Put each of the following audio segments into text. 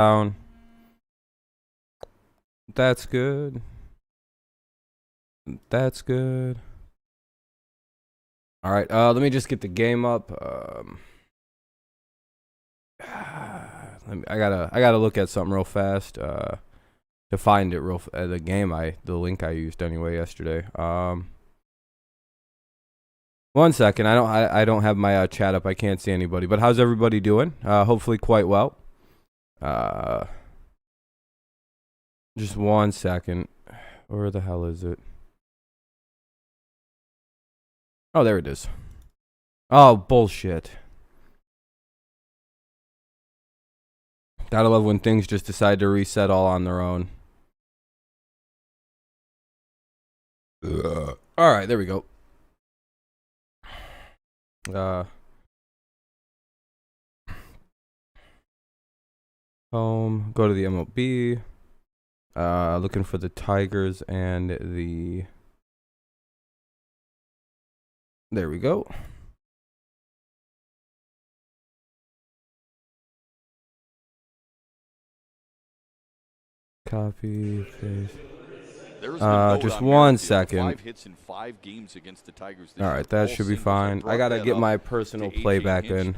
down. That's good. That's good. All right, let me just get the game up. I gotta look at something real fast to find it the the link I used anyway yesterday. 1 second. I don't have my chat up. I can't see anybody. But how's everybody doing? Hopefully quite well. Just 1 second. Where the hell is it? Oh, there it is. Oh, bullshit. Gotta love when things just decide to reset all on their own. All right, there we go. Home. Go to the MLB. Looking for the Tigers and the. There we go. Copy, paste. Just 1 second. 5 hits in 5 games against the Tigers. All right, that should be fine. I gotta get my personal playback in.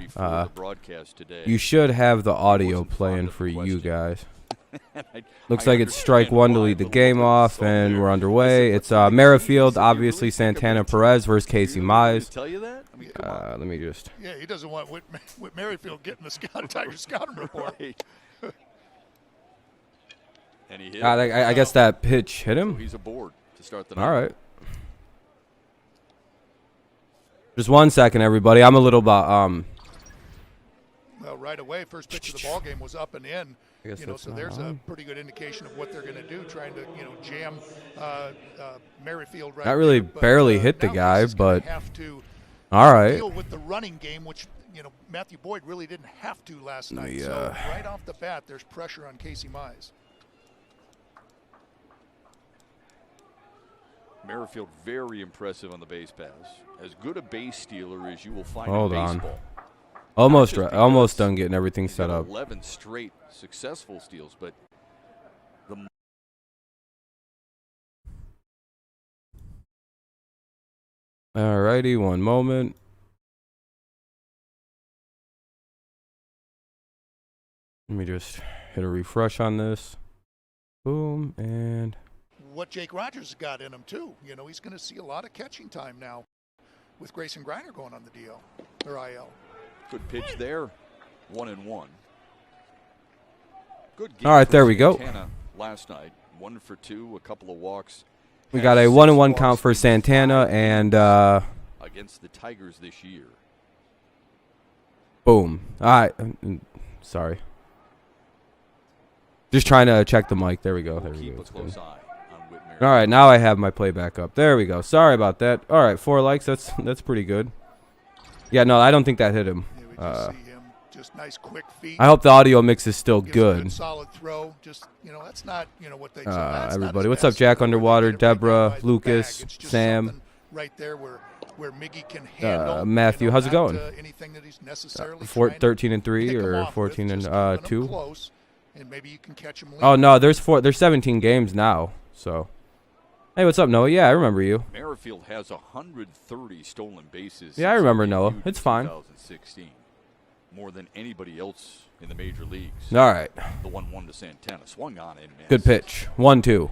You should have the audio playing for you guys. Looks like it's strike one to lead the game off, and we're underway. It's Merrifield, obviously Santana Perez versus Casey Mize. Let me just. Yeah, he doesn't want Whit Merrifield getting the Tiger scouting report. And he hit I guess that pitch hit him. So he's aboard to start the night. All right. Just 1 second, everybody. I'm a little well, right away, first pitch of the ball game was up and in. So there's a pretty good indication of what they're going to do, trying to jam Merrifield. Right. That really barely hit the guy, but have to all right. Deal with the running game, which Matthew Boyd really didn't have to last night. So right off the bat, there's pressure on Casey Mize. Merrifield very impressive on the base pass. As good a base stealer as you will find Hold in on. baseball. Almost done getting everything set up. 11 straight successful steals, but the Alrighty, 1 moment. Let me just hit a refresh on this. Boom, and what Jake Rogers has got in him too. He's going to see a lot of catching time now with Grayson Griner going on the DL or IL. Good pitch there. 1-1. Good game. All right, there we go. Santana last night, 1 for 2, a couple of walks. We got a 1-1 count for Santana, and against the Tigers this year. Boom. All right. Sorry. Just trying to check the mic. There we go. There we go. All right, now I have my playback up. There we go. Sorry about that. All right, 4 likes. That's pretty good. Yeah, no, I don't think that hit him. Yeah, we just see him. Just nice, quick feet. I hope the audio mix is still good. Solid throw. Just that's not what they. Everybody, what's up, Jack Underwater, Deborah, Lucas, Sam, right there where Miggy can handle. Matthew, how's it going? Anything that he's necessarily 13 and 3 or 14 and 2. Close, and maybe you can catch him. Oh no, there's 17 games now. So, hey, what's up, Noah? Yeah, I remember you. Merrifield has 130 stolen bases. Yeah, I remember Noah. It's fine. 2016, more than anybody else in the major leagues. All right. The 1-1 to Santana swung on it. Good pitch. 1-2.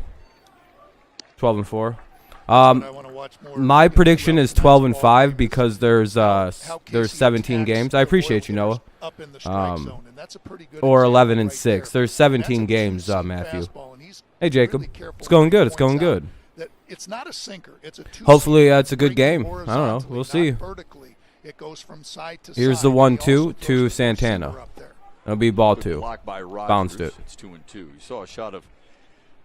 12 and 4. My prediction is 12 and 5 because there's 17 games. I appreciate you, Noah. Or 11 and 6. There's 17 games, Matthew. Hey, Jacob. It's going good. It's going good. It's not a sinker. It's a hopefully, it's a good game. I don't know. We'll see. Here's the 1-2 to Santana. It'll be ball 2. Bounced it. It's 2-2. You saw a shot of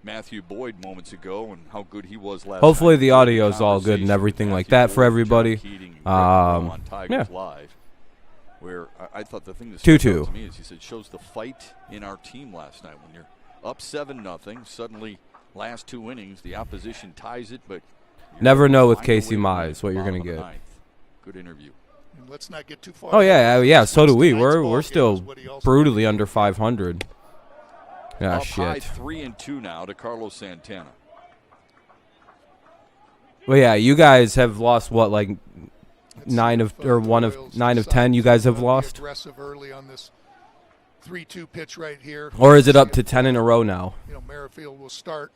Matthew Boyd moments ago and how good he was last hopefully night. The audio is all good and everything like that for everybody. Yeah. Live, where I thought the thing that stood out to me is he said shows the fight in our team last night. When you're up 7-0, suddenly last 2 innings the opposition ties it, but never know with Casey Mize what you're going to get. Good interview. And let's not get too far. Oh yeah. So do we. We're still brutally under 500. Ah, Up high, shit. 3-2 now to Carlos Santana. Well, yeah, you guys have lost what, like 9 of 10. You guys have lost. Aggressive early on this 3-2 pitch right here. Or is it up to 10 in a row now? You know, Merrifield will start.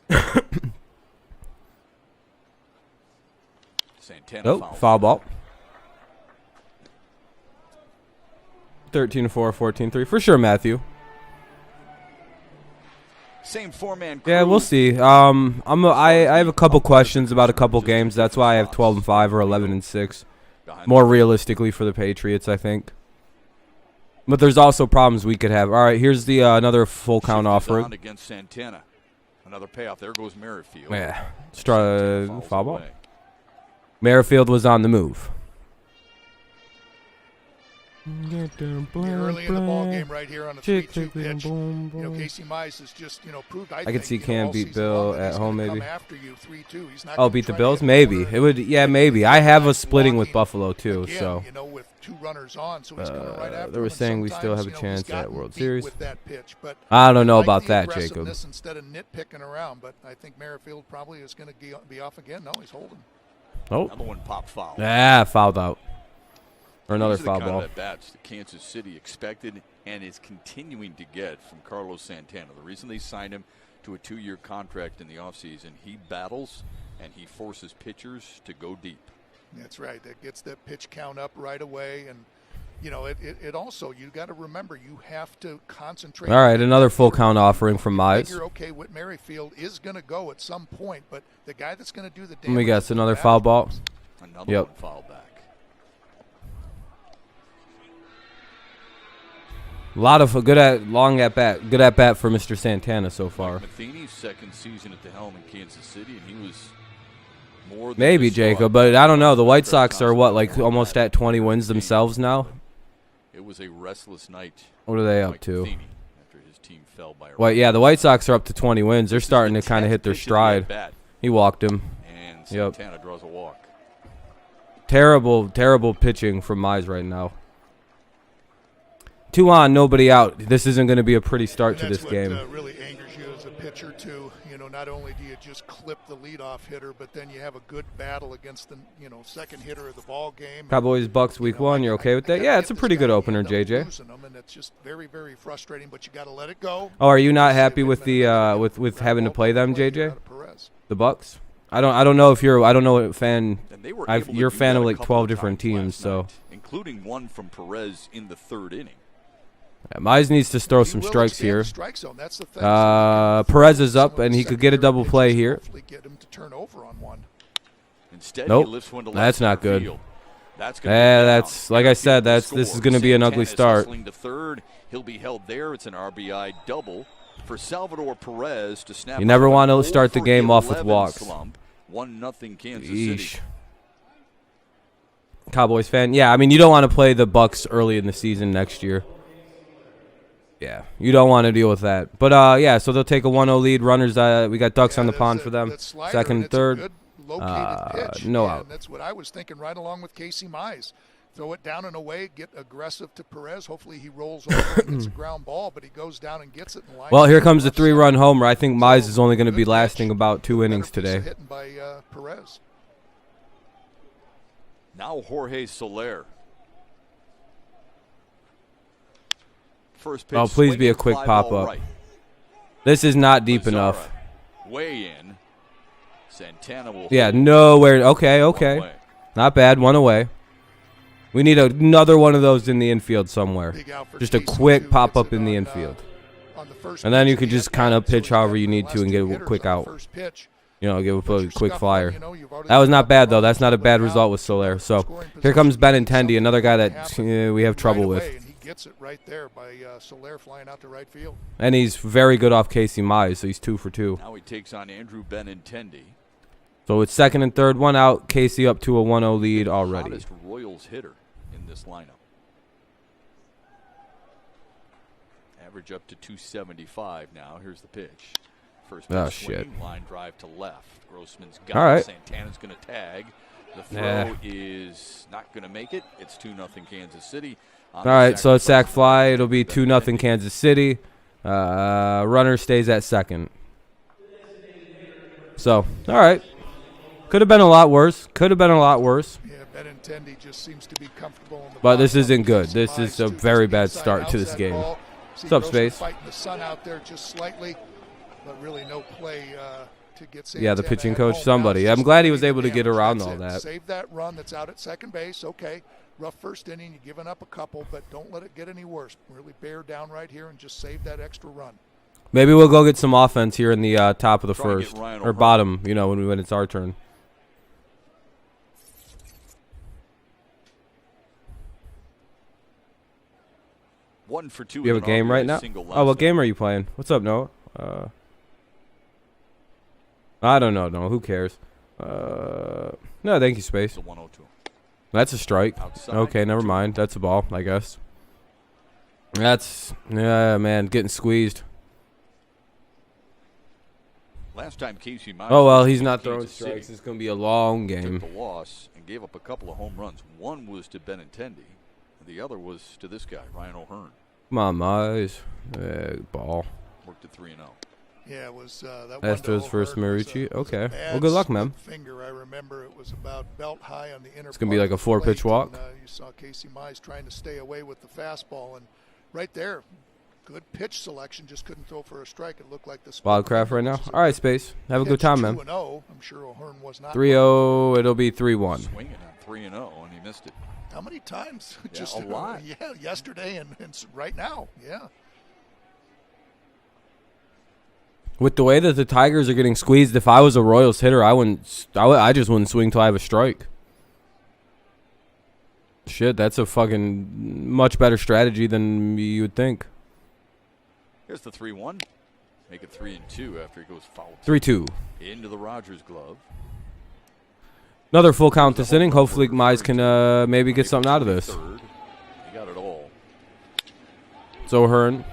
Santana Oh, foul ball. 13-4, 14-3 for sure, Matthew. Same four-man crew. Yeah, we'll see. I have a couple questions about a couple games. That's why I have 12-5 or 11-6. More realistically for the Patriots, I think. But there's also problems we could have. All right, here's the another full count offering. Against Santana. Another payoff. There goes Merrifield. Yeah, foul ball. Merrifield was on the move. Early in the ball game right here on a 3-2 pitch. You know, Casey Mize has just, you know, proved. I can see think, Cam beat Bill at home, maybe. After you 3-2. He's not Oh, beat the Bills? Maybe. It would. Yeah, maybe. I have a splitting with Buffalo too, again, so. You know, with 2 runners on, so he's coming right after they were him, saying we still have a you know, chance at World Series. With that pitch, but I don't know like about the that, Jacob. aggressiveness instead of nitpicking around, but I think Merrifield probably is going to be off again. No, he's holding. Oh. Another one pop foul. Ah, fouled out. Or another These are foul the kind ball. of at-bats that Kansas City expected and is continuing to get from Carlos Santana. The reason they signed him to a 2-year contract in the offseason, he battles and he forces pitchers to go deep. That's right. That gets that pitch count up right away. And, you know, it also, you got to remember, you have to concentrate. All right, another full count offering from Mize. You're okay, Whit Merrifield is going to go at some point, but the guy that's going to do the damage. Let me guess, another foul ball. Another one foul back. A lot of good at bat for Mr. Santana so far. Matheny's second season at the helm in Kansas City, and he was more than Maybe, Jacob, but I don't know. The White Sox are what, like almost at 20 wins themselves now? It was a restless night. What are they up to? After his team fell by Well, yeah, the White Sox are up to 20 wins. They're starting to kind of hit their stride. He walked him. And Santana draws a walk. Terrible, terrible pitching from Mize right now. 2 on, nobody out. This isn't going to be a pretty start to this game. That's what really angers you as a pitcher, too. You know, not only do you just clip the leadoff hitter, but then you have a good battle against the, you know, second hitter of the ball game. Cowboys Bucks week 1. You're okay with that? Yeah, it's a pretty good opener, JJ. And it's just very, very frustrating, but you got to let it go. Oh, are you not happy with the with having to play them, JJ? The Bucks? I don't know if you're. I don't know what fan. You're a fan of like 12 different teams, so. Including one from Perez in the 3rd inning. Yeah, Mize needs to throw some strikes here. That's the thing. Perez is up, and he could get a double play here. Get him to turn over on one. Instead, nope, he lifts one to that's not good. Field. That's like I said. This is going to be an ugly start. To third. He'll be held there. It's an RBI double for Salvador Perez to snap. You never want to start the game off with walks. 1-0 Kansas City. Cowboys fan, yeah. I mean, you don't want to play the Bucks early in the season next year. Yeah, you don't want to deal with that. But, yeah, so they'll take a 1-0 lead. Runners, we got ducks on the pond for them. Second, third. No out. That's what I was thinking right along with Casey Mize. Throw it down and away, get aggressive to Perez. Hopefully he rolls over and gets a ground ball, but he goes down and gets it in line. Well, here comes the 3-run homer. I think Mize is only going to be lasting about 2 innings today. Hitting by Perez. Now Jorge Soler. First pitch, oh, please be a quick pop-up. Right. This is not deep enough. Way in. Santana will. Yeah, nowhere. Okay. Not bad. 1 away. We need another one of those in the infield somewhere. Just a quick pop-up in the infield. And then you could just kind of pitch however you need to and get a quick out. You know, give a quick flyer. That was not bad, though. That's not a bad result with Soler. So here comes Benintendi, another guy that we have trouble with. Gets it right there by Soler flying out to right field. And he's very good off Casey Mize, so he's 2 for 2. Now he takes on Andrew Benintendi. So it's second and third, 1 out. Casey up to a 1-0 lead already. Hottest Royals hitter in this lineup. Average up to 275 now. Here's the pitch. First pitch swing, line drive to left. Grossman's got all right. Santana's going to tag. The throw is not going to make it. It's 2-0 Kansas City. All right, so it's sack fly. It'll be 2-0 Kansas City. Runner stays at second. So, all right. Could have been a lot worse. Could have been a lot worse. Yeah, Benintendi just seems to be comfortable in the but this isn't good. This is a very bad start to this game. What's up, Space? Fighting the sun out there just slightly, but really no play to get. Yeah, the pitching coach, somebody. I'm glad he was able to get around all that. Save that run that's out at second base. Okay, rough first inning. You're giving up a couple, but don't let it get any worse. Really bear down right here and just save that extra run. Maybe we'll go get some offense here in the top of the first or bottom. You know, when it's our turn. One for two. You have a game right now? Oh, what game are you playing? What's up, Noah? I don't know. No, who cares? No, thank you, Space. That's a strike. Okay, never mind. That's a ball, I guess. That's man, getting squeezed. Last time Casey Mize. Oh well, he's not throwing strikes. It's gonna be a long game. Took the loss and gave up a couple of home runs. One was to Benintendi. The other was to this guy, Ryan O'Hearn. Come on, Mize. Ball. Worked at 3-0. Yeah, it was that Astros versus Marucci. Okay. Well, good luck, man. Finger, I remember it was about belt high on the inner. It's gonna be like a 4-pitch walk. And, you saw Casey Mize trying to stay away with the fastball, and right there, good pitch selection. Just couldn't throw for a strike. It looked like this. Wildcraft right now. All right, Space. Have a good time, man. 2-0. I'm sure O'Hearn was not. 3-0. It'll be 3-1. Swinging at 3-0, and he missed it. How many times? Yeah, just a lot. Yeah, yesterday and right now. Yeah. With the way that the Tigers are getting squeezed, if I was a Royals hitter, I just wouldn't swing till I have a strike. Shit, that's a fucking much better strategy than you would think. Here's the 3-1. Make it 3-2 after he goes foul. 3-2. Into the Rogers glove. Another full count this inning. Hopefully Mize can maybe get something out of this. He got it all. It's O'Hearn.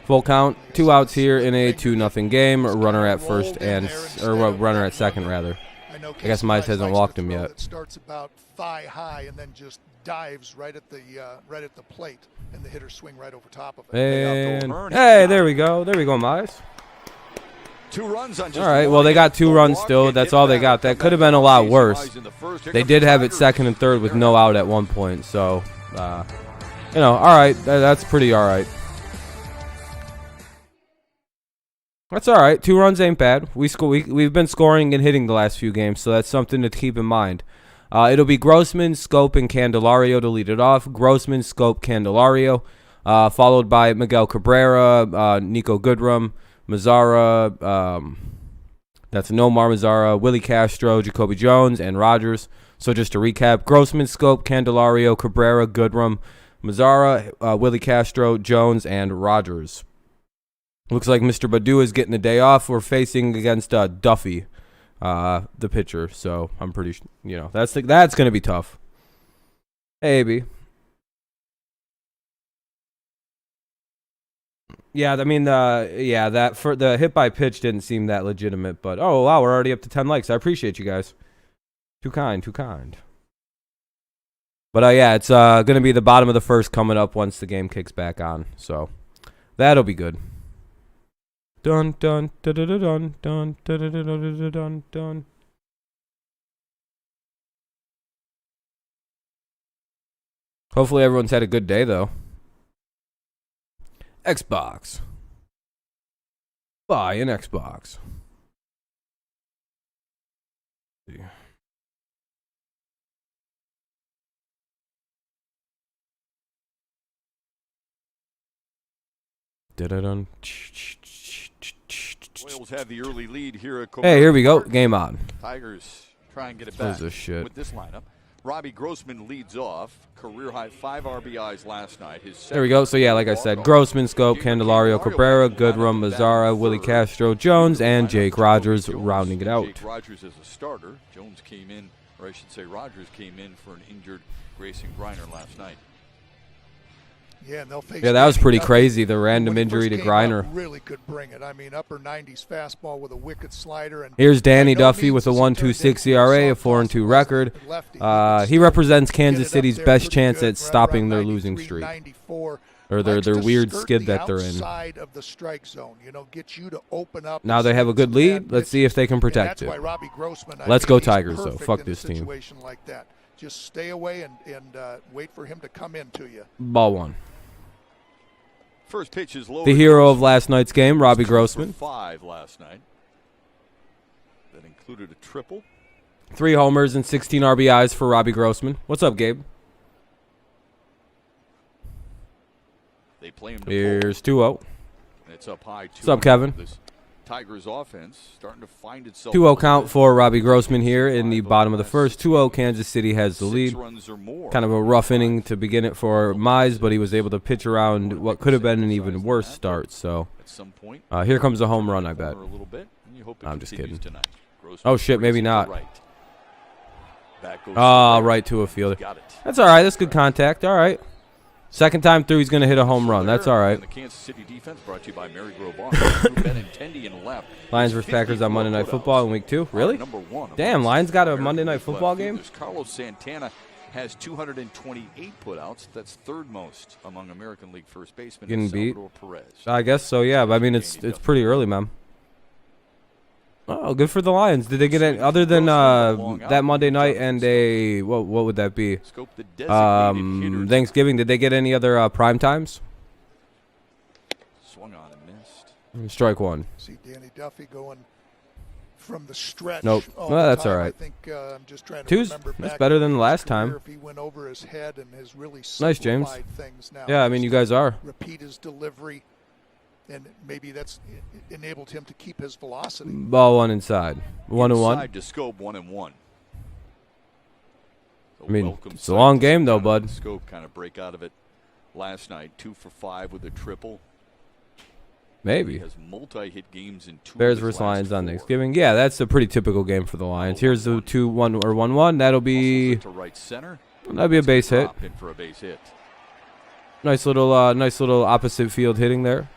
Full count. 2 outs here in a 2-0 game. Runner at first runner at second rather. I guess Mize hasn't walked him yet. It starts about thigh high and then just dives right at the plate, and the hitter swing right over top of it. And hey, there we go. There we go, Mize. 2 runs on just all right, well, they got 2 runs still. That's all they got. That could have been a lot worse. They did have it second and third with no out at one point. So, you know, all right. That's pretty all right. That's all right. 2 runs ain't bad. We've been scoring and hitting the last few games, so that's something to keep in mind. It'll be Grossman, Scope, and Candelario to lead it off. Grossman, Scope, Candelario, followed by Miguel Cabrera, Nico Goodrum, Mazzara, that's Nomar Mazzara, Willie Castro, Jacoby Jones, and Rogers. So just to recap, Grossman, Scope, Candelario, Cabrera, Goodrum, Mazzara, Willie Castro, Jones, and Rogers. Looks like Mr. Badu is getting a day off. We're facing against Duffy, the pitcher. So I'm pretty, you know, that's going to be tough. Hey, AB. Yeah, I mean, that for the hit by pitch didn't seem that legitimate, but oh wow, we're already up to 10 likes. I appreciate you guys. Too kind, too kind. But yeah, it's gonna be the bottom of the first coming up once the game kicks back on, so that'll be good. Dun dun dun dun dun dun dun dun dun dun. Hopefully everyone's had a good day though. Xbox. Buy an Xbox. Royals have the early lead here at Hey, here we go. Game on. Tigers try and get it back with this lineup. Robbie Grossman leads off. Career high 5 RBIs last night. There we go. So, yeah, like I said, Grossman, Scope, Candelario, Cabrera, Goodrum, Mazzara, Willie Castro, Jones, and Jake Rogers rounding it out. Jake Rogers as a starter. Jones came in, or I should say Rogers came in for an injured Grayson Griner last night. Yeah, and they'll face that was pretty crazy, the random injury to Griner. Really could bring it. I mean, upper 90s fastball with a wicked slider. And here's Danny Duffy with a 1.26 ERA, a 4-2 record. He represents Kansas City's best chance at stopping their losing streak. or their weird skid that they're in. Outside of the strike zone, get you to open up. Now they have a good lead. Let's see if they can protect it. That's why Robbie Grossman, Let's go Tigers, though. Fuck this team. Situation like that. Just stay away and wait for him to come into you. Ball one. First pitch is low. The hero of last night's game, Robbie Grossman. 5 last night. That included a triple. 3 homers and 16 RBIs for Robbie Grossman. What's up, Gabe? They play him to Here's 2-0. It's up high. What's up, Kevin? This Tigers offense starting to find itself. 2-0 count for Robbie Grossman here in the bottom of the first. 2-0 Kansas City has the lead. Kind of a rough inning to begin it for Mize, but he was able to pitch around what could have been an even worse start. So here comes a home run, I bet. I'm just kidding. Oh, shit, maybe not. Right to a fielder. That's all right. That's good contact. All right. Second time through, he's going to hit a home run. That's all right. The Kansas City defense brought to you by Mary Grove Auto. Lions vs. Packers on Monday Night Football in Week 2. Really? Damn, Lions got a Monday Night Football game? Carlos Santana has 228 putouts. That's third most among American League first basemen. Getting beat? Perez. I guess so, yeah. But I mean, it's pretty early, man. Oh, good for the Lions. Did they get any other than that Monday night and a what would that be? Thanksgiving. Did they get any other prime times? Swung on and missed. Strike one. See Danny Duffy going from the stretch. Nope. Well, that's all right. I think I'm just trying to Two's remember that's back better than in the last time. If he went over his head and has really nice, James. things now. Yeah, I mean you guys are. Repeat his delivery. And maybe that's enabled him to keep his velocity. Ball one inside. 1-1. Inside to Scope 1-1. I mean, it's a long game though, bud. Scope kind of break out of it last night. 2 for 5 with a triple. Maybe. He has multi-hit games in 2 Bears versus Lions on Thanksgiving. Yeah, that's a pretty typical game for the Lions. Here's the 2-1 or 1-1. That'll be to right center. That'll be a base hit. In for a base hit. Nice little opposite field hitting there.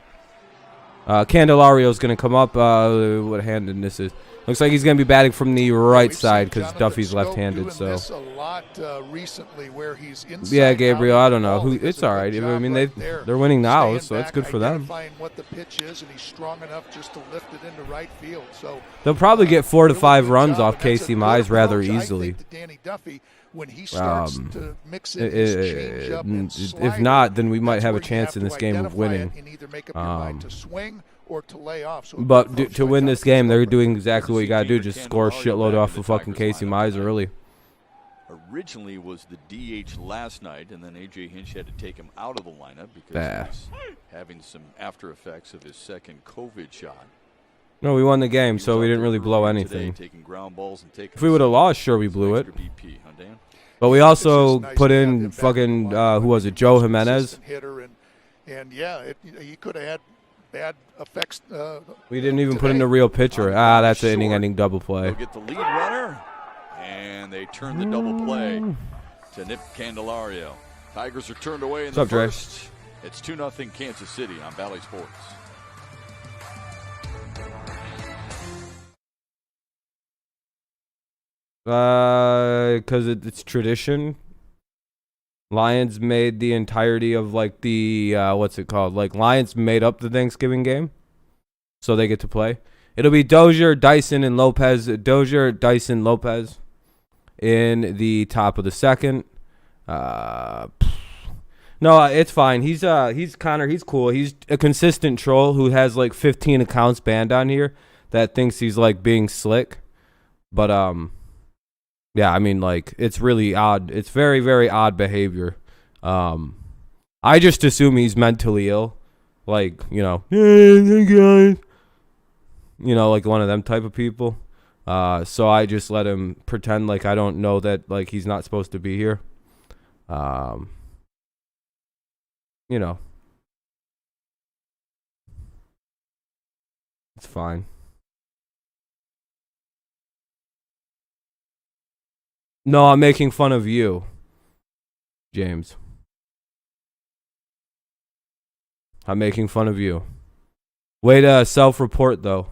Candelario's going to come up. What handed this is? Looks like he's going to be batting from the right side because Duffy's left-handed. So. A lot recently where he's yeah, Gabriel. I don't know. It's all right. I mean, they're winning now, so it's good for them. What the pitch is, and he's strong enough just to lift it into right field. So they'll probably get 4 to 5 runs off Casey Mize rather easily. Danny Duffy, when he starts to mix in his changeup and slider, if not, then we might have a chance in this game of winning. Or to lay off. So but to win this game, they're doing exactly what you got to do. Just score a shitload off of fucking Casey Mize early. Originally was the DH last night, and then A.J. Hinch had to take him out of the lineup because he's having some after effects of his second COVID shot. No, we won the game, so we didn't really blow anything. Taking ground balls and taking if we would have lost, sure, we blew it. But we also put in fucking, who was it, Joe Jimenez? And yeah, he could have had bad effects. We didn't even put in a real pitcher. That's an inning-ending double play. They'll get the lead runner, and they turn the double play to Nick Candelario. Tigers are turned away in the first. It's 2-0 Kansas City on Valley Sports. Because it's tradition. Lions made the entirety of like the what's it called? Like Lions made up the Thanksgiving game, so they get to play. It'll be Dozier, Dyson, and Lopez. Dozier, Dyson, Lopez in the top of the second. No, it's fine. He's Connor. He's cool. He's a consistent troll who has like 15 accounts banned on here that thinks he's like being slick, but yeah, I mean, like, it's really odd. It's very, very odd behavior. I just assume he's mentally ill. Like, hey, guys. Like one of them type of people. So I just let him pretend like I don't know that, like, he's not supposed to be here. It's fine. No, I'm making fun of you, James. I'm making fun of you. Way to self-report, though.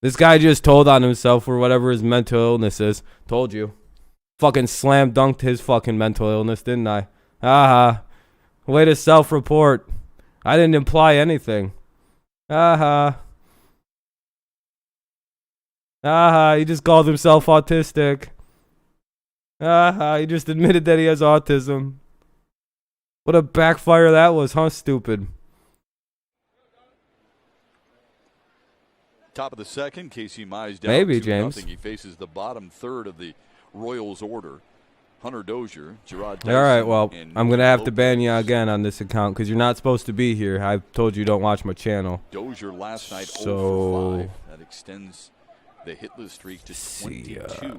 This guy just told on himself for whatever his mental illness is. Told you. Fucking slam dunked his fucking mental illness, didn't I? Way to self-report. I didn't imply anything. Aha. Aha, he just called himself autistic. Aha, he just admitted that he has autism. What a backfire that was, huh, stupid? Top of the second, Casey Mize down Maybe, 2-0. James. He faces the bottom third of the Royals order. Hunter Dozier, Gerard All right, Dyson, well, and I'm going to have to Lopez. ban you again on this account because you're not supposed to be here. I told you don't watch my channel. Dozier last night 0 for 5. That extends the hitless streak to 22.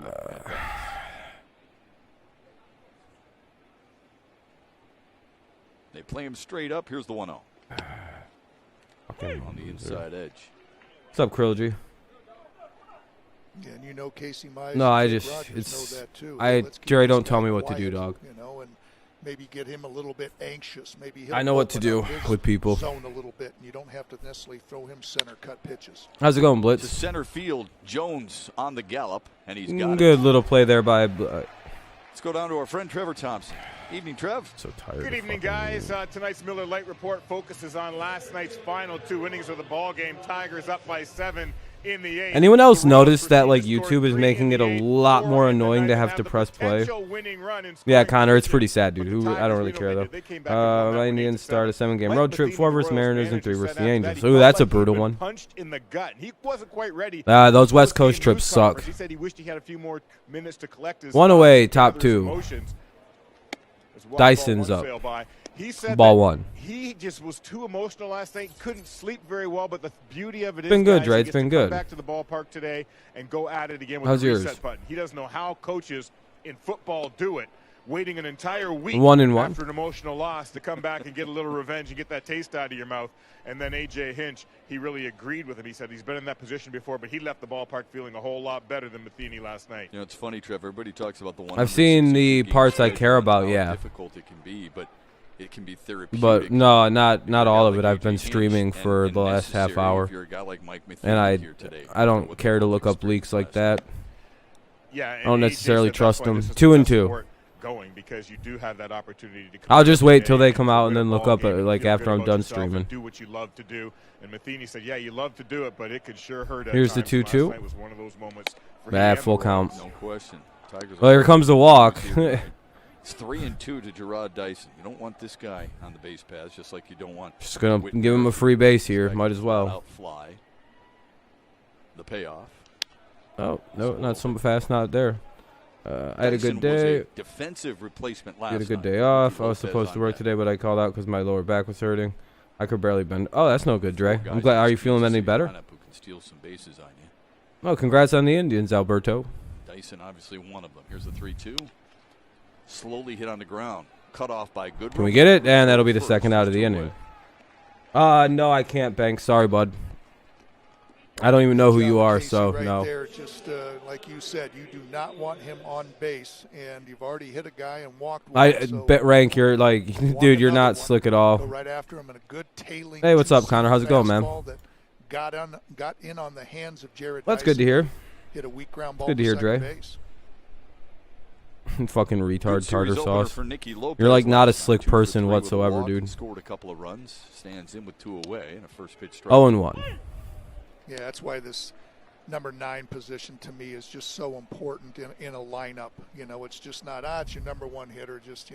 They play him straight up. Here's the 1-0. On the inside edge. What's up, Krilgy? Yeah, and you know Casey Mize. No, I and just, Rogers it's, know that too. Let's keep Jerry, this don't tell guy me what to do, quiet, dog. You know, and maybe get him a little bit anxious. Maybe he'll I know what to open do up his with people. Zone a little bit, and you don't have to necessarily throw him center cut pitches. How's it going, To Blitz? center field, Jones on the gallop, and he's got Good it. little play there by. Let's go down to our friend Trevor Thompson. Evening, Trev. So tired. Good evening, guys. Tonight's Miller Lite Report focuses on last night's final 2 innings of the ball game. Tigers up by 7 in the 8th. Anyone else notice that like YouTube is making it a lot more annoying to have to press play? Yeah, Connor, it's pretty sad, dude. I don't really care though. My Indians start a 7-game road trip: 4 versus Mariners and 3 versus the Angels. Ooh, that's a brutal one. Punched in the gut. He wasn't quite ready. Those West Coast trips suck. He said he wished he had a few more minutes to collect his 1 away, thoughts, top gather his 2. emotions. Dyson's Ball up. one sailed by. He said Ball that 1. he just was too emotional last night. Couldn't sleep very well. But the beauty of it is, Been good, guys, Dre. he It's gets to been come good. back to the ballpark today and go at it again with How's the reset yours? button. He doesn't know how coaches in football do it. Waiting an entire week 1-1. after an emotional loss to come back and get a little revenge and get that taste out of your mouth. And then A.J. Hinch, he really agreed with him. He said he's been in that position before, but he left the ballpark feeling a whole lot better than Matheny last night. You know, it's funny, Trev. Everybody talks about the one. I've seen the parts I care about, yeah. Difficult it can be, but it can be therapeutic. But no, not all of it. I've been streaming for the last half hour, and I don't care to look up leaks like that. Yeah, I don't necessarily trust them. 2 and 2. Going because you do have that opportunity to come I'll just back wait today till they come out and win a then look ball up game at, and like feel after good I'm about done yourself and streaming. do what you love to do. And Matheny said, "Yeah, you love to do it, but it could sure hurt." At Here's the times. 2-2. Last night was one of those moments for Bad him full and the Royals. count. No question. Tigers. Well, here comes the walk. It's 3-2 to Gerard Dyson. You don't want this guy on the base paths, just like you don't want. Just gonna give him a free base here. Might as well. Out fly. The payoff. Oh no, not so fast. Not there. I had a good Dyson was day. a defensive replacement last Had a good night. day off. I was Lopez supposed to on work that. today, but I called out because my lower back was hurting. I could barely bend. Oh, that's no good, Dre. Four I'm guys glad. in Are this you feeling Kansas any City better? lineup who can steal some bases on you. Oh, congrats on the Indians, Alberto. Dyson obviously one of them. Here's the 3-2. Slowly hit on the ground. Cut off by Goodrum. Can we get it? And that'll be the second out of the inning. No, I can't, Banks. Sorry, bud. I don't even know who you are, Casey so right no. There, just like you said, you do not want him on base, and you've already hit a guy and walked one. So Bet rank, you're like, dude, you're not slick at go all. right after him and a good tailing. Hey, what's up, two-seam Connor? How's it going, man? fastball that got in on the hands of Jared. That's good to Dyson. hear. Hit a weak ground ball. Good to hear, Dre. Base. Fucking retard tartar sauce. For Nicky Lopez You're like not a last night. slick 2 for person 3 with a whatsoever, walk, dude. Scored a couple of runs. Stands in with 2 away and a first pitch strike. 0-1. Yeah, that's why this number 9 position to me is just so important in a lineup. You know, it's just not it's your number 1 hitter. Just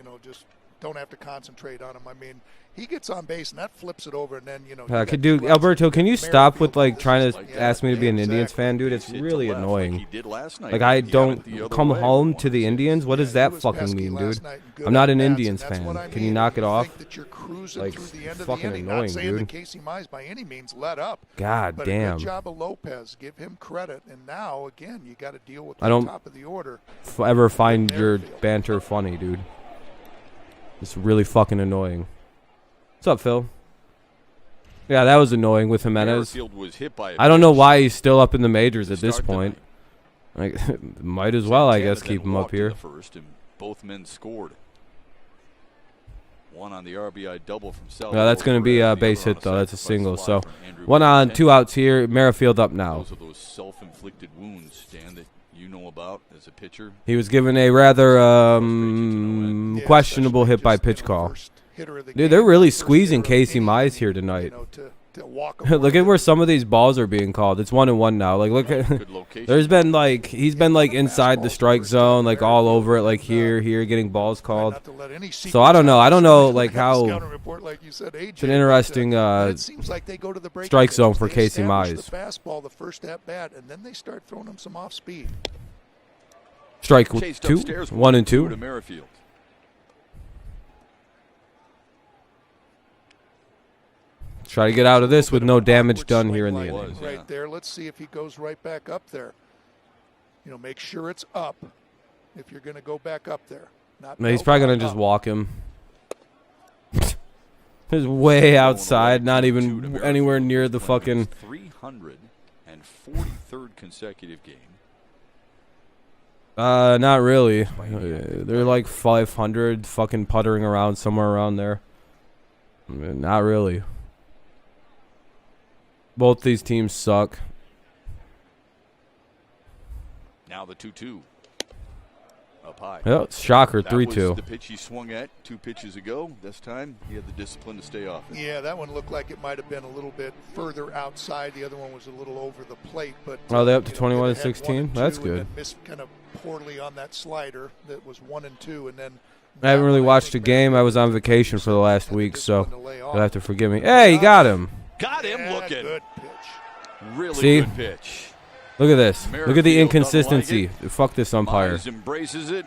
don't have to concentrate on him. I mean, he gets on base and that flips it over, and then Alberto, can you stop with like trying to Like ask me to be an Indians exactly. fan, dude? It's Hit to really left annoying. Like he did last night. Like I He got it don't the other come way home with to the 1-6. Indians. What does that fucking mean, dude? I'm not an Indians fan. Can you knock it off? Like, fucking annoying, dude. Casey Mize by any means let up. God But damn. a good job of Lopez. Give him credit. And now again, you got to deal with I the don't top of the order. Ever find your banter funny, dude? It's really fucking annoying. What's up, Phil? Yeah, that was annoying with Jimenez. Merrifield was hit by a I don't know pitch why he's still up in the majors at this start point. Like, might as well, I guess, Santana keep then him up walked in here. the first, and both men scored. One on the RBI double from Salvador. No, that's going to be Perez, a the base other on hit, though. That's a sacrifice single. fly So, from Andrew 1 on, Benintendi. 2 outs here. Merrifield up now. Those are those self-inflicted wounds, Stan, that you know about as a pitcher. He was given a rather Yeah, questionable especially hit by just in pitch the call. first hitter of the game. Dude, they're really First squeezing hitter of Casey any Mize inning, here tonight. You know, to walk away. Look at where some of these balls are being called. It's 1-1 now. Like, look at there's been like he's been like inside the strike zone, like all over it, like here, getting balls called. So I don't know like how. It's an interesting strike zone for Casey Mize. The fastball, the first at bat, and then they start throwing him some off speed. Strike 2, 1-2. To Merrifield. Try to get out of this with no damage done here in the inning. Right there. Let's see if he goes right back up there. You know, make sure it's up if you're going to go back up there. No, he's probably going to just walk him. He's way outside, not even anywhere near the fucking 343rd consecutive game. Not really. They're like 500 fucking puttering around somewhere around there. Not really. Both these teams suck. Now the 2-2. Up high. Yep, shocker, 3-2. That was the pitch he swung at 2 pitches ago. This time he had the discipline to stay off it. Yeah, that one looked like it might have been a little bit further outside. The other one was a little over the plate. But oh, they're up to 21-16? That's good. Missed kind of poorly on that slider that was 1-2, and then I haven't really watched a game. I was on vacation for the last week, so you'll have to forgive me. Hey, you got him. Got him looking. Good pitch. Really good pitch. Look at this. Look at the inconsistency. Fuck this umpire. Embraces it.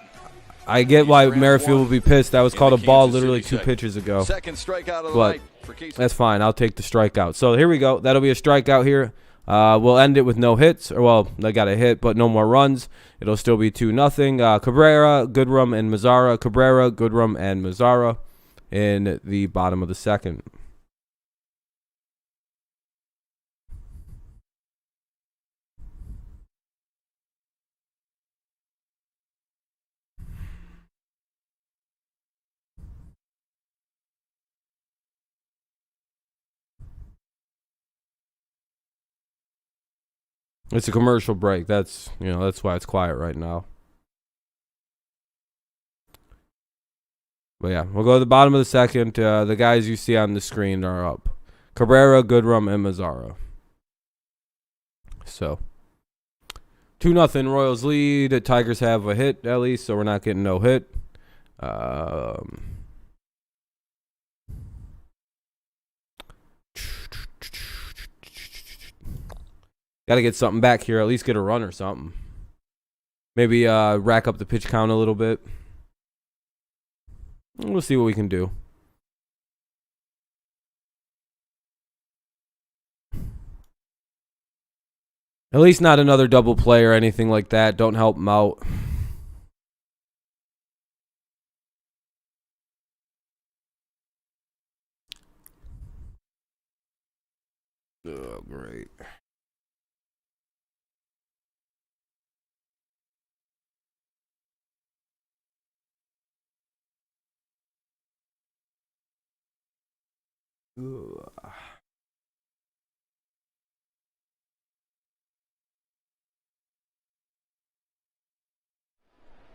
I get why Merrifield would be pissed. That was called a ball literally 2 pitches ago. Second strikeout of the but night for Casey. That's fine. I'll take the strikeout. So here we go. That'll be a strikeout here. We'll end it with no hits. Or, well, they got a hit, but no more runs. It'll still be 2-0. Cabrera, Goodrum, and Mazzara. Cabrera, Goodrum, and Mazzara in the bottom of the second. It's a commercial break. That's why it's quiet right now. But yeah, we'll go to the bottom of the second. The guys you see on the screen are up. Cabrera, Goodrum, and Mazzara. So 2-0 Royals lead. The Tigers have a hit at least, so we're not getting no hit. Got to get something back here. At least get a run or something. Maybe rack up the pitch count a little bit. We'll see what we can do. At least not another double play or anything like that. Don't help them out. Oh, great. Ugh.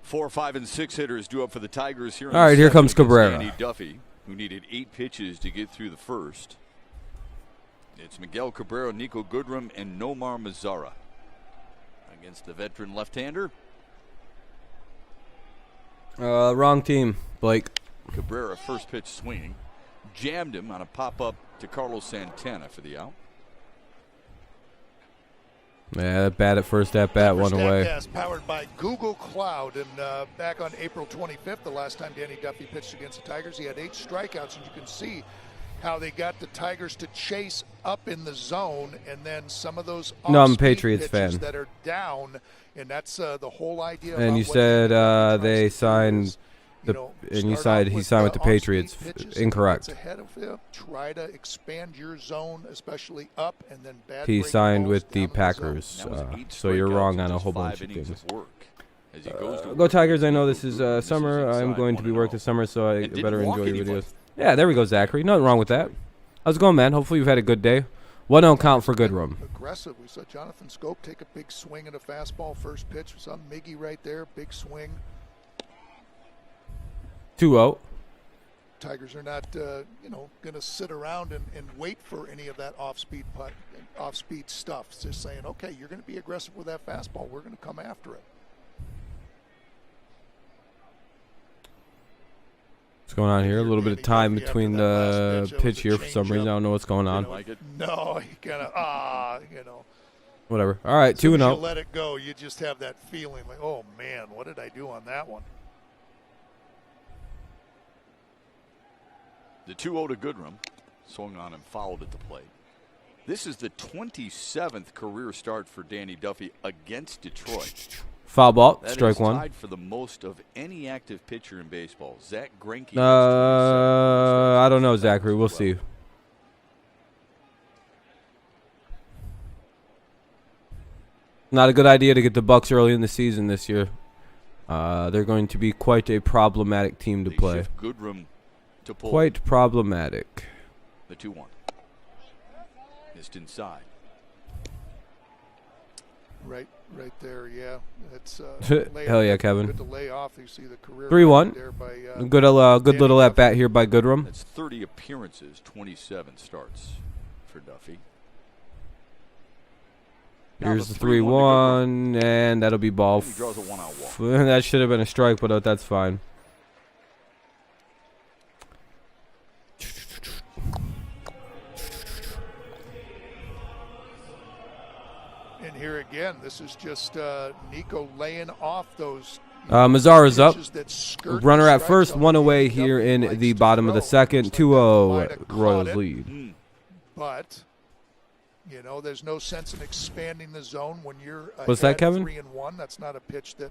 4, 5, and 6 hitters due up for the Tigers here. All right, here comes Cabrera. Andy Duffy, who needed 8 pitches to get through the first. It's Miguel Cabrera, Nico Goodrum, and Nomar Mazzara against the veteran left-hander. Wrong team, Blake. Cabrera, first pitch swinging. Jammed him on a pop-up to Carlos Santana for the out. Yeah, that bat at first at-bat went away. Yes, powered by Google Cloud. And back on April 25th, the last time Danny Duffy pitched against the Tigers, he had 8 strikeouts. And you can see how they got the Tigers to chase up in the zone. And then some of those I'm a Patriots fan. That are down. And that's the whole idea. And you said they signed... he signed with the Patriots. Incorrect. Ahead of him. Try to expand your zone, especially up, and then bad. He signed with the Packers, so you're wrong on a whole bunch of things. Go Tigers! I know this is summer. I'm going to be working this summer, so I better enjoy your videos. Yeah, there we go, Zachary. Nothing wrong with that. How's it going, man? Hopefully you've had a good day. 1-0 count for Goodrum. Aggressive. We saw Jonathan Scope take a big swing at a fastball first pitch. We saw Miggy right there, big swing. 2-0. Tigers are not, you know, going to sit around and wait for any of that off-speed stuff. It's just saying, okay, you're going to be aggressive with that fastball. We're going to come after it. What's going on here? A little bit of time between the pitch here for some reason. I don't know what's going on. No, you gotta, you know. Whatever. All right, 2-0. You let it go. You just have that feeling like, oh man, what did I do on that one? The 2-0 to Goodrum, swung on and fouled at the plate. This is the 27th career start for Danny Duffy against Detroit. Foul ball, that strike is one. Tied for the most of any active pitcher in baseball. Zach Greinke. I don't know, Zachary. We'll see. Not a good idea to get the Bucks early in the season this year. They're going to be quite a problematic team to play. Goodrum to pull. Quite problematic. The 2-1. Missed inside. Right there, yeah. That's hell yeah, Kevin. Good to lay off. You see the career 3-1. there by, good little at bat here by Goodrum. That's 30 appearances, 27 starts for Duffy. Here's the 3-1, and that'll be ball. He draws a 1-out walk. That should have been a strike, but that's fine. And here again, this is just Nico laying off those. Mazara's up. Runner at first, one away here in the bottom of the second. 2-0 Royals lead. But, you know, there's no sense in expanding the zone when you're What's that, Kevin? 3-1. That's not a pitch that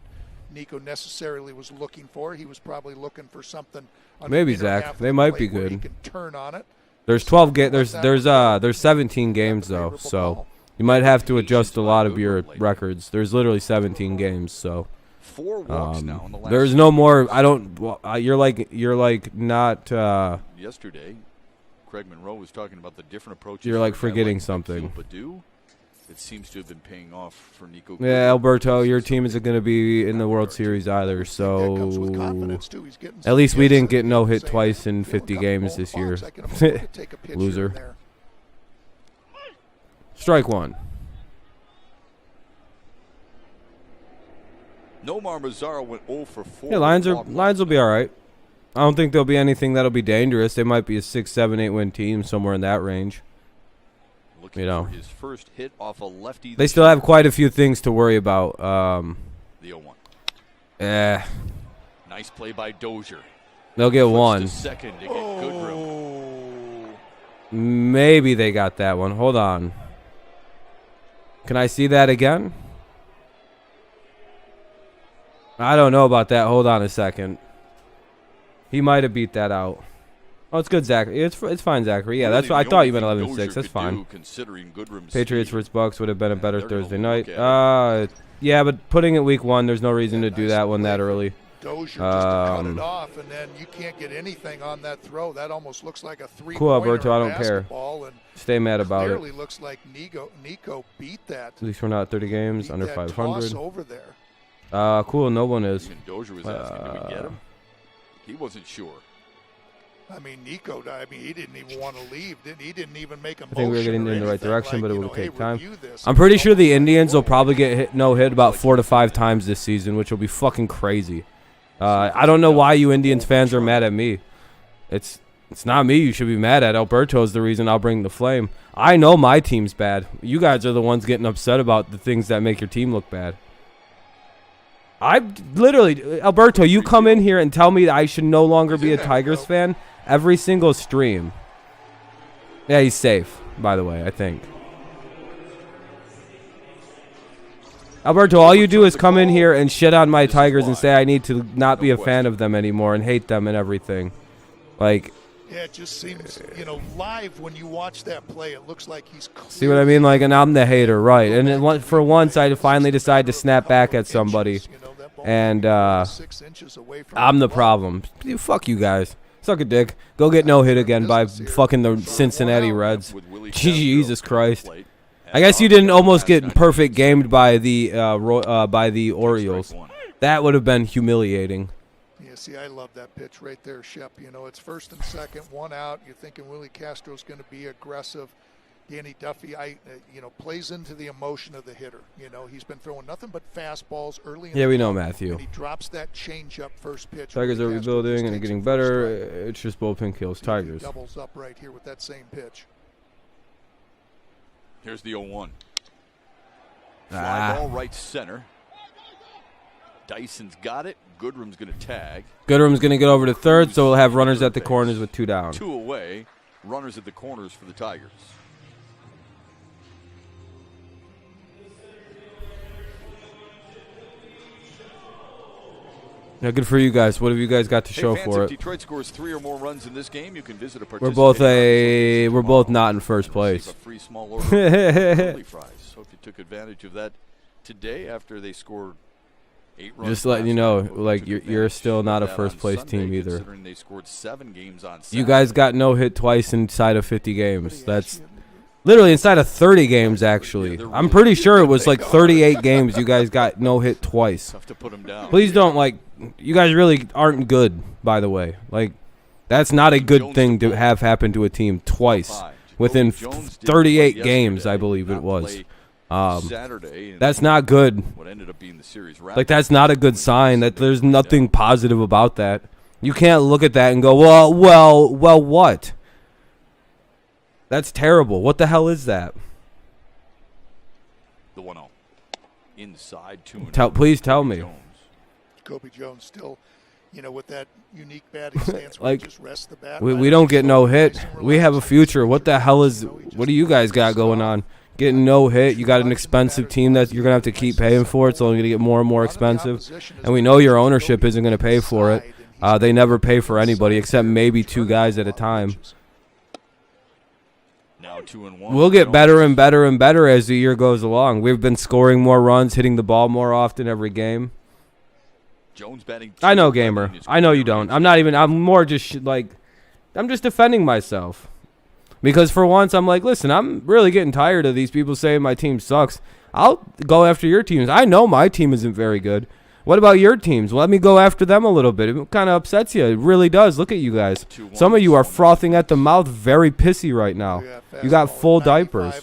Nico necessarily was looking for. He was probably looking for something. Maybe, Zach. They might be good. He can turn on it. There's 12 there's 17 games though, so you might have to adjust a lot of your records. There's literally 17 games, so 4 walks now in the last there's no more. I don't. You're like not. Yesterday, Craig Monroe was talking about the different approaches. You're like forgetting something. It seems to have been paying off for Nico. Yeah, Alberto, your team isn't going to be in the World Series either, so at least we didn't get no hit twice in 50 games this year. Loser. Strike one. Nomar Mazara went 0 for 4. Yeah, Lions will be all right. I don't think there'll be anything that'll be dangerous. They might be a 6, 7, 8 win team somewhere in that range. Looking for his first hit off a lefty. They still have quite a few things to worry about. The 0-1. Nice play by Dozier. They'll get one. Second to get Goodrum. Maybe they got that one. Hold on. Can I see that again? I don't know about that. Hold on a second. He might have beat that out. Oh, it's good, Zachary. It's fine, Zachary. Yeah, that's what I thought you meant 11-6. That's fine. Patriots versus Bucks would have been a better Thursday night. Yeah, but putting it week 1, there's no reason to do that one that early. Dozier just cut it off, and then you can't get anything on that throw. That almost looks like a 3-pointer. Cool, Alberto. I don't care. Stay mad about it. Clearly looks like Nico beat that. At least we're not 30 games under 500. Over there. Cool. No one is. Even Dozier was asking, "Did we get him?" He wasn't sure. I mean, Nico, he didn't even want to leave. He didn't even make a motion. I think we're getting in the right direction, but it will take time. This. I'm pretty sure the Indians will probably get no-hit about 4 to 5 times this season, which will be fucking crazy. I don't know why you Indians fans are mad at me. It's not me you should be mad at. Alberto's the reason I'll bring the flame. I know my team's bad. You guys are the ones getting upset about the things that make your team look bad. I literally, Alberto, you come in here and tell me that I should no longer be a Tigers fan every single stream. Yeah, he's safe, by the way, I think. Alberto, all you do is come in here and shit on my Tigers and say I need to not be a fan of them anymore and hate them and everything. Like, yeah, it just seems, live when you watch that play, it looks like he's clear. See what I mean? Like, and I'm the hater, right? And then for once, I finally decide to snap back at somebody. And I'm the problem. Fuck you guys. Suck a dick. Go get no hit again by fucking the Cincinnati Reds. Jesus Christ. I guess you didn't almost get perfect gamed by the Orioles. That would have been humiliating. Yeah, Yeah, see, I love that pitch right there, Shep. You know, it's first and second, one out. You're thinking Willie Castro's going to be aggressive. Danny Duffy, plays into the emotion of the hitter. You know, he's been throwing nothing but fastballs early in yeah, the we know, game, Matthew. And he drops that changeup first pitch. Tigers are Willie Castro rebuilding and just getting takes better. him for a strike. It's just bullpen kills He Tigers. doubles up right here with that same pitch. Here's the 0-1. Fly ball right center. Dyson's got it. Goodrum's going to tag. Goodrum's going to get over to third, so we'll have runners at the corners with 2 down. 2 away. Runners at the corners for the Tigers. Yeah, good for you guys. What have you guys got to show fans, for if it? Detroit scores 3 or more runs in this game, you can visit a We're both not in first place. A free small order of curly fries. Hope you took advantage of that today after they scored 8 runs. Just letting you know, like you're still not a first place team either. Considering they scored 7 games on Saturday. You guys got no hit twice inside of 50 games. That's literally inside of 30 games, actually. I'm pretty sure it was like 38 games you guys got no hit twice. Tough to put them down. Please don't, you guys really aren't good, by the way. That's not a good thing to have happen to a team twice within 38 games, I believe it was. That's not good. What ended up being the series that's not a good sign. That there's nothing positive about that. You can't look at that and go, well, what? That's terrible. What the hell is that? The 1-0. Inside 2-0. Please tell me. Jacoby Jones still, with that unique batting stance where he just rests the bat. We don't get no hit. We have a future. What the hell is? What do you guys got going on? Getting no hit. You got an expensive team that you're gonna have to keep paying for. It's only gonna get more and more expensive. And we know your ownership isn't gonna pay for it. They never pay for anybody except maybe 2 guys at a time. Now 2-1. We'll get better and better and better as the year goes along. We've been scoring more runs, hitting the ball more often every game. Jones batting. I know, gamer. I know you don't. I'm more just I'm just defending myself. Because for once, I'm like, listen, I'm really getting tired of these people saying my team sucks. I'll go after your teams. I know my team isn't very good. What about your teams? Let me go after them a little bit. It kind of upsets you. It really does. Look at you guys. Some of you are frothing at the mouth, very pissy right now. You got full diapers.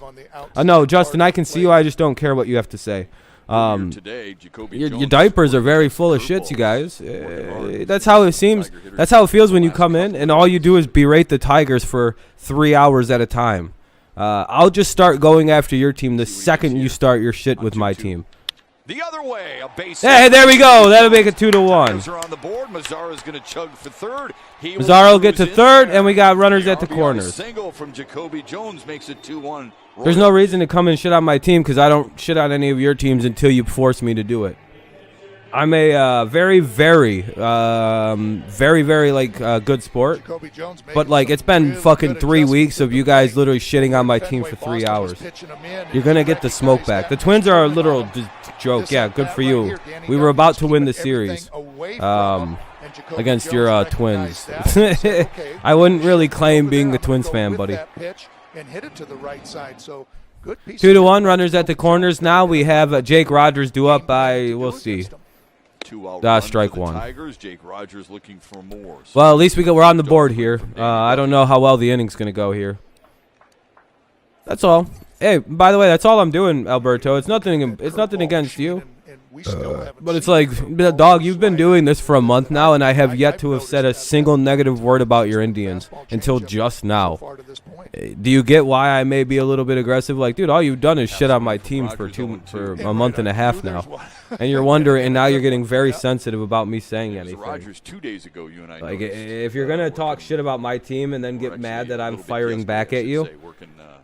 No, Justin, I can see you. I just don't care what you have to say. Your diapers are very full of shit, you guys. That's how it seems. That's how it feels when you come in and all you do is berate the Tigers for 3 hours at a time. I'll just start going after your team the second you start your shit with my team. The other way, a base. Hey, there we go. That'll make it 2-1. Are on the board. Mazzara's going to chug for third. Mazzara will get to third, and we got runners at the corners. Single from Jacoby Jones makes it 2-1. There's no reason to come and shit on my team because I don't shit on any of your teams until you force me to do it. I'm a very, very good sport. But it's been fucking 3 weeks of you guys literally shitting on my team for 3 hours. You're gonna get the smoke back. The Twins are a literal joke. Yeah, good for you. We were about to win the series against your Twins. I wouldn't really claim being a Twins fan, buddy. 2-1, runners at the corners. Now we have Jake Rogers due up by, we'll see. Strike 1. Tigers. Jake Rogers looking for more. Well, at least we're on the board here. I don't know how well the inning's going to go here. That's all. Hey, by the way, that's all I'm doing, Alberto. It's nothing against you. But it's like, dog, you've been doing this for a month now, and I have yet to have said a single negative word about your Indians until just now. Do you get why I may be a little bit aggressive? Dude, all you've done is shit on my team for a month and a half now. And you're wondering, and now you're getting very sensitive about me saying anything. Rogers 2 days ago, you and I if you're going to talk shit about my team and then get mad that I'm firing back at you,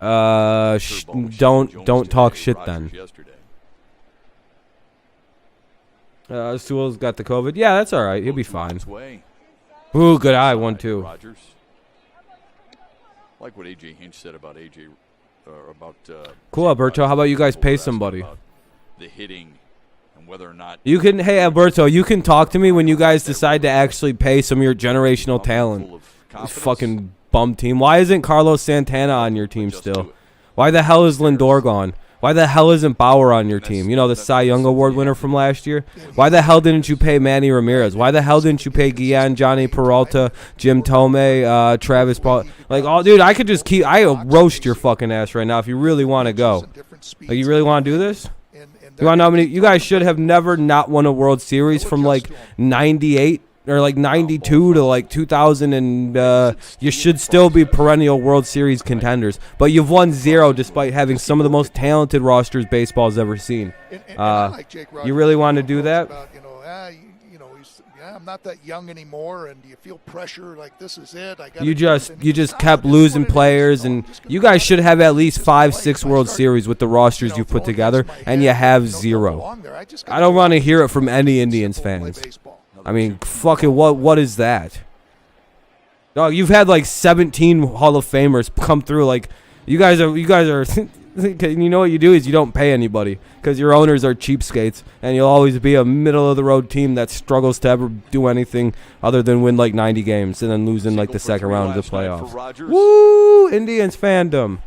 don't talk shit then. Sewell's got the COVID. Yeah, that's all right. He'll be fine. Ooh, good eye. 1-2. Rogers. Like what AJ Hinch said about AJ, cool, Alberto. How about you guys pay somebody? The hitting and whether or not you can. Hey, Alberto, you can talk to me when you guys decide to actually pay some of your generational talent. This fucking bum team. Why isn't Carlos Santana on your team still? Why the hell is Lindor gone? Why the hell isn't Bauer on your team? You know, the Cy Young Award winner from last year? Why the hell didn't you pay Manny Ramirez? Why the hell didn't you pay Guillen, Johnny Peralta, Jim Tomei, Travis Paul? Like, oh, dude, I could just keep – I roast your fucking ass right now if you really want to go. Like, you really want to do this? You want to know how many – you guys should have never not won a World Series from, like, 98 or, like, 92 to, like, 2000, and you should still be perennial World Series contenders. But you've won 0 despite having some of the most talented rosters baseball's ever seen. You really want to do that? I'm not that young anymore, and do you feel pressure like this is it? You just kept losing players, and you guys should have at least 5-6 World Series with the rosters you put together, and you have 0. I don't want to hear it from any Indians fans. I mean, fucking what is that? Dog, you've had like 17 Hall of Famers come through. Like, you guys are. You know what you do is you don't pay anybody because your owners are cheapskates, and you'll always be a middle-of-the-road team that struggles to ever do anything other than win like 90 games and then lose in like the second round of the playoffs. Woo! Indians fandom.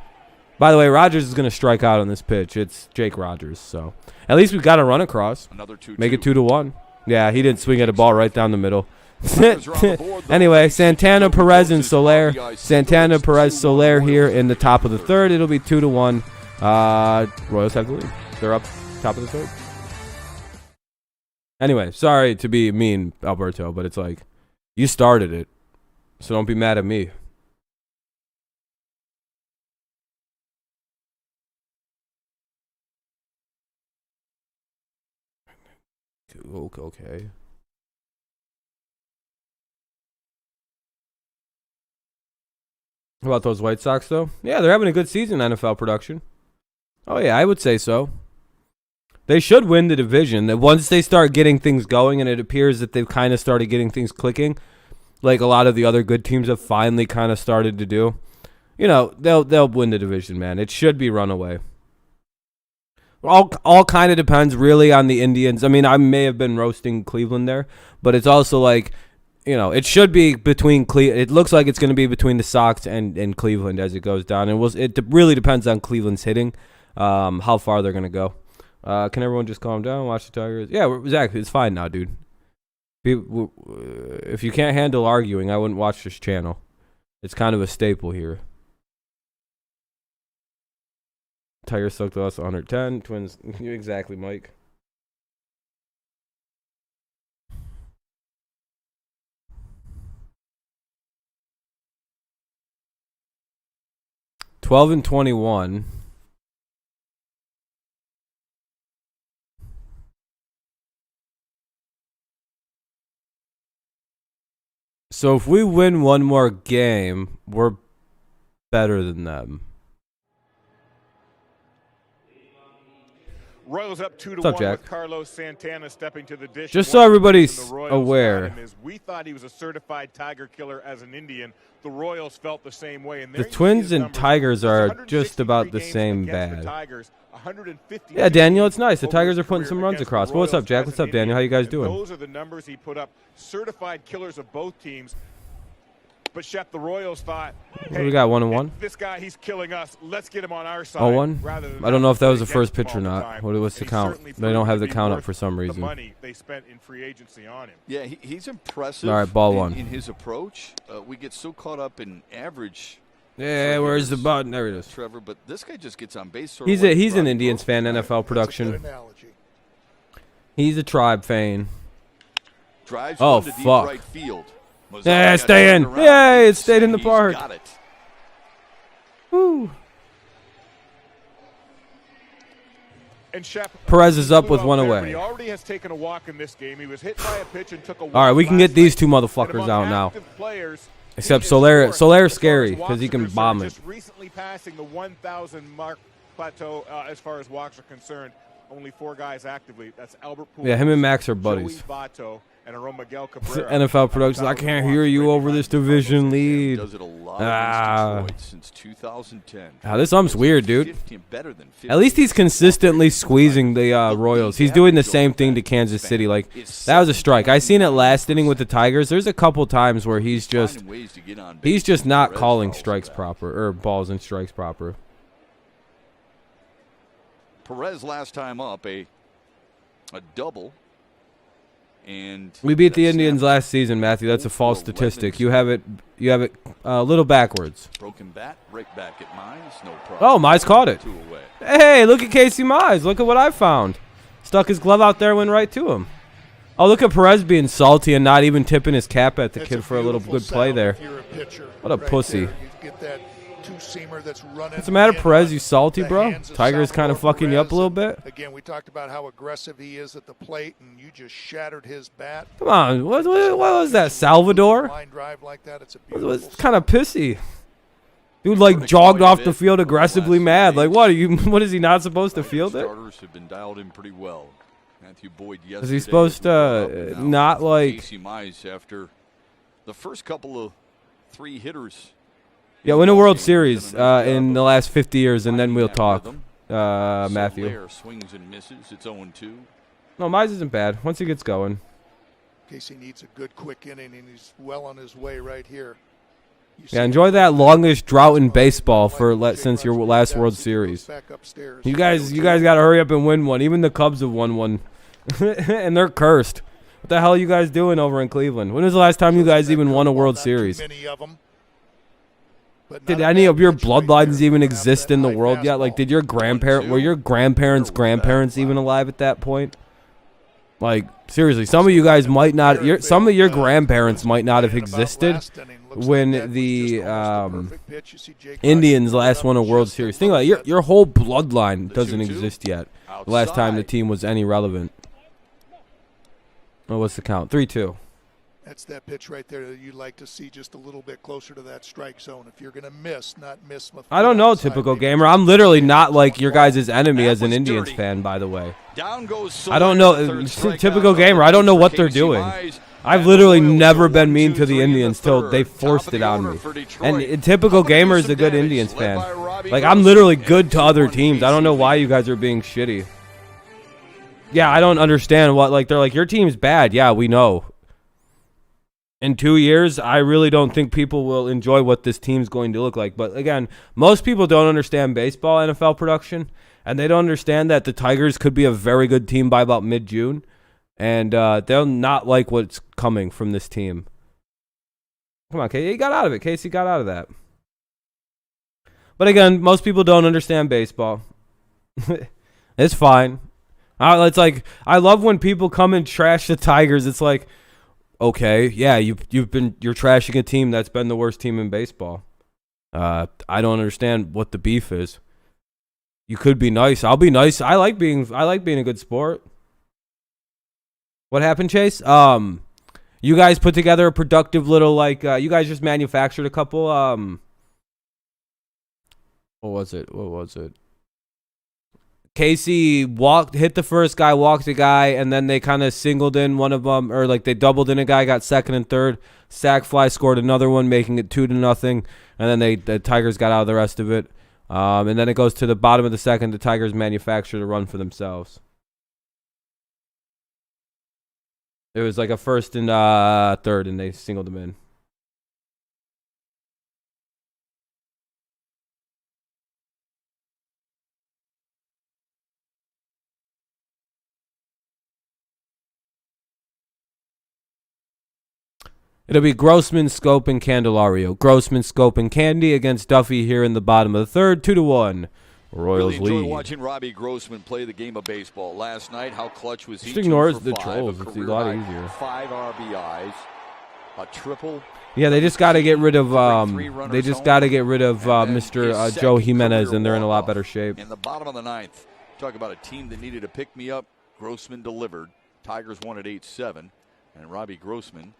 By the way, Rogers is going to strike out on this pitch. It's Jake Rogers, so at least we've got a run across. Make it 2-1. Yeah, he didn't swing at a ball right down the middle. Anyway, Santana, Perez, and Soler. Santana, Perez, Soler here in the top of the third. It'll be 2-1. Royals have the lead. They're up top of the third. Anyway, sorry to be mean, Alberto, but it's like, you started it, so don't be mad at me. Okay. How about those White Sox, though? Yeah, they're having a good season, NFL production. Oh, yeah, I would say so. They should win the division. That once they start getting things going, and it appears that they've kind of started getting things clicking, like a lot of the other good teams have finally kind of started to do, you know, they'll win the division, man. It should be runaway. All kind of depends really on the Indians. I mean, I may have been roasting Cleveland there, but it's also like, you know, it should be between it looks like it's going to be between the Sox and Cleveland as it goes down. And it really depends on Cleveland's hitting, how far they're going to go. Can everyone just calm down, watch the Tigers? Yeah, exactly. It's fine now, dude. If you can't handle arguing, I wouldn't watch this channel. It's kind of a staple here. Tigers sucked loss 110. Twins, exactly, Mike. $12-21. So if we win one more game, we're better than them. Royals up 2-1 with Carlos Santana stepping to the dish. Just so everybody's aware, we thought he was a certified Tiger killer as an Indian. The Royals felt the same way. And the Twins and Tigers are just about the same bad. Yeah, Daniel, it's nice. The Tigers are putting some runs across. Well, what's up, Jack? What's up, Daniel? How you guys doing? Those are the numbers he put up. Certified killers of both teams. But Shep, the Royals thought, hey, we got 1-1. This guy, he's killing us. Let's get him on our side. 0-1. I don't know if that was the first pitch or not. What's the count? They don't have the count up for some reason. The money they spent in free agency on him. Yeah, he's impressive. All right, ball one. In his approach, we get so caught up in average. Yeah, where's the button? There it is. Trevor, but this guy just gets on base. He's an Indians fan, NFL production. He's a Tribe fan. Drives oh, to deep fuck. Right field. Yeah, stay in. Yay, it stayed in the park. Got it. Woo. And Shep, Perez is up with one away. He already has taken a walk in this game. He was hit by a pitch and took a walk. All right, we can get these two motherfuckers out now. Except Soler's scary because he can bomb it. Just recently passing the 1,000 mark plateau as far as walks are concerned. Only 4 guys actively. That's Albert Pujols. Yeah, him and Max are buddies. NFL production. I can't hear you over this division lead. Does it a lot since 2010. This ump's weird, dude. At least he's consistently squeezing the Royals. He's doing the same thing to Kansas City. Like, that was a strike. I seen it last inning with the Tigers. There's a couple times where he's just not calling strikes proper or balls and strikes proper. Perez last time up a double. And we beat the Indians last season, Matthew. That's a false statistic. You have it a little backwards. Broken bat, right back at Mize, no problem. Oh, Mize caught it. Hey, look at Casey Mize. Look at what I found. Stuck his glove out there, went right to him. Oh, look at Perez being salty and not even tipping his cap at the kid for a little good play there. What a pussy. What's the matter, Perez? You salty, bro? Tiger's kind of fucking you up a little bit? Again, we talked about how aggressive he is at the plate, and you just shattered his bat. Come on. What was that, Salvador? Line drive like that, it's kind of pissy. Dude, like, jogged off the field aggressively mad. Like, what? What, is he not supposed to field it? Starters have been dialed in pretty well. Matthew Boyd yesterday. Is he supposed to not, like... Casey Mize after the first couple of 3 hitters. Yeah, win a World Series in the last 50 years, and then we'll talk, Matthew. Swings and misses. It's 0-2. No, Mize isn't bad once he gets going. Casey needs a good quick inning, and he's well on his way right here. Yeah, enjoy that longest drought in baseball since your last World Series. You guys got to hurry up and win one. Even the Cubs have won one, and they're cursed. What the hell are you guys doing over in Cleveland? When was the last time you guys even won a World Series? Did any of your bloodlines even exist in the world yet? Like, did your were your grandparents even alive at that point? Like, seriously, some of you guys might not. Some of your grandparents might not have existed when the Indians last won a World Series. Think about it. Your whole bloodline doesn't exist yet. The last time the team was any relevant. Oh, what's the count? 3-2. That's that pitch right there that you'd like to see just a little bit closer to that strike zone. If you're going to miss, not miss. I don't know, typical gamer. I'm literally not like your guys' enemy as an Indians fan, by the way. I don't know. Typical gamer, I don't know what they're doing. I've literally never been mean to the Indians till they forced it on me. And typical gamer is a good Indians fan. Like, I'm literally good to other teams. I don't know why you guys are being shitty. Yeah, I don't understand what, like, they're like, your team's bad. Yeah, we know. In 2 years, I really don't think people will enjoy what this team's going to look like. But again, most people don't understand baseball, NFL production, and they don't understand that the Tigers could be a very good team by about mid-June, and they'll not like what's coming from this team. Come on, Casey, he got out of it. Casey got out of that. But again, most people don't understand baseball. It's fine. It's like, I love when people come and trash the Tigers. It's like, okay, yeah, you're trashing a team that's been the worst team in baseball. I don't understand what the beef is. You could be nice. I'll be nice. I like being a good sport. What happened, Chase? You guys put together a productive little, like, you guys just manufactured a couple, what was it? Casey hit the first guy, walked a guy, and then they kind of singled in one of them, or like they doubled in a guy, got second and third. Sack Fly scored another one, making it 2-0, and then the Tigers got out of the rest of it. And then it goes to the bottom of the second. The Tigers manufactured a run for themselves. It was like a first and third, and they singled them in. It'll be Grossman, Scope, and Candelario. Grossman, Scope, and Candy against Duffy here in the bottom of the third. 2-1. Royals lead. Really enjoyed watching Robbie Grossman play the game of baseball last night. How clutch was he? Just ignores the trolls. It's a lot easier. 5 RBIs, a triple. Yeah, they just got to get rid of. Mr. Joe Jimenez, and they're in a lot better shape. In the bottom of the ninth, talk about a team that needed to pick me up. Grossman delivered. Tigers won at 8-7, and Robbie Grossman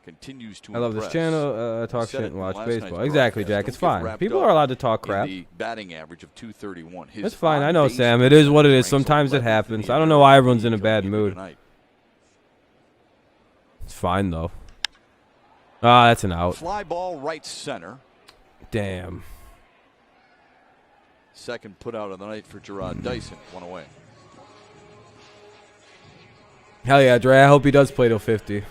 continues to I love impress. This channel. Talk shit and watch baseball. Exactly, Jack. It's fine. People are allowed to talk crap. The batting average of 231. It's fine. I know, Sam. It is what it is. Sometimes it happens. I don't know why everyone's in a bad mood. It's fine, though. That's an out. Fly ball right center. Damn. Second put out of the night for Gerard Dyson. 1 away. Hell yeah, Dre. I hope he does play till 50.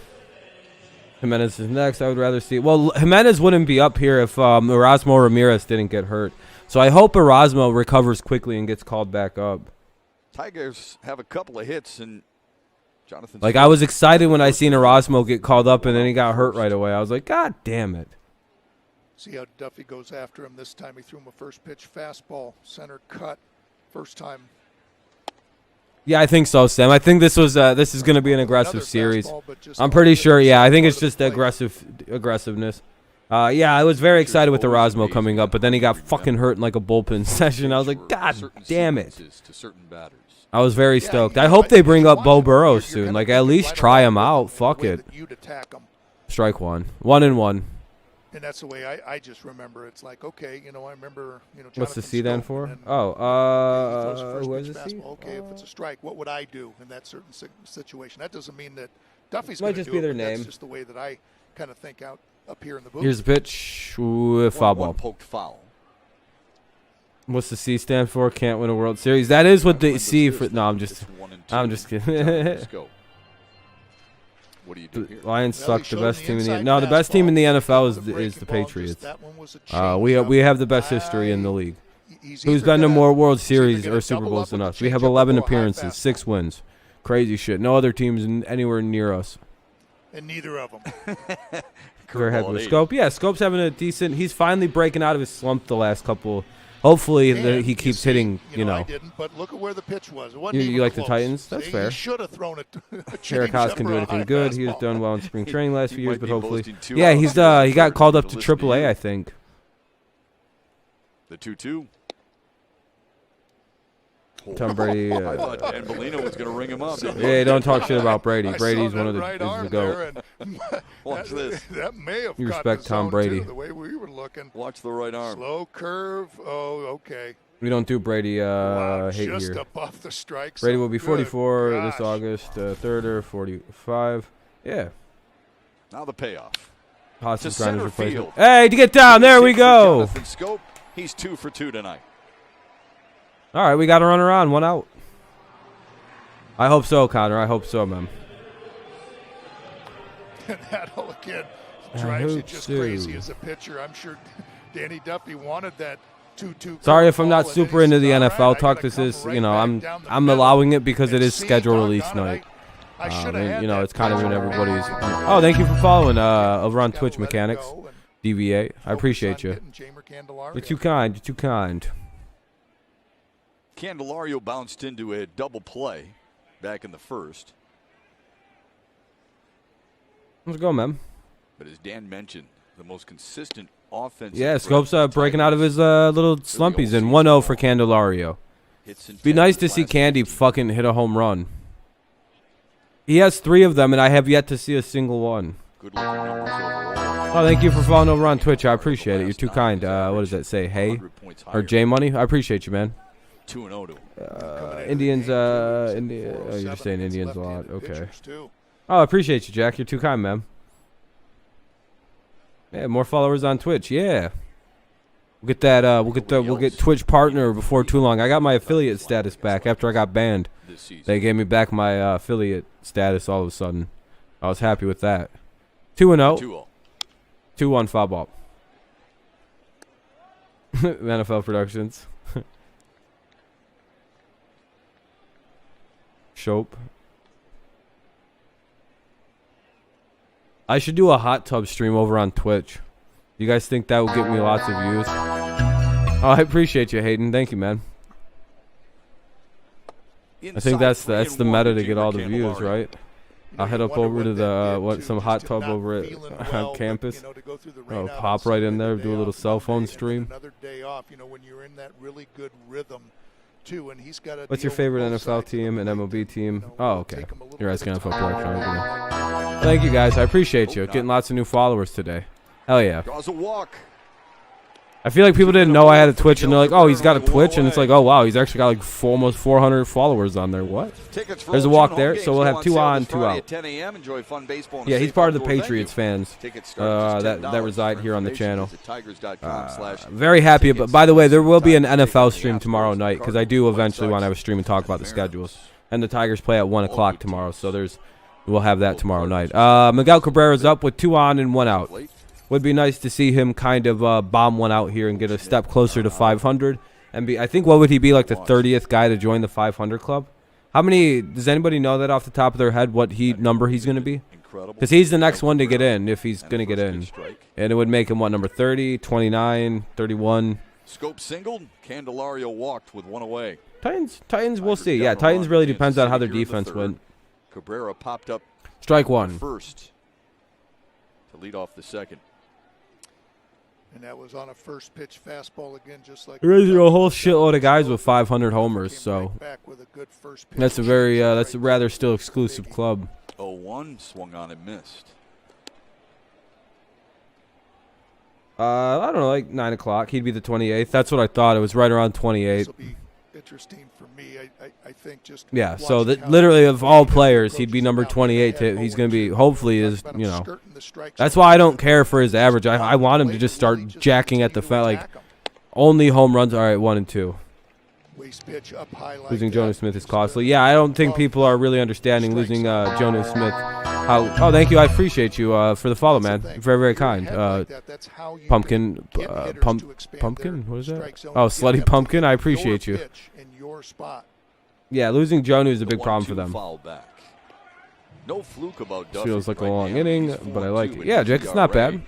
Jimenez is next. I would rather see. Well, Jimenez wouldn't be up here if Erasmo Ramirez didn't get hurt. So I hope Erasmo recovers quickly and gets called back up. Tigers have a couple of hits, and Jonathan. Like, I was excited when I seen Erasmo get called up, and then he got hurt right away. I was like, God damn it. See how Duffy goes after him this time. He threw him a first pitch fastball, center cut, first time. Yeah, I think so, Sam. I think this is going to be an aggressive series. I'm pretty sure. Yeah, I think it's just aggressiveness. Yeah, I was very excited with Erasmo coming up, but then he got fucking hurt in like a bullpen session. I was like, God damn it. I was very stoked. I hope they bring up Bo Burrows soon. Like, at least try him out. Fuck it. Strike one. 1-1. And that's the way I just remember. It's like, okay, I remember, what's the C then for? Who is the C? Okay, if it's a strike, what would I do in that certain situation? That doesn't mean that Duffy's going to do it. Might just be their name. That's just the way that I kind of think out up here in the booth. Here's the pitch. Ooh, foul ball. Poked foul. What's the C stand for? Can't win a World Series. That is what the C for. No, I'm just kidding. What do you do here? Lions suck. The best team in the best team in the NFL is the Patriots. We have the best history in the league. Who's been to more World Series or Super Bowls than us? We have 11 appearances, 6 wins. Crazy shit. No other teams anywhere near us. And neither of them. Very happy with Scope. Yeah, Scope's having a decent. He's finally breaking out of his slump the last couple. Hopefully he keeps hitting, I didn't, but look at where the pitch was. You like the Titans? That's fair. He should have thrown it. Eric Haas can do anything good. He's done well in spring training last few years, but hopefully. Yeah, he got called up to AAA, I think. The 2-2. Tom Brady. I thought Dan Bellino was going to ring him up. Yeah, don't talk shit about Brady. Brady's one of the GOAT. Watch this. That may have you respect Tom Brady. The way we were looking. Watch the right arm. Slow curve. Oh, okay. We don't do Brady hate just here. Above the strike. Brady will be 44 this August. 3rd or 45. Yeah. Now the payoff. Hostage Grinders replacement. Hey, to get down. There we go. Jonathan Scope. He's 2 for 2 tonight. All right, we got a runner on, 1 out. I hope so, Connor. I hope so, man. That whole kid drives you just crazy as a pitcher. I'm sure Danny Duffy wanted that 2-2. Sorry if I'm not super into the NFL talk. This is, I'm allowing it because it is schedule release night. It's kind of in everybody's. Oh, thank you for following over on Twitch Mechanics, DVA. I appreciate you. You're too kind. You're too kind. Candelario bounced into a double play back in the first. Let's go, man. But as Dan mentioned, the most consistent offense. Yeah, Scope's breaking out of his little slumpies in 1-0 for Candelario. Be nice to see Candy fucking hit a home run. He has 3 of them, and I have yet to see a single one. Good looking numbers overall. Oh, thank you for following over on Twitch. I appreciate it. You're too kind. What does that say? Hey? Or J Money? I appreciate you, man. 2-0 to Indians, you're saying Indians a lot. Okay. Oh, I appreciate you, Jack. You're too kind, man. Yeah, more followers on Twitch. Yeah. We'll get that. We'll get Twitch partner before too long. I got my affiliate status back after I got banned. They gave me back my affiliate status all of a sudden. I was happy with that. 2-0. 2-1 foul ball. NFL Productions. Shope. I should do a hot tub stream over on Twitch. You guys think that would get me lots of views? Oh, I appreciate you, Hayden. Thank you, man. I think that's the meta to get all the views, right? I'll head up over to the some hot tub over at campus. Oh, pop right in there, do a little cell phone stream. Another day off, when you're in that really good rhythm. And he's got what's your favorite NFL team and MLB team? Oh, okay. You're asking NFL Production. Thank you, guys. I appreciate you. Getting lots of new followers today. Hell yeah. Draws a walk. I feel like people didn't know I had a Twitch, and they're like, oh, he's got a Twitch, and it's like, oh, wow, he's actually got like almost 400 followers on there. What? There's a walk there, so we'll have 2 on, 2 out. Yeah, he's part of the Patriots fans that reside here on the channel. Very happy. But by the way, there will be an NFL stream tomorrow night, because I do eventually want to have a stream and talk about the schedules. And the Tigers play at 1 o'clock tomorrow, so we'll have that tomorrow night. Miguel Cabrera's up with 2 on and 1 out. Would be nice to see him kind of bomb one out here and get a step closer to 500. And I think what would he be, like the 30th guy to join the 500 club? How many? Does anybody know that off the top of their head? What number he's going to be? Because he's the next one to get in if he's going to get in, and it would make him what, number 30, 29, 31. Scope singled. Candelario walked with one away. Titans, we'll see. Yeah, Titans really depends on how their defense went. Cabrera popped up. Strike one. First to lead off the second. And that was on a first pitch fastball again, just like. There is a whole shitload of guys with 500 homers, so that's a that's a rather still exclusive club. 0-1 swung on and missed. I don't know, like 9 o'clock. He'd be the 28th. That's what I thought. It was right around 28. This will be interesting for me. I think just. Yeah. So that literally of all players, he'd be number 28. He's going to be hopefully That's why I don't care for his average. I want him to just start jacking at the like only home runs. All right, 1 and 2. Losing Jonas Smith is costly. Yeah, I don't think people are really understanding losing Jonas Smith. Oh, thank you. I appreciate you for the follow, man. Very, very kind. Pumpkin. Pumpkin? What is that? Oh, Slutty Pumpkin. I appreciate you. Yeah, losing Jonu is a big problem for them. No fluke about feels like a long inning, but I like it. Yeah, Jake, it's not bad.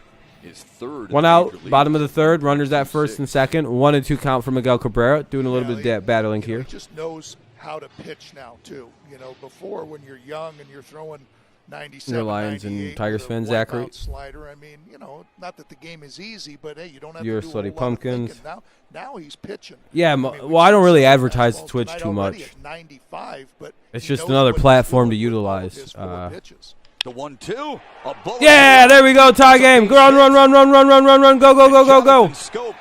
1 out, bottom of the third. Runners at first and second. 1 and 2 count for Miguel Cabrera. Doing a little bit of battling here. He just knows how to pitch now too. Before when you're young and you're throwing 97, You're Lions and Tigers fans, Zachary. Slider. I mean, not that the game is easy, but hey, you don't have You're to do Slutty Pumpkins. Now he's pitching. Yeah, well, I don't really advertise Twitch too much. 95, but it's just another platform to utilize. The 1-2. Yeah, there we go. Tie game. Run. Go.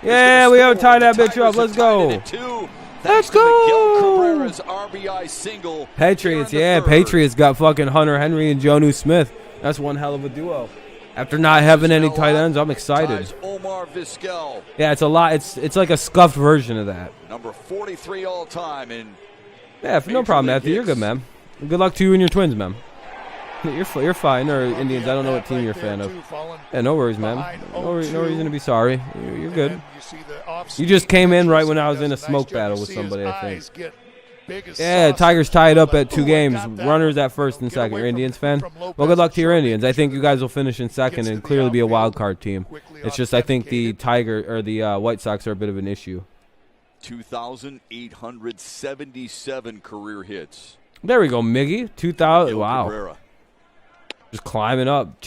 Yeah, we have tied that bitch up. Let's go. Let's go. Patriots, yeah. Patriots got fucking Hunter Henry and Jonu Smith. That's one hell of a duo. After not having any tight ends, I'm excited. Yeah, it's a lot. It's like a scuffed version of that. Number 43 all time. Yeah, no problem, Matthew. You're good, man. Good luck to you and your Twins, man. You're fine, or Indians. I don't know what team you're a fan of. Yeah, no worries, man. No reason to be sorry. You're good. You just came in right when I was in a smoke battle with somebody, I think. Yeah, Tigers tied up at 2 games. Runners at first and second. You're an Indians fan? Well, good luck to your Indians. I think you guys will finish in second and clearly be a wild card team. It's just I think the White Sox are a bit of an issue. 2,877 career hits. There we go, Miggy. 2,000. Wow. Just climbing up,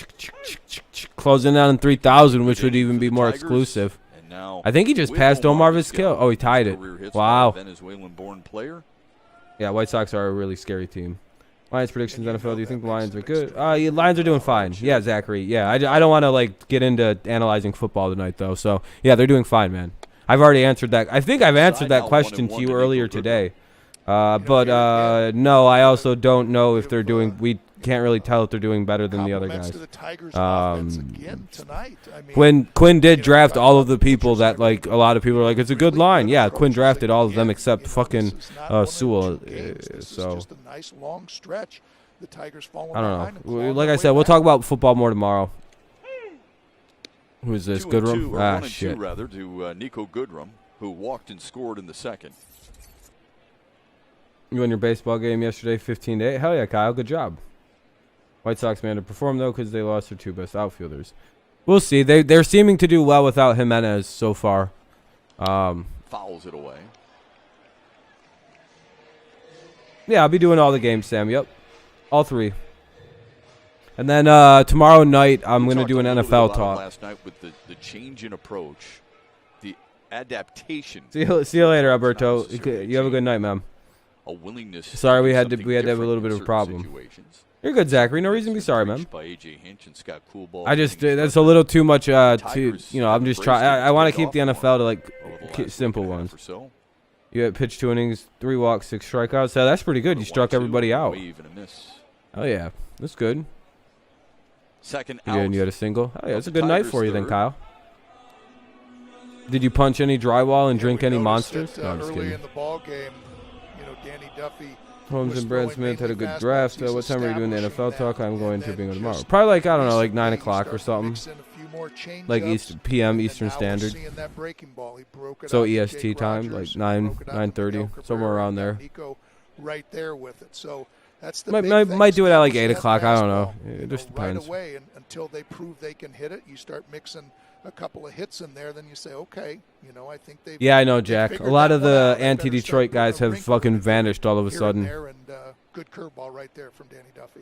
closing down in 3,000, which would even be more exclusive. I think he just passed Omar Vizquel. Oh, he tied it. Wow. Venezuelan-born player. Yeah, White Sox are a really scary team. Lions predictions, NFL. Do you think the Lions are good? Yeah, Lions are doing fine. Yeah, Zachary. Yeah, I don't want to get into analyzing football tonight though. So yeah, they're doing fine, man. I've already answered that. I think I've answered that question to you earlier today. But no, I also don't know if they're doing. We can't really tell if they're doing better than the other guys. Quinn did draft all of the people that a lot of people are like, it's a good line. Yeah, Quinn drafted all of them except fucking Sewell. So I don't know. Like I said, we'll talk about football more tomorrow. Who's this? Goodrum? Ah, shit. Rather to Nico Goodrum, who walked and scored in the second. You won your baseball game yesterday, 15-8. Hell yeah, Kyle. Good job. White Sox man to perform though because they lost their 2 best outfielders. We'll see. They're seeming to do well without Jimenez so far. Fouls it away. Yeah, I'll be doing all the games, Sam. Yep, all 3. And then tomorrow night I'm going to do an NFL talk. Last night with the change in approach, the adaptation. See you later, Alberto. You have a good night, man. A willingness. Sorry, we had to have a little bit of a problem. You're good, Zachary. No reason to be sorry, man. I just that's a little too much. I'm just trying. I want to keep the NFL to simple ones. You had pitched 2 innings, 3 walks, 6 strikeouts. So that's pretty good. You struck everybody out. Oh yeah, that's good. Second out. And you had a single. Oh yeah, it's a good night for you then, Kyle. Did you punch any drywall and drink any monsters? No, I'm just kidding. In the ball game, Danny Duffy Holmes and Brad Smith had a good draft. What time are you doing the NFL talk? I'm going to Bingo tomorrow. Probably like, I don't know, like 9 o'clock or something. Like PM Eastern Standard. So EST time, like 9:30, somewhere around there. Right there with it. So that's the might do it at like 8 o'clock. I don't know. It just depends. Right away, and until they prove they can hit it, you start mixing a couple of hits in there. Then you say, okay, I think they. Yeah, I know, Jack. A lot of the anti-Detroit guys have fucking vanished all of a sudden. Good curveball right there from Danny Duffy.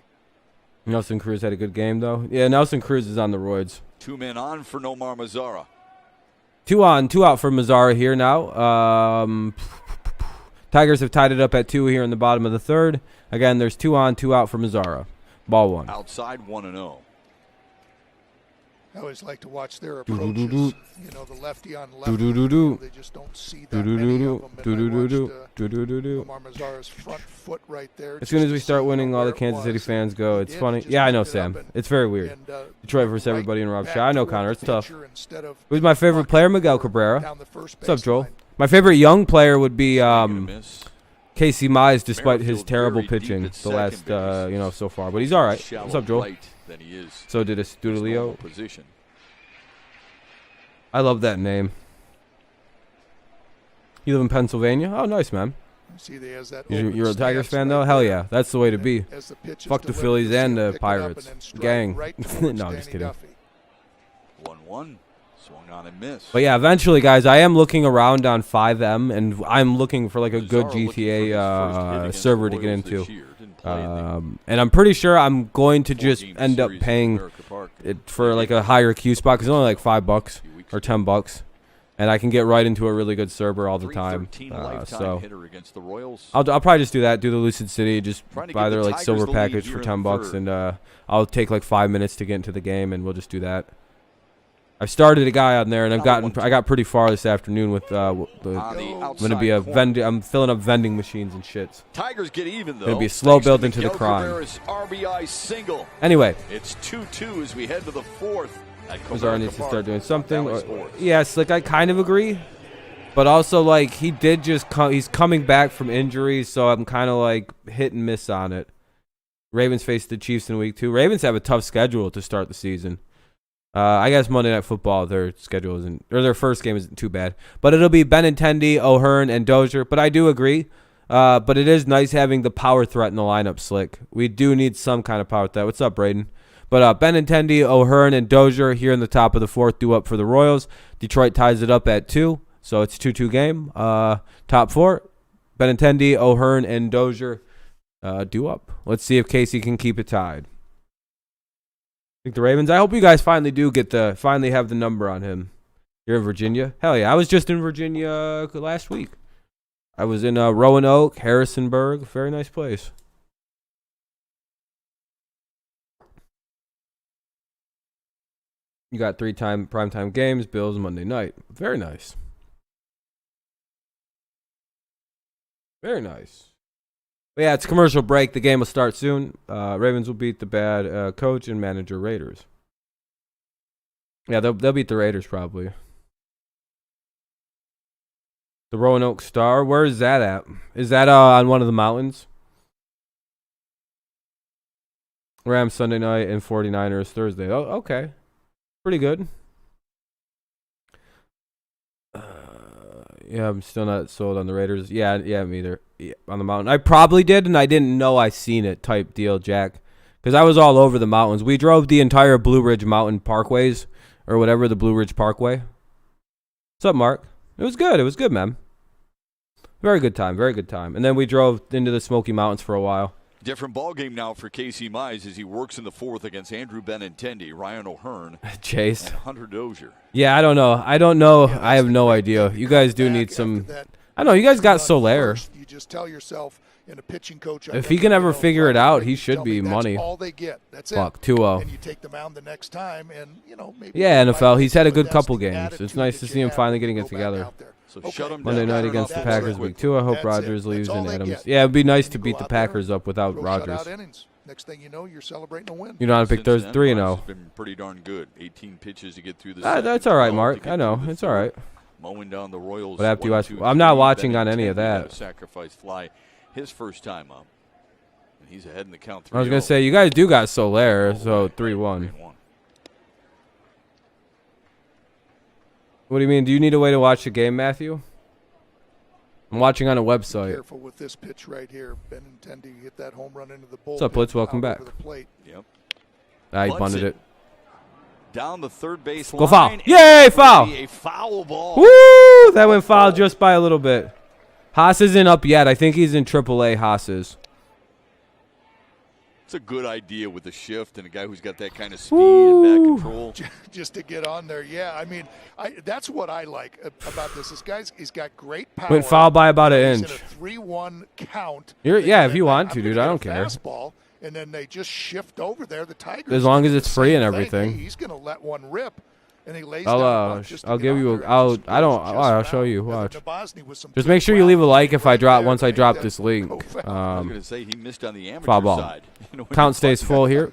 Nelson Cruz had a good game though. Yeah, Nelson Cruz is on the roids. 2 men on for Nomar Mazara. 2 on, 2 out for Mazara here now. Tigers have tied it up at 2 here in the bottom of the third. Again, there's 2 on, 2 out for Mazara. Ball 1. Outside 1-0. I always like to watch their approaches. The lefty on lefty. They just don't see that many of them. Nomar Mazara's front foot right there. As soon as we start winning, all the Kansas City fans go, it's funny. Yeah, I know, Sam. It's very weird. Detroit versus everybody and Rob Shaw. I know, Connor. It's tough. Who's my favorite player? Miguel Cabrera. What's up, Joel? My favorite young player would be Casey Mize, despite his terrible pitching the last, so far. But he's all right. What's up, Joel? So did Estudilio. I love that name. You live in Pennsylvania? Oh, nice, man. You're a Tigers fan, though? Hell yeah. That's the way to be. Fuck the Phillies and the Pirates. Gang. No, I'm just kidding. 1-1. Swung on and missed. But yeah, eventually, guys, I am looking around on 5M, and I'm looking for like a good GTA server to get into. And I'm pretty sure I'm going to just end up paying it for like a higher queue spot because it's only like $5 or $10, and I can get right into a really good server all the time. So I'll probably just do that. Do the Lucid City, just buy their like silver package for $10, and I'll take like 5 minutes to get into the game, and we'll just do that. I started a guy on there, and I got pretty far this afternoon with I'm gonna be I'm filling up vending machines and shits. Tigers get even though. Gonna be a slow build into the crime. RBI single. Anyway, it's 2-2 as we head to the fourth. Mazara needs to start doing something. Yes, like I kind of agree, but also like he did just he's coming back from injuries, so I'm kind of like hit and miss on it. Ravens face the Chiefs in week 2. Ravens have a tough schedule to start the season. I guess Monday Night Football, their schedule isn't, or their first game isn't too bad. But it'll be Benintendi, O'Hearn, and Dozier. But I do agree. But it is nice having the power threat in the lineup, Slick. We do need some kind of power threat. What's up, Braden? But Benintendi, O'Hearn, and Dozier here in the top of the fourth due up for the Royals. Detroit ties it up at 2, so it's 2-2 game. Top 4, Benintendi, O'Hearn, and Dozier due up. Let's see if Casey can keep it tied. I think the Ravens. I hope you guys finally do finally have the number on him. You're in Virginia? Hell yeah. I was just in Virginia last week. I was in Roanoke, Harrisonburg. Very nice place. You got 3 primetime games. Bills Monday night. Very nice. Very nice. But yeah, it's commercial break. The game will start soon. Ravens will beat the bad coach and manager Raiders. Yeah, they'll beat the Raiders probably. The Roanoke Star. Where is that at? Is that on one of the mountains? Rams Sunday night and 49ers Thursday. Oh, okay. Pretty good. Yeah, I'm still not sold on the Raiders. Yeah, me either. Yeah, on the mountain. I probably did, and I didn't know I seen it type deal, Jack. Because I was all over the mountains. We drove the entire Blue Ridge Mountain Parkways, or whatever, the Blue Ridge Parkway. What's up, Mark? It was good. It was good, man. Very good time. Very good time. And then we drove into the Smoky Mountains for a while. Different ball game now for Casey Mize as he works in the fourth against Andrew Benintendi, Ryan O'Hearn, Chase, and Hunter Dozier. Yeah, I don't know. Yeah, I have no idea. You guys do need some. I know you guys got Soler. You just tell yourself in a pitching coach. If he can ever figure it out, he should be money. That's all they get. That's Fuck, it. 2-0. And you take the mound the next time, and maybe. Yeah, NFL. He's had a good couple games. It's nice to see him finally getting it together. So shut him Monday night against the Packers week 2. I hope Rodgers leaves and Adams. Yeah, it'd be nice to beat the Packers up without Rodgers. Next thing you know, you're celebrating a win. You know how to pick those 3-0. Been pretty darn good. 18 pitches to get through the. That's all right, Mark. I know it's all right. Mowing down the Royals. But after you watch, I'm not watching on any of that. Sacrifice fly his first time up. And he's ahead in the count 3-0. I was going to say, you guys do got Soler, so 3-1. What do you mean? Do you need a way to watch the game, Matthew? I'm watching on a website. Be careful with this pitch right here. Benintendi hit that home run into the bullpen. What's up, Blitz? Welcome back. Yep. I bunted it. Down the third base Go line. foul. Yay, foul. A foul ball. Woo! That went foul just by a little bit. Haas isn't up yet. I think he's in AAA. Haas is. It's a good idea with the shift and a guy who's got that kind of speed and back control. Just to get on there, yeah. I mean, that's what I like about this. This guy's he's got great power. Went foul by about an inch. He's in a 3-1 count. Yeah, if you want to, dude. I don't care. Fastball, and then they just shift over there. The Tigers. As long as it's free and everything. He's going to let one rip. And he lays I'll give you. I'll show you. Watch. Just make sure you leave a like if I drop once I drop this link. I was going to say he missed on the amateur foul ball. side. Count stays full here.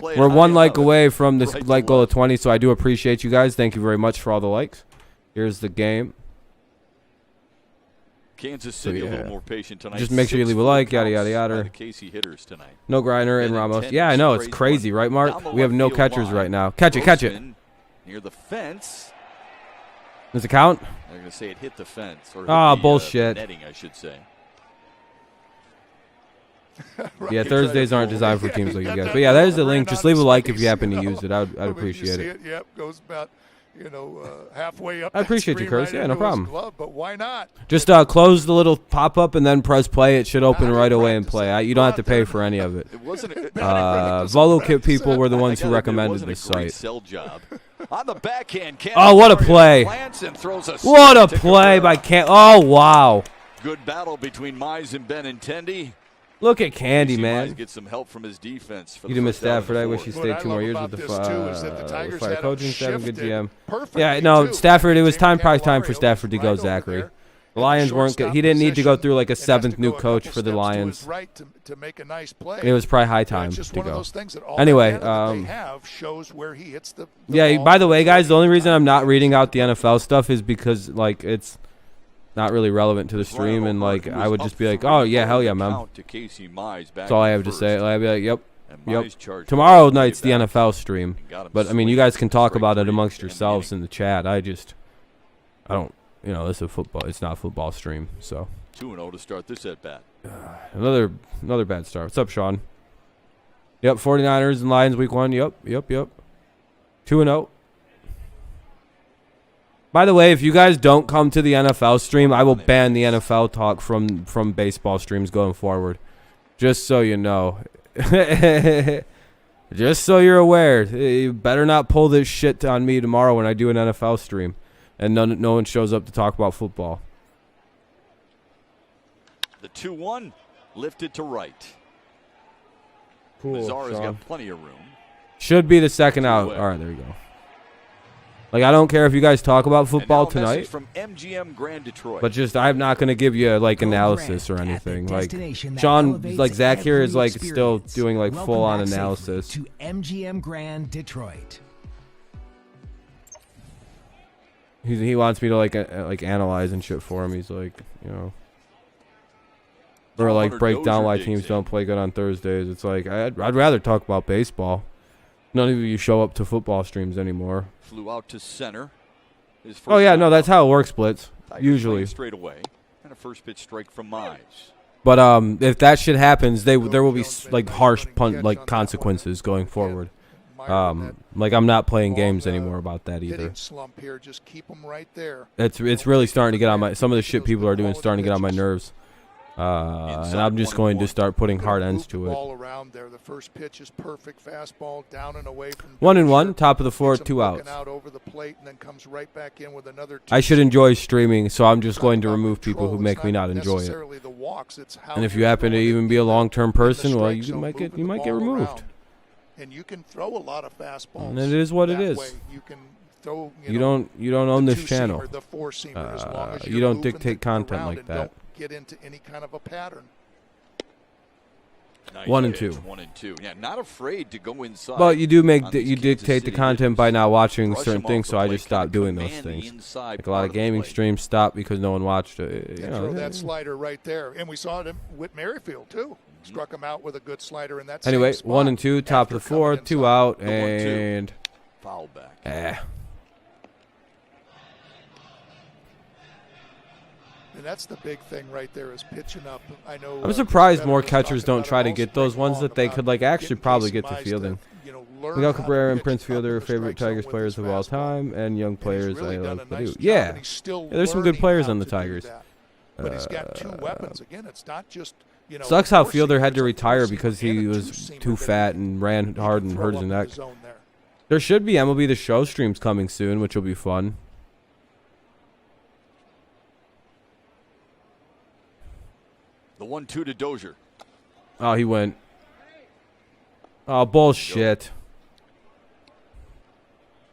We're one like away from this like goal of 20, so I do appreciate you guys. Thank you very much for all the likes. Here's the game. Kansas City a little more patient tonight. Just make sure you leave a like, yada yada yada. No Griner and Ramos. Yeah, I know it's crazy, right, Mark? We have no catchers right now. Catch it, catch it. Near the fence. Does it count? I'm going to say it hit the fence. Ah, bullshit. Netting, I should say. Right. Yeah, Thursdays aren't designed for teams like you guys. But yeah, there's the link. Just leave a like if you happen to use it. I'd appreciate it. Yep, goes about halfway up. I appreciate you, Chris. Yeah, no problem. Glove, but why not? Just close the little pop-up and then press play. It should open right away and play. You don't have to pay for any of it. Volo Kit people were the ones who recommended this site. Sell job. On the backhand, oh, what a play! What a play by Can. Oh, wow! Good battle between Mize and Benintendi. Look at Candy, man. Get some help from his defense. You did miss Stafford. I wish he stayed 2 more years with the Fire coaching staff. Good GM. Yeah, no, Stafford. It was probably time for Stafford to go. Zachary. The Lions weren't good. He didn't need to go through like a 7th new coach for the Lions. It was probably high time to go. Anyway, yeah. By the way, guys, the only reason I'm not reading out the NFL stuff is because like it's not really relevant to the stream, and like I would just be like, oh yeah, hell yeah, man. That's all I have to say. I'd be like, yep. Tomorrow night's the NFL stream, but I mean, you guys can talk about it amongst yourselves in the chat. I don't. You know, this is football. It's not a football stream, so. 2-0 to start this at bat. Another bad start. What's up, Sean? Yep, 49ers and Lions week 1. Yep. 2-0. By the way, if you guys don't come to the NFL stream, I will ban the NFL talk from baseball streams going forward. Just so you know. Just so you're aware. You better not pull this shit on me tomorrow when I do an NFL stream. And no one shows up to talk about football. The 2-1 lifted to right. Cool. Mazara's got plenty of room. Should be the second out. All right, there you go. Like, I don't care if you guys talk about football tonight. From MGM Grand Detroit. But just, I'm not going to give you, like, analysis or anything. Like, Sean, like, Zach here is, like, still doing, like, full-on analysis. To MGM Grand Detroit. He wants me to like analyze and shit for him. He's like, you know, or like break down why teams don't play good on Thursdays. It's like I'd rather talk about baseball. None of you show up to football streams anymore. Flew out to center. Oh yeah, no, that's how it works, Blitz. Usually straight away, and a first pitch strike from Mize. But if that shit happens, there will be like harsh consequences going forward. Like I'm not playing games anymore about that either. It's really starting to get on my. Some of the shit people are doing is starting to get on my nerves. And I'm just going to start putting hard ends to it. 1-1, top of the 4th, 2 outs. I should enjoy streaming, so I'm just going to remove people who make me not enjoy it. And if you happen to even be a long-term person, well, you might get removed. And you can throw a lot of fastballs. And it is what it is. You can throw, you don't own this channel. You don't dictate content like that. Don't get into any kind of a pattern. Nice 1 and pitch, 2. 1 and 2. Yeah, not afraid to go inside. But you do on these you Kansas dictate the City content hitters. by not watching Brush certain them things, off so the I plate, just stopped kinda doing those command the things. inside Like a lot part of the gaming plate. streams stopped because no one watched it. And throw that slider right there. And we saw it with Merrifield, too. Struck him out with a good slider in that Anyway, same spot 1 and 2, top after of the 4th, coming 2 inside. out, The 1-2. and Foul back. And that's the big thing right there is pitching up. I know. I'm surprised more was catchers talking don't about try it to all get those spring ones long that they about could like actually getting probably Casey get to Mize fielding. learn Miguel how to Cabrera and pitch Prince up Fielder are the favorite strike Tigers zone with players his of all fastball. time, and young And he's players really I done like a to nice do. job, Yeah, and he's still there's some good learning players how on the to do Tigers. that. But he's got 2 weapons. Again, it's not just, Sucks how a Fielder had to four-seamer, it's a retire four-seamer because and he a was two-seamer too that fat he and ran can hard and throw hurt his up in neck. the zone there. There should be MLB The Show streams coming soon, which will be fun. The 1-2 to Dozier. Oh, he went. Oh, bullshit.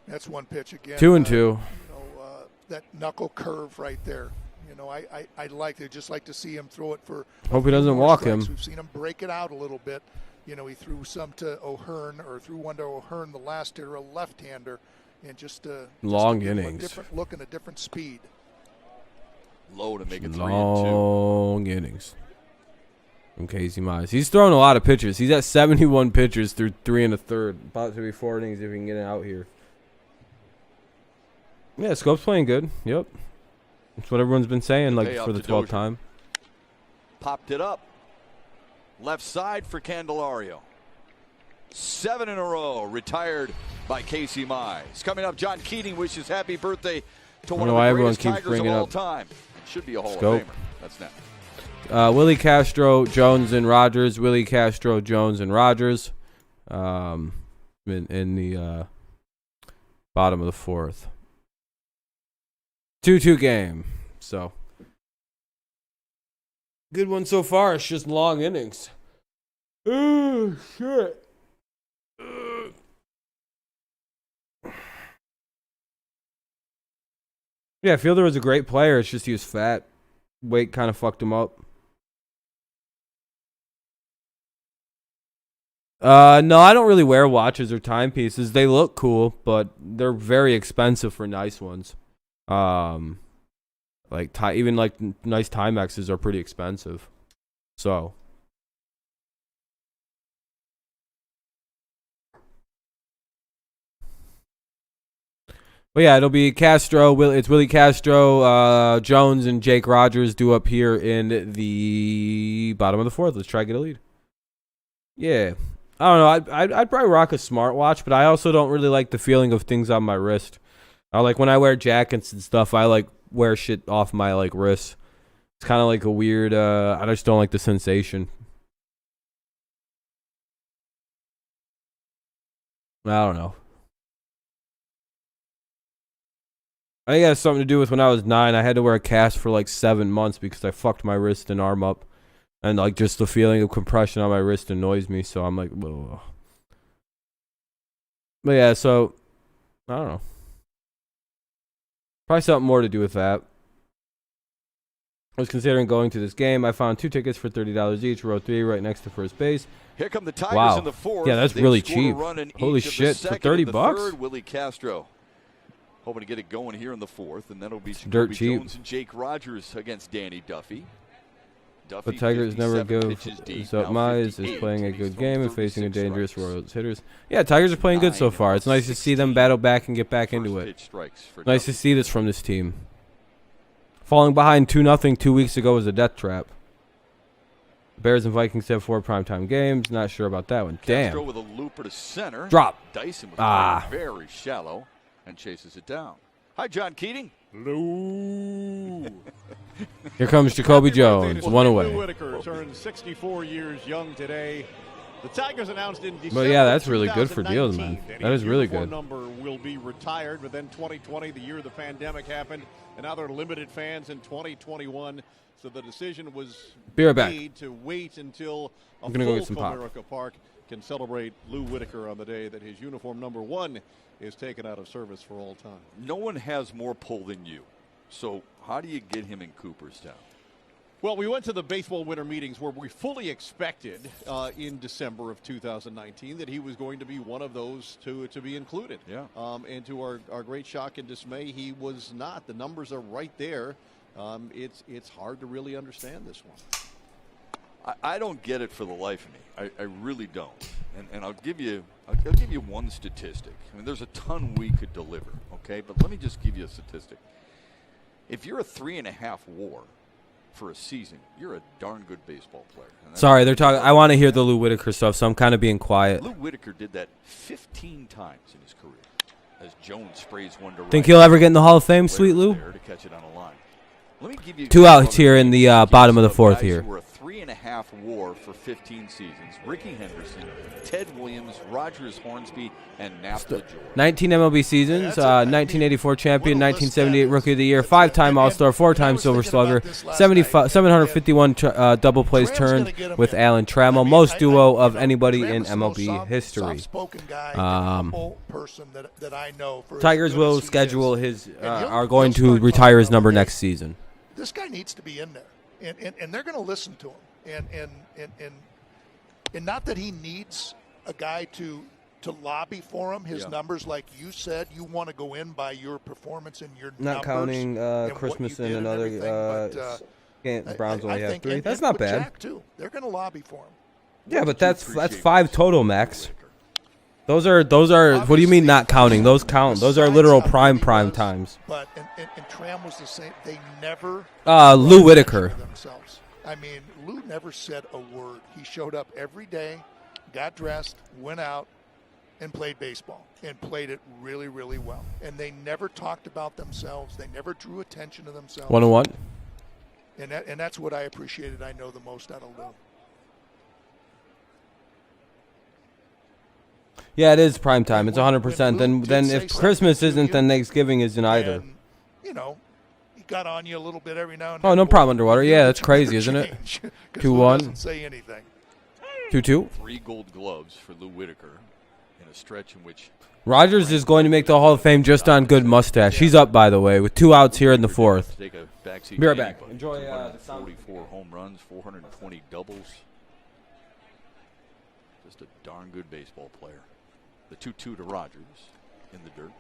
That's one pitch again. 2 and 2. That knuckle curve right there. I like it. Just like to see him throw it for. Hope he doesn't walk strikes. him. We've seen him break it out a little bit. He threw some to O'Hearn or threw one to O'Hearn the last year, a left-hander, and just long give him innings. a different look and a different speed. Low to make it 3 and 2. Long innings from Casey Mize. He's thrown a lot of pitches. He's at 71 pitches through 3 1/3. About to be 4 innings if he can get it out here. Yeah, Scope's playing good. Yep. That's what everyone's been saying, like, Payoff for the to 12th Dozier. time. Popped it up. Left side for Candelario. 7 in a row. Retired by Casey Mize. Coming up, John Keating wishes happy birthday to one of why the everyone greatest keeps Tigers of bringing all up time. Should be a Hall Scope. of Famer. That's next. Willie Castro, Jones, and Rogers. Willie Castro, Jones, and Rogers. In the bottom of the 4th. 2-2 game. So good one so far. It's just long innings. Oh shit. Yeah, Fielder was a great player. It's just he was fat. Weight kind of fucked him up. No, I don't really wear watches or timepieces. They look cool, but they're very expensive for nice ones. Even nice Timexes are pretty expensive. So. But yeah, it'll be Castro. It's Willie Castro, Jones, and Jake Rogers due up here in the bottom of the 4th. Let's try to get a lead. Yeah. I don't know. I'd probably rock a smartwatch, but I also don't really like the feeling of things on my wrist. I like when I wear jackets and stuff, I like wear shit off my like wrists. It's kind of like a weird, I just don't like the sensation. I don't know. I think it has something to do with when I was 9, I had to wear a cast for like 7 months because I fucked my wrist and arm up. And like just the feeling of compression on my wrist annoys me, so I'm like, whoa. But yeah, so I don't know. Probably something more to do with that. I was considering going to this game. I found 2 tickets for $30 each, row 3, right next to first base. Here come the Tigers Wow. in the 4th. Yeah, that's They've really scored a cheap. run in Holy each of the shit, for 2nd $30 and the bucks? 3rd. Willie Castro hoping to get it going here in the 4th, and that'll be Dirt Jacoby cheap. Jones and Jake Rogers against Danny Duffy. But Tigers never 57 give pitches deep, so now Mize is 58, playing a and he's good thrown game and facing a 36 dangerous strikes. Royals hitters. Yeah, Tigers are playing good so 9 far. It's nice to see them 16 battle back and get back into first it. pitch strikes for Nice to Duffy. see this from this team. Falling behind 2-0 2 weeks ago was a death trap. Bears and Vikings have 4 primetime games. Not sure about that one. Castro Damn. with a looper to center. Drop. Dyson was Ah. playing very shallow and chases it down. Hi, John Keating. Lou. Here comes Jacoby Happy birthday Jones. to One Lou away. Whitaker turned 64 years young today. The Tigers announced in December. But yeah, that's really good for deals, 2019 man. That is really uniform good. Number will be retired, but then 2020, the year the pandemic happened, and now they're limited fans in 2021. So the decision was Be right back. made to wait until a I'm gonna go full get some pop. Comerica Park can celebrate Lou Whitaker on the day that his uniform number 1 is taken out of service for all time. No one has more pull than you. So how do you get him in Cooperstown? Well, we went to the baseball winter meetings where we fully expected in December of 2019 that he was going to be one of those to be included. Yeah. And to our great shock and dismay, he was not. The numbers are right there. It's hard to really understand this one. I don't get it for the life of me. I really don't. And I'll give you one statistic. I mean, there's a ton we could deliver, okay? But let me just give you a statistic. If you're a 3.5 WAR for a season, you're a darn good baseball player. Sorry, they're talking. I want to hear the Lou Whitaker stuff, so I'm kind of being quiet. Lou Whitaker did that 15 times in his career as Jones sprays one to right. Think he'll ever get in the Hall of Fame, Sweet Lou? To catch it on a line. Let me give you 2 outs here in the bottom of the 4th here. Who were a 3.5 WAR for 15 seasons. Ricky Henderson, Ted Williams, Rogers Hornsby, and Nafta George. 19 MLB seasons, 1984 champion, 1978 Rookie of the Year, 5-time All-Star, 4-time Silver Slugger, 751 double plays turned with Alan Trammell, most duo of anybody in MLB history. Tigers will schedule are going to retire his number next season. This guy needs to be in there, and they're going to listen to him, and not that he needs a guy to lobby for him. His numbers, like you said, you want to go in by your performance and your not numbers counting Christmas and another. Browns only have 3. That's not bad. Jack too. They're going to lobby for him. Yeah, but that's 5 total, Max. Those are. What do you mean not counting? Those count. Those are literal prime times. But and Tram was the same. They never. Lou Whitaker. Themselves. I mean, Lou never said a word. He showed up every day, got dressed, went out, and played baseball, and played it really, really well. And they never talked about themselves. They never drew attention to themselves. 1-1. And that's what I appreciated. I know the most out of Lou. Yeah, it is prime time. It's 100%. Then if Christmas isn't, then Thanksgiving isn't either. And, you know, he got on you a little bit every now and then. Oh, no problem, Underwater. Yeah, that's crazy, isn't it? 2-1. Doesn't say anything. 2-2. 3 Gold Gloves for Lou Whitaker in a stretch in which Rogers is going to make the Hall of Fame just on good mustache. He's up, by the way, with 2 outs here in the 4th. Take a backseat. Be right back. Enjoy the 44 home runs, 420 doubles. Just a darn good baseball player. The 2-2 to Rogers in the dirt.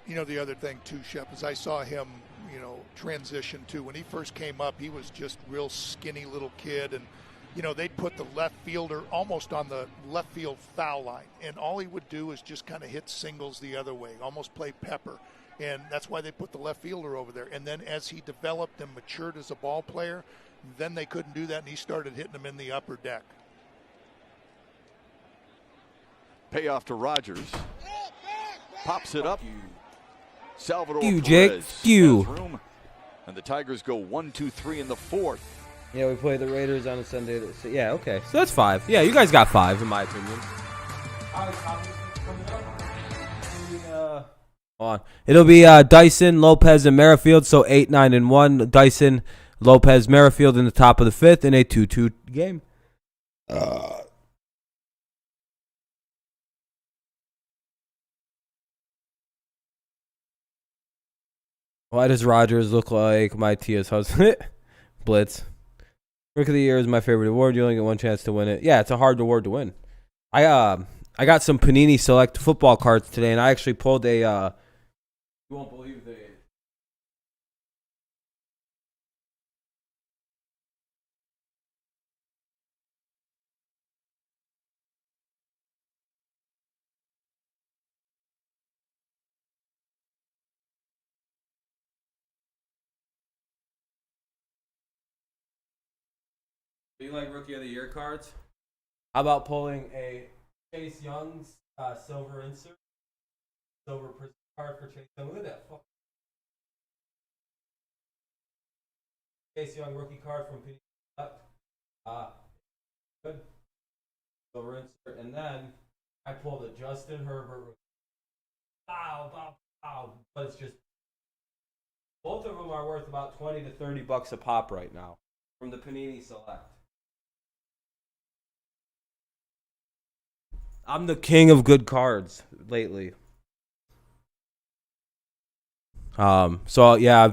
You know, the other thing, too, Shep, is I saw him, you know, transition, too. When he first came up, he was just real skinny little kid. And, you know, they'd put the left fielder almost on the left field foul line. And all he would do is just kind of hit singles the other way, almost play pepper. And that's why they put the left fielder over there. And then as he developed and matured as a ball player, then they couldn't do that, and he started hitting them in the upper deck. Payoff to Rogers. Pops it up. Salvador Jake. Perez. Room, and the Tigers go 1-2-3 in the 4th. Yeah, we play the Raiders on a Sunday. Yeah, okay. So that's 5. Yeah, you guys got 5, in my opinion. Hold on. It'll be Dyson, Lopez, and Merrifield, so 8, 9, and 1. Dyson, Lopez, Merrifield in the top of the 5th in a 2-2 game. Why does Rogers look like my Tia's husband? Blitz. Rookie of the Year is my favorite award. You only get one chance to win it. Yeah, it's a hard award to win. I got some Panini Select football cards today, and I actually pulled a. You won't believe the. Do you like Rookie of the Year cards? How about pulling a Chase Young's silver insert? Silver card for Chase Young. Look at that. Chase Young rookie card from P. Good. Silver insert. And then I pulled a Justin Herbert. Wow. But it's just. Both of them are worth about $20 to $30 a pop right now from the Panini Select. I'm the king of good cards lately. So yeah,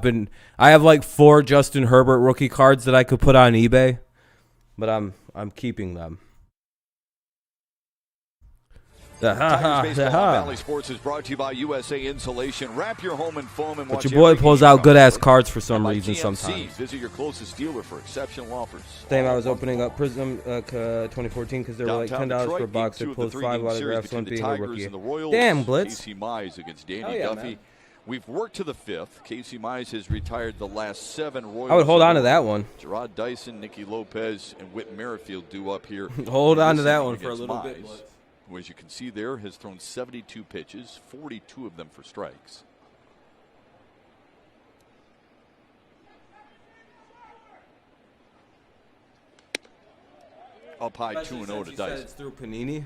I have like 4 Justin Herbert rookie cards that I could put on eBay, but I'm keeping them. Tigers Baseball on Valley Sports is brought to you by USA Insulation. Wrap your home in foam and watch. But your boy pulls out good ass cards for some reason sometimes. Visit your closest dealer for exceptional offers. Same, I was opening up Prism 2014 because they were like $10 for a box. It pulls 5 autographs, one being a rookie. Damn, Blitz. Casey Mize against Danny Duffy. Man. We've worked to the 5th. Casey Mize has retired the last 7 Royals. I would hold on to that one. Gerard Dyson, Nicky Lopez, and Whit Merrifield due up here. Hold on to that one for a little bit. Who, as you can see there, has thrown 72 pitches, 42 of them for strikes. Up high 2-0 to Dyson. It's through Panini.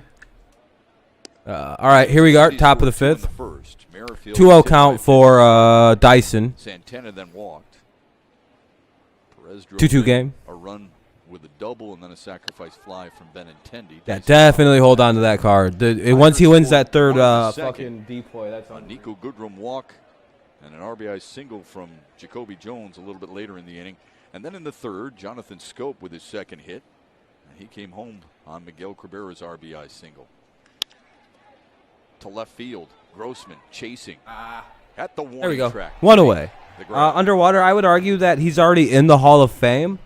All right, here we go. Top of the 5th. 2-0 count for Dyson. Santana then walked. Perez drove 2-2 game. A run with a double and then a sacrifice fly from Benintendi. Yeah, definitely hold on to that card. Once he wins that third fucking depoy, that's on. Nico Goodrum walk and an RBI single from Jacoby Jones a little bit later in the inning. And then in the 3rd, Jonathan Scope with his 2nd hit. And he came home on Miguel Cabrera's RBI single. To left field, Grossman chasing at the warning there we go. Track. 1 away. Underwater, I would argue that he's already in the Hall of Fame.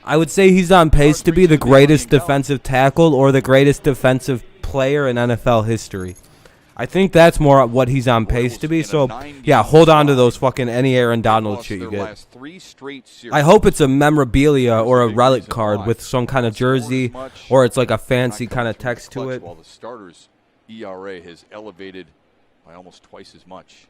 I would say he's on pace to be the greatest defensive tackle or the greatest defensive player in NFL history. I think that's more what he's on pace to be. So, yeah, hold on to those fucking any Aaron Donald shit you get. I hope it's a memorabilia or a relic card with some kind of jersey, or it's like a fancy kind of text to it. While the starters' ERA has elevated by almost twice as much.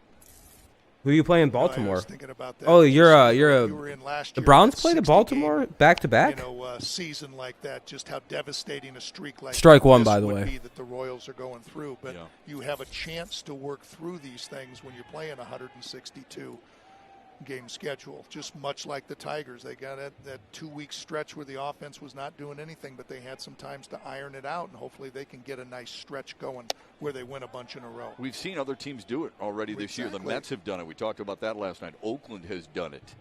Who are you playing in Baltimore? I was thinking about that. Oh, you were in last the year, Browns played at Baltimore back to back. You know, season like that, just how devastating a streak like strike one, this by the would way, be that the Royals are going through. But you have a chance to work through these things when you're playing 162 game schedule. Just much like the Tigers, they got that 2-week stretch where the offense was not doing anything, but they had some times to iron it out, and hopefully they can get a nice stretch going where they win a bunch in a row. We've seen other teams do it already this year. The Mets have done it. We talked about that last night. Oakland has done it.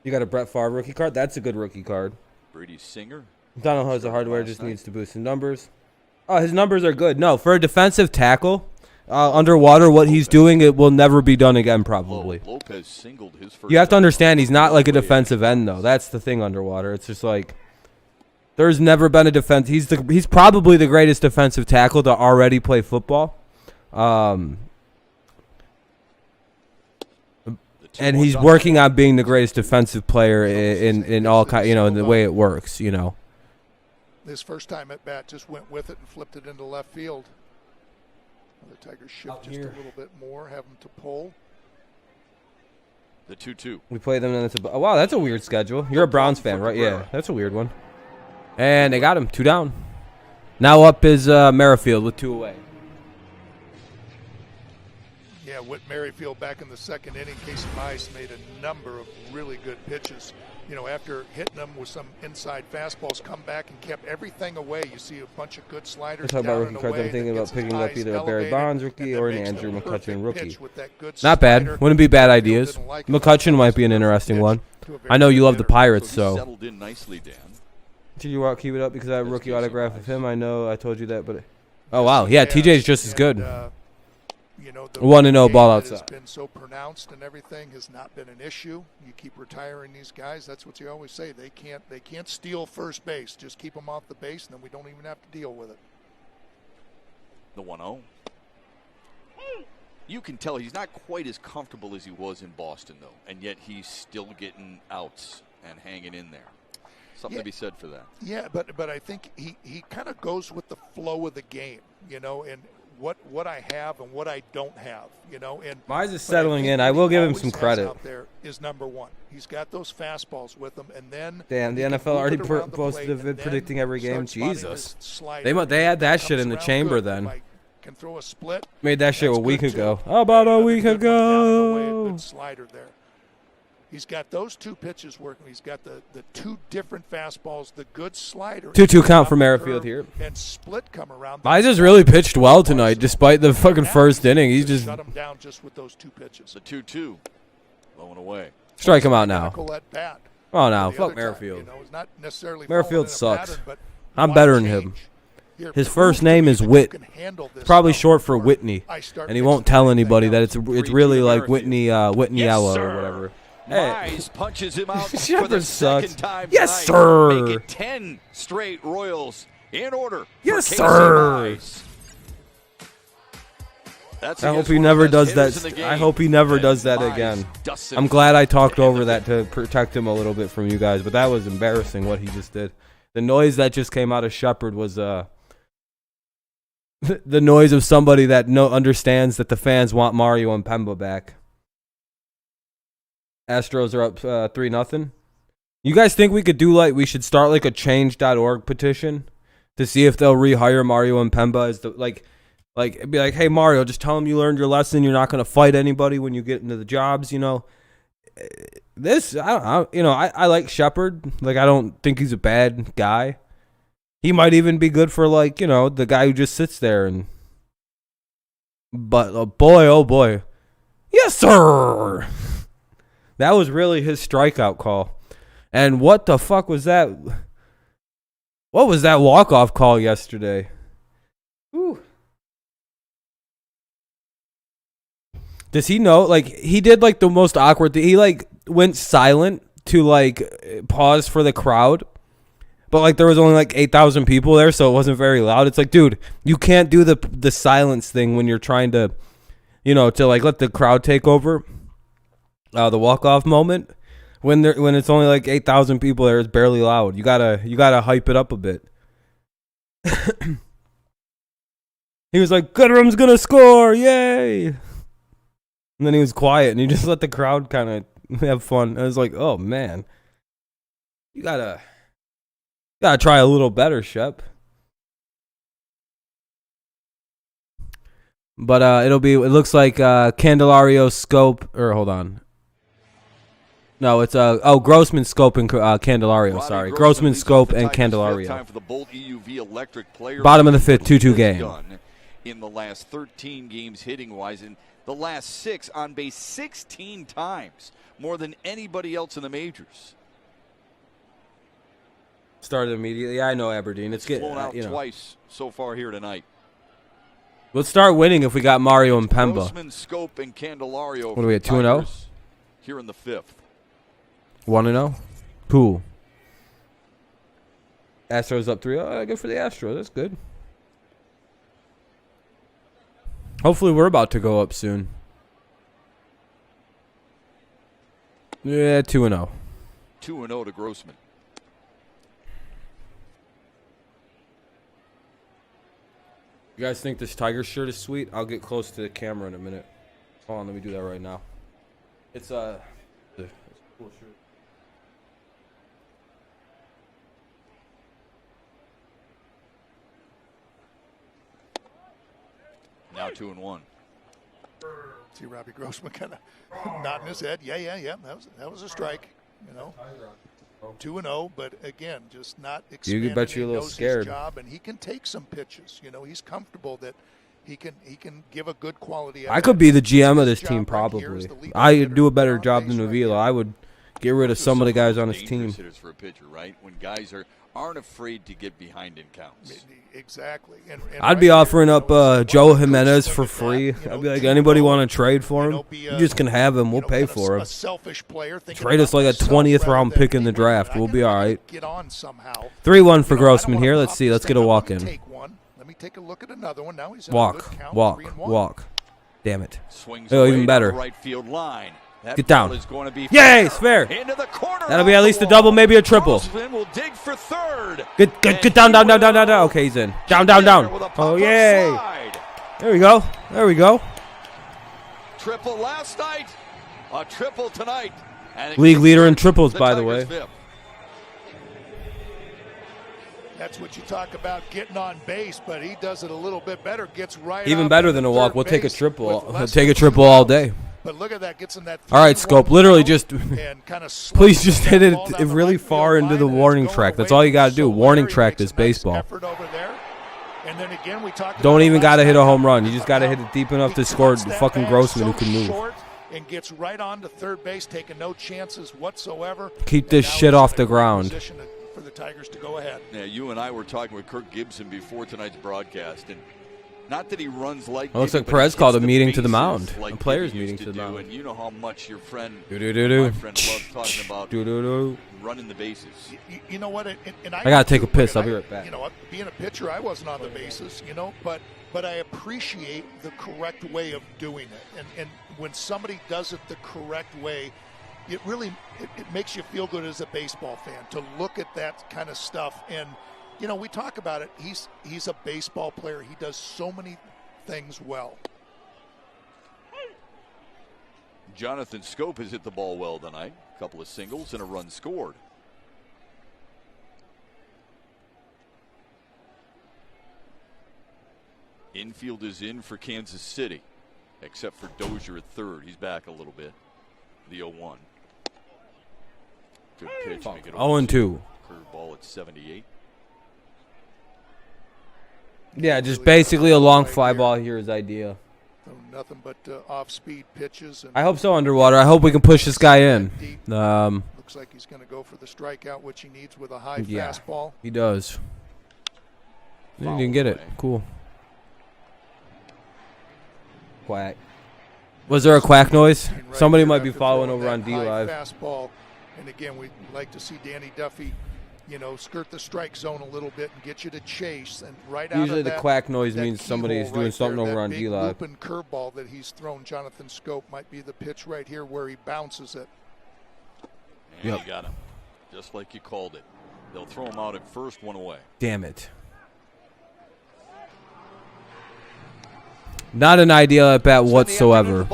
You got a Brett Favre rookie card? That's a good rookie card. Brady Singer. Donald has the hardware, just needs to boost his numbers. Oh, his numbers are good. No, for a defensive tackle, underwater, what he's doing, it will never be done again, probably. Lopez singled his first. You have to understand, he's not like a defensive end, though. That's the thing, underwater. It's just like there's never been a defense. He's probably the greatest defensive tackle to already play football, and he's working on being the greatest defensive player in all kind. You know, in the way it works. You know. His first time at bat, just went with it and flipped it into left field. The Tigers shift just a little bit more, have them to pull. The 2-2. We play them, and it's oh, wow, that's a weird schedule. You're a Browns fan, right? Yeah, that's a weird one. And they got him, 2 down. Now up is Merrifield with 2 away. Yeah, Whit Merrifield back in the 2nd inning. Casey Mize made a number of really good pitches. You know, after hitting them with some inside fastballs, come back and kept everything away. You see a bunch of good sliders. Talk about rookie cards. I'm thinking about picking up either a Barry Bonds rookie or an Andrew McCutchen rookie. Not bad. Wouldn't be bad ideas. McCutchen might be an interesting one. I know you love the Pirates, so. Settled in nicely, Dan. Did you keep it up because I have a rookie autograph of him? I know I told you that, but oh wow, yeah, TJ's just as good. You know, the 1-0 ball outside. Has been so pronounced and everything has not been an issue. You keep retiring these guys. That's what you always say. They can't steal first base. Just keep them off the base, and then we don't even have to deal with it. The 1-0. You can tell he's not quite as comfortable as he was in Boston, though, and yet he's still getting outs and hanging in there. Something to be said for that. Yeah, but I think he kind of goes with the flow of the game, you know, and what I have and what I don't have, you know. And Mize is settling in. I will give him some credit. Out there is number one. He's got those fastballs with him, and then damn, the NFL already posted a vid predicting every game. Jesus, they had that shit in the chamber then. Can throw a split. Made that shit a week ago. How about a week ago? Slider there. He's got those 2 pitches working. He's got the 2 different fastballs, the good slider. 2-2 count for Merrifield here. And split come around. Mize has really pitched well tonight, despite the fucking first inning. He's just shut him down just with those 2 pitches. The 2-2. Blowing away. Strike him out now. At bat. Oh, no. The Fuck other time, Merrifield. you know, it's not necessarily Merrifield following in a sucks. pattern, but I'm why better than change? him. Here, His prove first to name me is that you Whit. can handle this It's probably stuff short for before Whitney. I start And he mixing won't tell everything anybody up. that it's really like Whitney Ella sir. or whatever. Mize punches him out for Shepard the sucks. second time Yes, tonight. sir. Make it 10 straight Royals in order. Yes, for sir. Mize. That's I hope against he one of never the best does hitters in that. the I game. hope he never And does that Mize again. dusts him I'm glad I talked in over the that to protect him a little bit from you guys, but that was embarrassing what he just did. The noise that just came out of Shepard was the noise of somebody that understands that the fans want Mario and Pemba back. Astros are up 3-0. You guys think we should start like a change.org petition to see if they'll rehire Mario and Pemba as the like be like, hey Mario, just tell them you learned your lesson. You're not going to fight anybody when you get into the jobs. You know, I like Shepard. Like, I don't think he's a bad guy. He might even be good for the guy who just sits there and. But oh boy, yes sir. That was really his strikeout call. And what the fuck was that? What was that walk-off call yesterday? Whew. Does he know? Like, he did the most awkward thing. He went silent to pause for the crowd. But there was only 8,000 people there, so it wasn't very loud. It's like, dude, you can't do the silence thing when you're trying to, to let the crowd take over. The walk-off moment. When it's only 8,000 people there, it's barely loud. You gotta hype it up a bit. He was like, Goodrum's gonna score, yay! And then he was quiet, and he just let the crowd kind of have fun. I was like, oh man, you gotta try a little better, Shep. But it looks like Candelario, Scope, or hold on. No, it's Grossman, Scope, and Candelario. Sorry, Grossman, Scope, and Candelario. Bottom of the fifth, 2-2 game. In the last 13 games hitting-wise, in the last 6 on base 16 times, more than anybody else in the majors. Started immediately. Yeah, I know Aberdeen. It's getting blown out twice so far here tonight. We'll start winning if we got Mario and Pemba. Grossman, Scope, and Candelario. What are we at, 2-0? Here in the 5th. 1-0? Cool. Astros up 3-0. Good for the Astros. That's good. Hopefully we're about to go up soon. Yeah, 2-0. 2-0 to Grossman. You guys think this Tiger shirt is sweet? I'll get close to the camera in a minute. Hold on, let me do that right now. It's a cool shirt. Now 2-1. See Robbie Grossman kind of nodding his head. Yeah. That was a strike. 2-0, but again, just not expanding. You bet you're a little scared. His job, and he can take some pitches. He's comfortable that he can give a good quality. I could be the GM of this team probably. I do a better job than Avila. I would get rid of some of the guys on his team. For a pitcher, right? When guys aren't afraid to get behind in counts. Exactly. And I'd be offering up Joe Jimenez for free. I'd be like, anybody want to trade for him? You just can have him. We'll pay for him. Trade us like a 20th round pick in the draft. We'll be all right. 3-1 for Grossman here. Let's see. Let's get a walk in. Let me take a look at another one. Now he's Walk. Damn it. Swings even better. Right field line. Get down. Yay, it's fair. Into the corner. That'll be at least a double, maybe a triple. Will dig for third. Get down. Okay, he's in. Down. Oh, yay. There we go. Triple last night. A triple tonight. League leader in triples, by the way. That's what you talk about, getting on base, but he does it a little bit better. Gets right. Even better than a walk. We'll take a triple. We'll take a triple all day. But look at that, gets in that. All right, Scope. Literally just please just hit it really far into the warning track. That's all you got to do. Warning track this baseball. Don't even got to hit a home run. You just got to hit it deep enough to score fucking Grossman, who can move. and gets right on to third base, taking no chances whatsoever. Keep this shit off the ground. For the Tigers to go ahead. Yeah, you and I were talking with Kirk Gibson before tonight's broadcast, and not that he runs like. It looks like Perez called a meeting to the mound, like a players' meeting to the mound. And you know how much your friend, my friend, loves talking about running the bases. You know what? And I gotta take a piss. I'll be right back. You know, being a pitcher, I wasn't on the bases. You know, but I appreciate the correct way of doing it. And when somebody does it the correct way, it really it makes you feel good as a baseball fan to look at that kind of stuff. And you know, we talk about it. He's a baseball player. He does so many things well. Jonathan Scope has hit the ball well tonight. A couple of singles and a run scored. Infield is in for Kansas City, except for Dozier at third. He's back a little bit. The 0-1. Good pitch. 0-2. Curveball at 78. Yeah, just basically a long fly ball here is idea. Nothing but off-speed pitches. And I hope so, Underwater. I hope we can push this guy in. Looks like he's going to go for the strikeout, which he needs with a high fastball. He does. He didn't get it. Cool. Quack. Was there a quack noise? Right. Somebody might be following over on D Live. Fastball, and again, we'd like to see Danny Duffy, you know, skirt the strike zone a little bit and get you to chase. And right usually out of the quack noise means somebody's somebody's doing something over on D Live. That big looping curveball that he's thrown Jonathan Scope might be the pitch right here where he bounces it. And you got him, just like you called it. They'll throw him out at first, one away. Damn it. Not an ideal at bat whatsoever.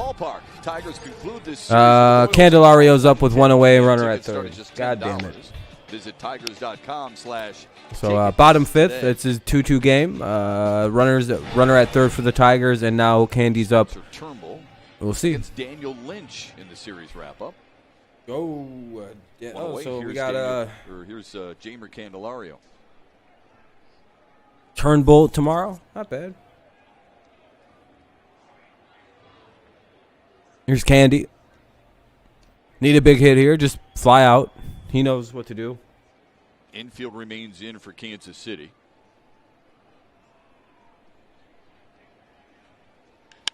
Candelario's up with one away and runner at third. God damn it. Visit tigers.com/. So bottom fifth, it's his 2-2 game. Runner at third for the Tigers, and now Candy's up. We'll see. It's Daniel Lynch in the series wrap-up. So we got here's Jamer Candelario. Turnbull tomorrow. Not bad. Here's Candy. Need a big hit here. Just fly out. He knows what to do. Infield remains in for Kansas City.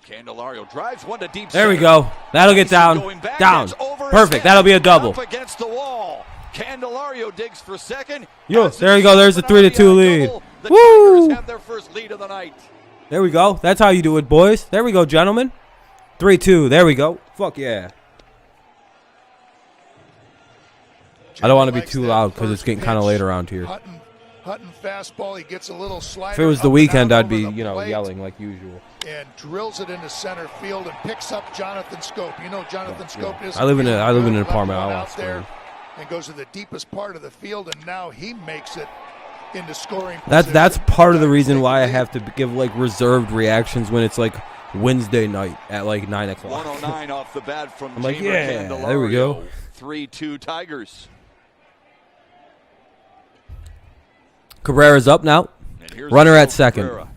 Candelario drives one to deep center. There we go. That'll get down. Down. Perfect. That'll be a double. Up against the wall. Candelario digs for second. Yo, there you go. There's a 3-2 lead. The Woo! Tigers have their first lead of the night. There we go. That's how you do it, boys. There we go, gentlemen. 3-2. There we go. Fuck yeah. I don't want to be too loud because it's getting kind of late around here. Hutton fastball. He gets a little slider. If it was the weekend, I'd be, yelling like usual. And drills it into center field and picks up Jonathan Scope. You know, Jonathan Scope is. I live in an apartment. I watch there. And goes to the deepest part of the field, and now he makes it into scoring. That's part of the reason why I have to give like reserved reactions when it's like Wednesday night at like 9 o'clock. 109 off the bat from I'm like, Jamer Candelario. There we go. 3-2 Tigers. Cabrera's up now. Runner at second. Cabrera.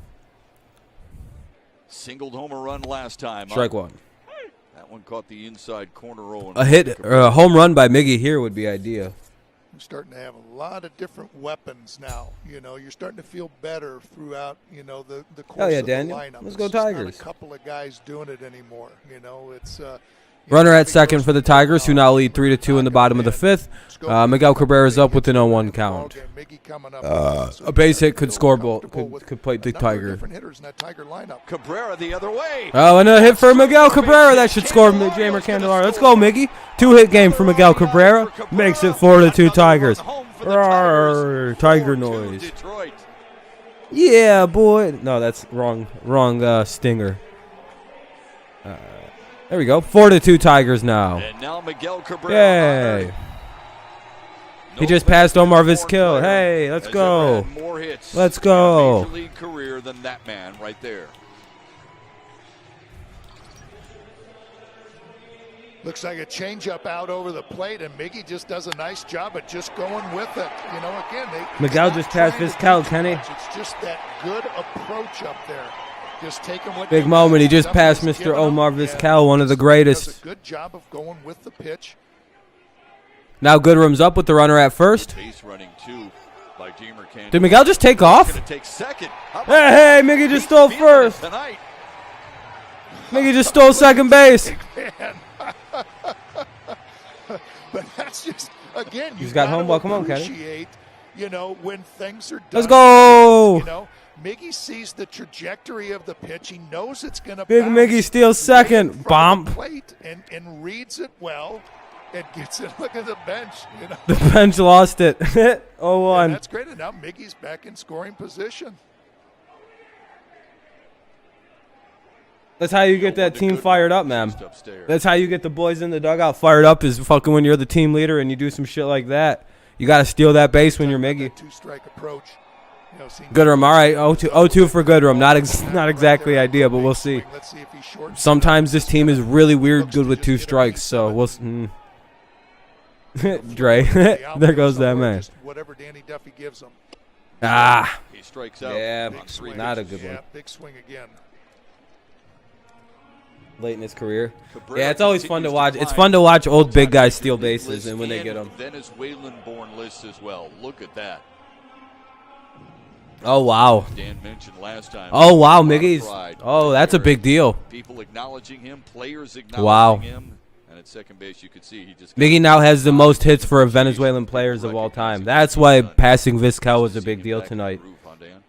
Singled home a run last time. Strike one. That one caught the inside corner row. A hit, a home run by Miggy here would be ideal. You're starting to have a lot of different weapons now. You know, you're starting to feel better throughout, the course of Daniel. the lineup. Let's go Tigers. Not a couple of guys doing it anymore. It's runner at second for the Tigers, who now lead 3-2 in the bottom of the fifth. Miguel Cabrera's up with an 0-1 count. A base hit could score could play the Tiger. Cabrera the other way. Oh, and a hit for Miguel Cabrera. That should score Jamer Candelario. Let's go, Miggy. 2-hit game for Miguel Cabrera. Makes it 4-2 Tigers. Rawr, Tiger noise. Yeah, boy. No, that's wrong stinger. There we go. 4-2 Tigers now. And now Miguel Cabrera. Yay. He just passed Omar Vizquel. Hey, let's go. More hits. Let's go. Major league career than that man right there. Looks like a changeup out over the plate, and Miggy just does a nice job at just going with it. Again, Miguel just passed Vizquel, Kenny. It's just that good approach up there. Just taking what Big moment. He just passed Mr. Omar Vizquel, one of the greatest. Does a good job of going with the pitch. Now Goodrum's up with the runner at first. Base running two by Jamer Candelario. Did Miguel just take off? Gonna take second. Hey, Miggy just stole first. Tonight. Miggy just stole second base. But that's just, again, He's got home ball. Come on, Kenny. appreciate, you know, when things are done. Let's go. You know, Miggy sees the trajectory of the pitch. He knows it's going to Big Miggy steals second. Bomb. Plate and reads it well and gets it. Look at the bench. You know? The bench lost it. 0-1. And that's great. And now Miggy's back in scoring position. That's how you get that team fired up, man. That's how you get the boys in the dugout fired up, is fucking when you're the team leader and you do some shit like that. You got to steal that base when you're Miggy. Two-strike approach. You know, Goodrum, all right. 0-2 for Goodrum. Not exactly ideal, but we'll see. Let's see if he shortens Sometimes this team is really weird good with 2 strikes, so we'll Dre. There goes that man. Whatever Danny Duffy gives him. Ah. He strikes out. Yeah, not a good one. Yeah, big swing again. Late in his career. Yeah, it's always fun to watch. It's fun to watch old big guys steal bases and when they get them. Venezuelan-born list as well. Look at that. Oh, wow. Dan mentioned last time. Oh, wow, Miggy's. Oh, that's a big deal. People acknowledging him, players acknowledging him. And at second base, you could see he just. Miggy now has the most hits for Venezuelan players of all time. That's why passing Vizquel was a big deal tonight.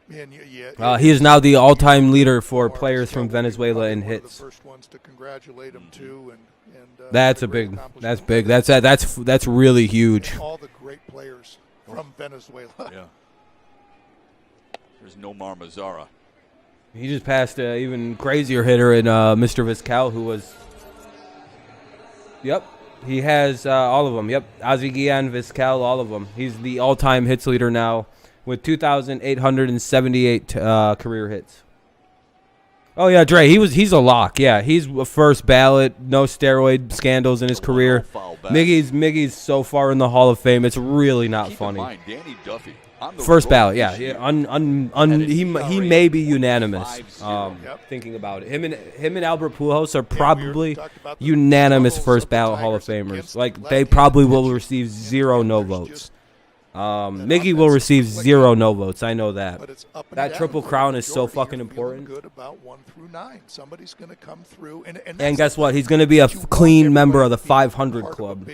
He is now the all-time leader for players from Venezuela in hits. That's a big. That's big. That's really huge. All the great players from Venezuela. Yeah. There's Nomar Mazara. He just passed an even crazier hitter in Mr. Vizquel, who was. Yep, he has all of them. Yep, Ozzie Guillen, Vizquel, all of them. He's the all-time hits leader now, with 2,878 career hits. Oh yeah, Dre, he's a lock. Yeah, he's a first ballot, no steroid scandals in his career. Miggy's so far in the Hall of Fame, it's really not funny. Danny Duffy, first ballot, yeah. He may be unanimous. Thinking about it, him and Albert Pujols are probably unanimous first ballot Hall of Famers. Like they probably will receive 0 no votes. Miggy will receive 0 no votes. I know that. That Triple Crown is so fucking important. Good about 1 through 9. Somebody's going to come through, and guess what? He's going to be a clean member of the 500 club.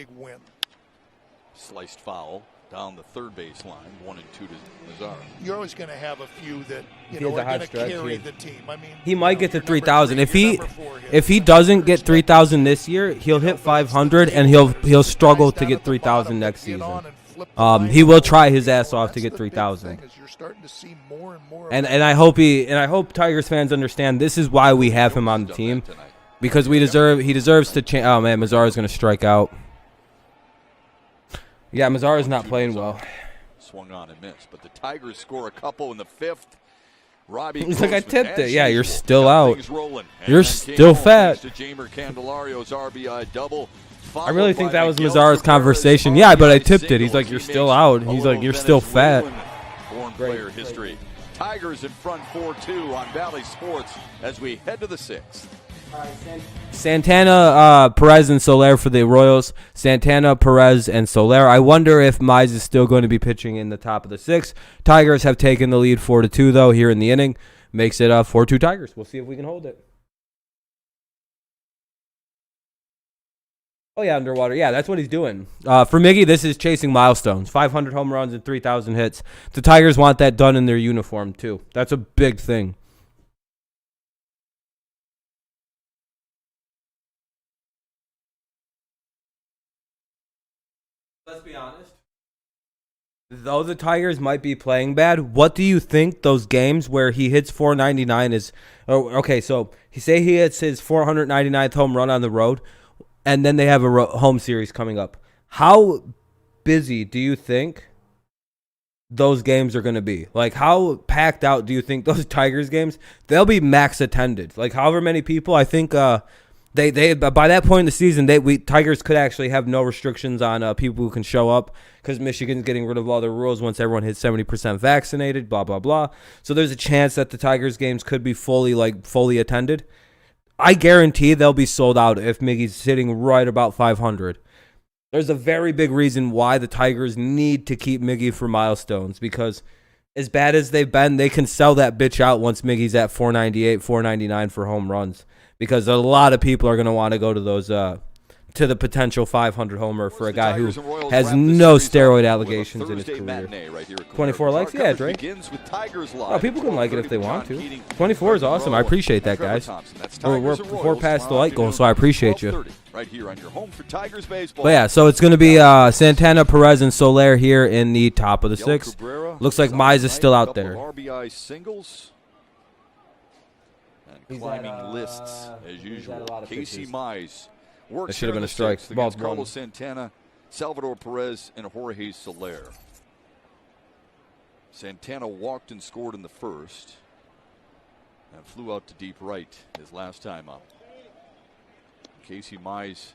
Sliced foul down the third base line, 1 and 2 to Mazara. You're always going to have a few that are going to carry the team. I mean, he might get to 3,000 if he doesn't get 3,000 this year. He'll hit 500 and he'll struggle to get 3,000 next season. He will try his ass off to get 3,000. And I hope Tigers fans understand this is why we have him on the team, because he deserves to change. Oh man, Mazara's going to strike out. Yeah, Mazara's not playing well. Swung on and missed, but the Tigers score a couple in the 5th. Robbie, he's like, I tipped it. Yeah, you're still out. You're still fat. Jamer Candelario's RBI double. I really think that was Mazara's conversation. Yeah, but I tipped it. He's like, you're still out. He's like, you're still fat. Born player history. Tigers in front 4-2 on Valley Sports as we head to the 6th. Santana, Perez, and Soler for the Royals. Santana, Perez, and Soler. I wonder if Mize is still going to be pitching in the top of the 6th. Tigers have taken the lead 4-2, though, here in the inning. Makes it 4-2 Tigers. We'll see if we can hold it. Oh, yeah, underwater. Yeah, that's what he's doing. For Miggy, this is chasing milestones. 500 home runs and 3,000 hits. The Tigers want that done in their uniform, too. That's a big thing. Let's be honest. Though the Tigers might be playing bad, what do you think those games where he hits 499 is? Oh, okay, so he hits his 499th home run on the road, and then they have a home series coming up. How busy do you think those games are going to be? Like, how packed out do you think those Tigers games? They'll be max attended. Like, however many people. I think They by that point in the season, Tigers could actually have no restrictions on people who can show up because Michigan's getting rid of all the rules once everyone hits 70% vaccinated, blah, blah, blah. So there's a chance that the Tigers games could be fully attended. I guarantee they'll be sold out if Miggy's sitting right about 500. There's a very big reason why the Tigers need to keep Miggy for milestones, because as bad as they've been, they can sell that bitch out once Miggy's at 498, 499 for home runs, because a lot of people are going to want to go to those to the potential 500 homer for a guy who has no steroid allegations in his career. 24 likes? Yeah, Drake. Oh, people can like it if they want to. 24 is awesome. I appreciate that, guys. We're past the like goal, so I appreciate you. But yeah, so it's going to be Santana, Perez, and Soler here in the top of the sixth. Looks like Mize is still out there. Climbing lists as usual. Casey Mize works. That should have been a strike. The ball's Carlos Santana, Salvador Perez, and Jorge Soler. Santana walked and scored in the first and flew out to deep right his last time up. Casey Mize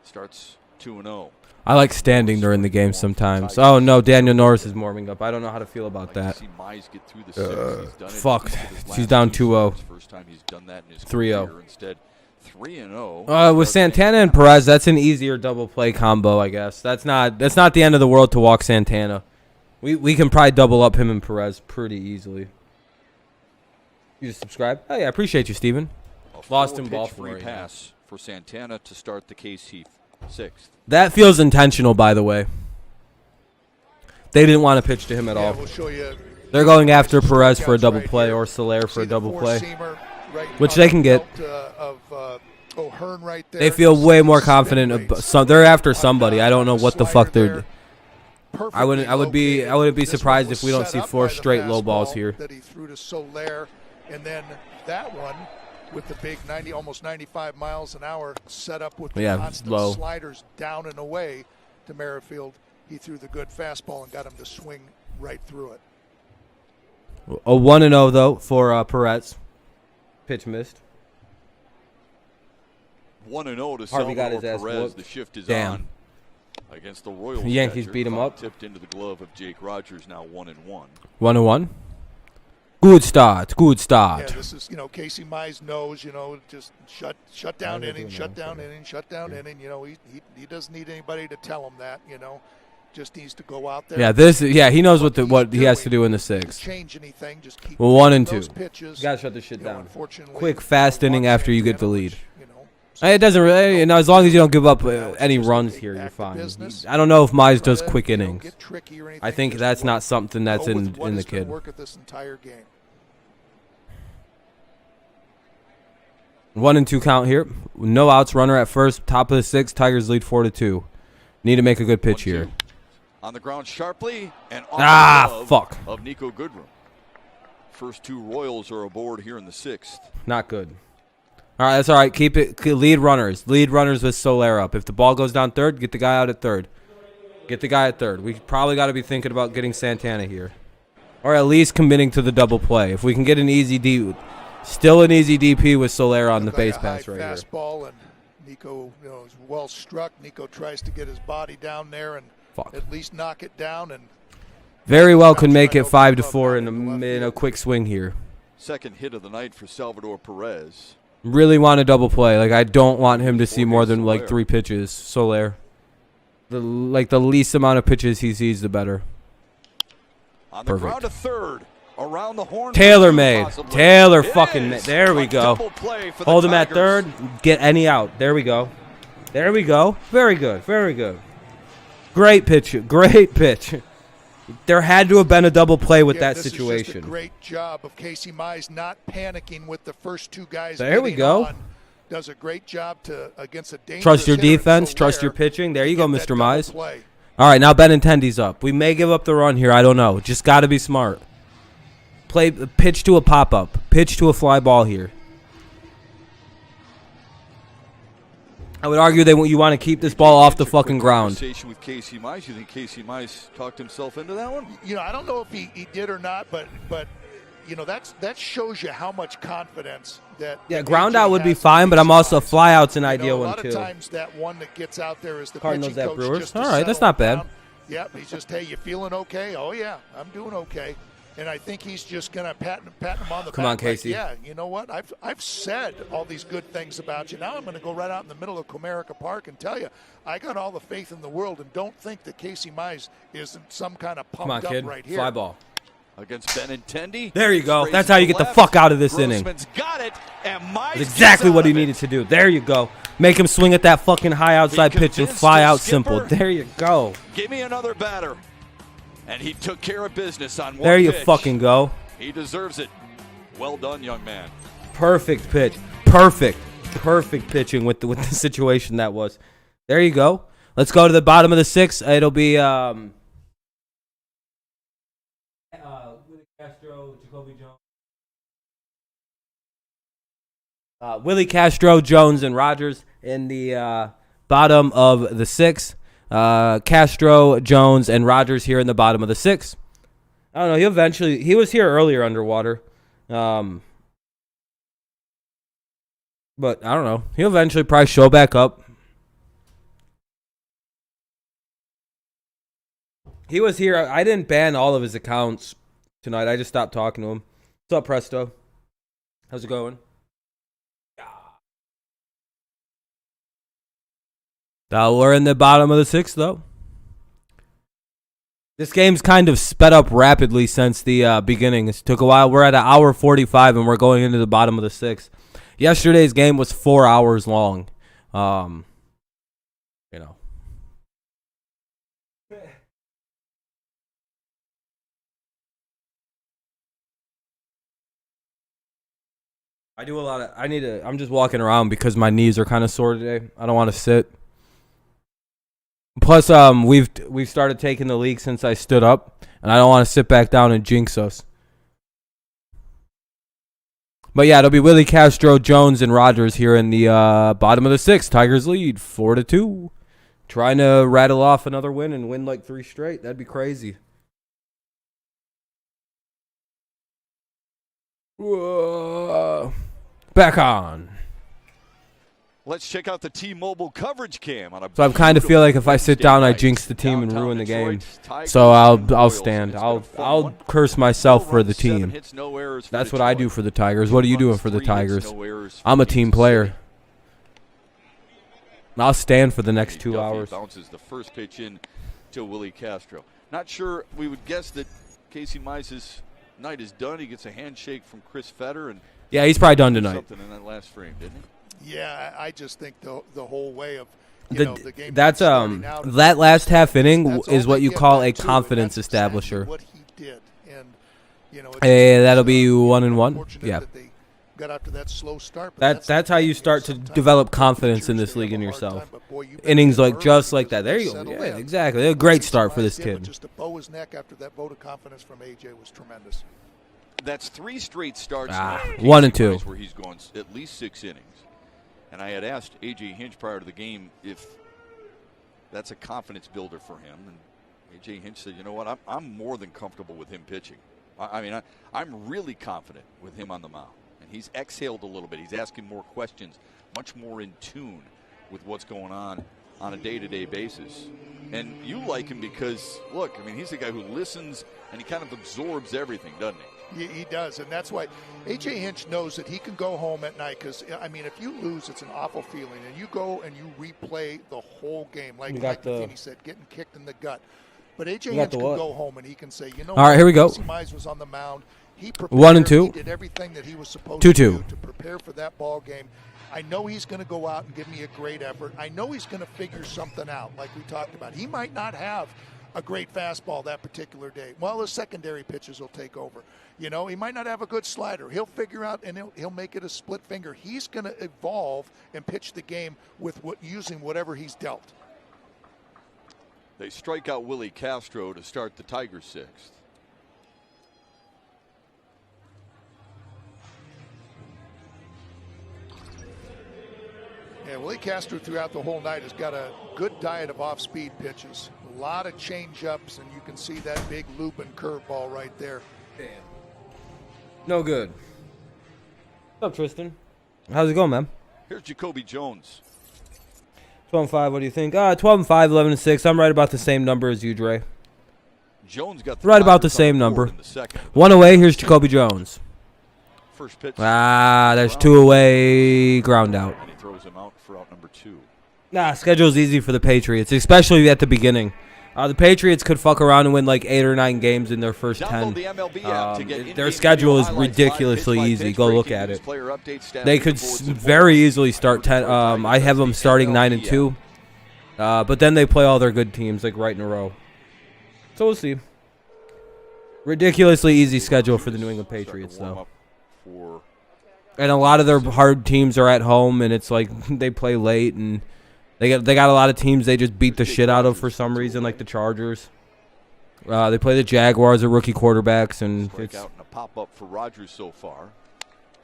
starts 2-0. I like standing during the game sometimes. Oh, no, Daniel Norris is warming up. I don't know how to feel about that. Fuck. She's down 2-0. 3-0. 3-0. With Santana and Perez, that's an easier double play combo, I guess. That's not the end of the world to walk Santana. We can probably double up him and Perez pretty easily. You just subscribe? Oh, yeah, I appreciate you, Steven. Lost in Baltimore. Pass for Santana to start the KC sixth. That feels intentional, by the way. They didn't want to pitch to him at all. We'll show you. They're going after Perez for a double play or Soler for a double play, which they can get. They feel way more confident. They're after somebody. I don't know what the fuck they're. I wouldn't be surprised if we don't see 4 straight low balls here. That he threw to Soler, and then that one with the big almost 95 miles an hour set up with the constant sliders down and away to Merrifield. He threw the good fastball and got him to swing right through it. A 1-0 though for Perez. Pitch missed. 1-0 to Salvador Perez. The shift is on against the Royals. The Yankees beat him up. Tipped into the glove of Jake Rogers. Now 1-1. 1-1. Good start. Good start. Yeah, this is, Casey Mize knows, just shut down inning, shut down inning, shut down inning. He doesn't need anybody to tell him that, just needs to go out there. Yeah, he knows what he has to do in the sixth. Change anything, just keep 1-2. You gotta shut this shit down. Quick, fast inning after you get the lead. It doesn't really, as long as you don't give up any runs here, you're fine. I don't know if Mize does quick innings. I think that's not something that's in the kid. 1-2 count here. No outs, runner at first, top of the sixth. Tigers lead 4-2. Need to make a good pitch here. On the ground sharply and on the fuck of Nico Goodrum. First 2 Royals are aboard here in the sixth. Not good. All right, that's all right. Keep it. Lead runners. Lead runners with Soler up. If the ball goes down third, get the guy out at third. Get the guy at third. We probably got to be thinking about getting Santana here, or at least committing to the double play. If we can get an easy still an easy DP with Soler on the base pass right here. Fastball, and Nico is well struck. Nico tries to get his body down there and at least knock it down, and very well could make it 5-4 in a quick swing here. Second hit of the night for Salvador Perez. Really want a double play. I don't want him to see more than 3 pitches. Soler. The least amount of pitches he sees, the better. On the ground to third. Around the horn. Taylor made. Taylor fucking made. There we go. Hold him at third. Get any out. There we go. There we go. Very good. Very good. Great pitch. Great pitch. There had to have been a double play with that situation. Is just a great job of Casey Mize not panicking with the first 2 guys. There we go. Does a great job against a dangerous Trust your defense. Trust your pitching. There you go, Mr. Mize. All right, now Benintendi's up. We may give up the run here. I don't know. Just got to be smart. Pitch to a pop-up. Pitch to a fly ball here. I would argue you want to keep this ball off the fucking ground. Conversation with Casey Mize. You think Casey Mize talked himself into that one? I don't know if he did or not, but you know, that shows you how much confidence that. Yeah, ground out would be fine, but I'm also flyout's an ideal one too. A lot of times that one that gets out there is the Cardinals pitching at coach. Brewers. Just All right, that's not bad. Yep, he's just, hey, you feeling okay? Oh yeah, I'm doing okay. And I think he's just gonna pat him on the back. Come on, Casey. Like, yeah, you know what? I've said all these good things about you. Now I'm going to go right out in the middle of Comerica Park and tell you I got all the faith in the world, and don't think that Casey Mize isn't some kind of pumped up right here. Fly ball. Against Benintendi. There you go. That's how you get the fuck out of this inning. Got it, and that's exactly what he needed to do. There you go. Make him swing at that fucking high outside pitch and fly out simple. There you go. Give me another batter. And he took care of business on one There you pitch. fucking go. He deserves it. Well done, young man. Perfect pitch. Perfect pitching with the situation that was. There you go. Let's go to the bottom of the 6th. It'll be Willie Castro, Jacoby Jones. Willie Castro, Jones, and Rogers in the bottom of the 6th. Castro, Jones, and Rogers here in the bottom of the 6th. I don't know. He was here earlier underwater. But I don't know. He'll eventually probably show back up. He was here. I didn't ban all of his accounts tonight. I just stopped talking to him. What's up, Presto? How's it going? We're in the bottom of the 6th, though. This game's kind of sped up rapidly since the beginning. It took a while. We're at an hour 45, and we're going into the bottom of the 6th. Yesterday's game was 4 hours long. You know. I do a lot of. I'm just walking around because my knees are kind of sore today. I don't want to sit. Plus, we've started taking the league since I stood up, and I don't want to sit back down and jinx us. But yeah, it'll be Willie Castro, Jones, and Rogers here in the bottom of the 6th. Tigers lead 4-2. Trying to rattle off another win and win like 3 straight. That'd be crazy. Whoa. Back on. Let's check out the T-Mobile coverage cam. So I kind of feel like if I sit down, I jinx the team and ruin the game. So I'll stand. I'll curse myself for the team. That's what I do for the Tigers. What are you doing for the Tigers? I'm a team player. I'll stand for the next 2 hours. Bounces the first pitch in to Willie Castro. Not sure. We would guess that Casey Mize's night is done. He gets a handshake from Chris Fetter, and yeah, he's probably done tonight. Something in that last frame, didn't he? Yeah, I just think the whole way of the game. That's that last half inning is what you call a confidence establisher. What he did, and that'll be 1-1. Yeah. Got after that slow start. That's how you start to develop confidence in this league in yourself. Innings like just like that. There you go. Yeah, exactly. A great start for this kid. Just to bow his neck after that vote of confidence from AJ was tremendous. That's 3 straight starts. 1 and 2. Where he's gone at least 6 innings. And I had asked AJ Hinch prior to the game if that's a confidence builder for him, and AJ Hinch said, "You know what? I'm more than comfortable with him pitching. I'm really confident with him on the mound." And he's exhaled a little bit. He's asking more questions, much more in tune with what's going on a day-to-day basis. And you like him because, look, he's a guy who listens and he kind of absorbs everything, doesn't he? He does, and that's why A.J. Hinch knows that he can go home at night because, if you lose, it's an awful feeling, and you go and you replay the whole game, like he said, getting kicked in the gut. But A.J. Hinch can go home and he can say, all right, here we go. Casey Mize was on the mound. He prepared, 1 and 2. He did everything that he was supposed to do to prepare for that ball game. I know he's going to go out and give me a great effort. I know he's going to figure something out, like we talked about. He might not have a great fastball that particular day. Well, the secondary pitches will take over. He might not have a good slider. He'll figure out and he'll make it a split finger. He's going to evolve and pitch the game with using whatever he's dealt. They strike out Willie Castro to start the Tigers' 6th. Yeah, Willie Castro throughout the whole night has got a good diet of off-speed pitches. A lot of change-ups, and you can see that big loop and curveball right there. No good. What's up, Tristan? How's it going, man? Here's Jacoby Jones. 12-5, what do you think? 12-5, 11-6. I'm right about the same number as you, Dre. Jones got the right about the same number. The one away, here's Jacoby Jones. First pitch. There's 2 away, ground out. And he throws him out for out number 2. Schedule's easy for the Patriots, especially at the beginning. The Patriots could fuck around and win like 8 or 9 games in their first 10. Their schedule is ridiculously easy. Go look at it. They could very easily start 10. I have them starting 9-2, but then they play all their good teams like right in a row. So we'll see. Ridiculously easy schedule for the New England Patriots, though. And a lot of their hard teams are at home, and it's like they play late and. They got a lot of teams they just beat the shit out of for some reason, like the Chargers. They play the Jaguars, the rookie quarterbacks, and it's out and a pop up for Rodgers so far.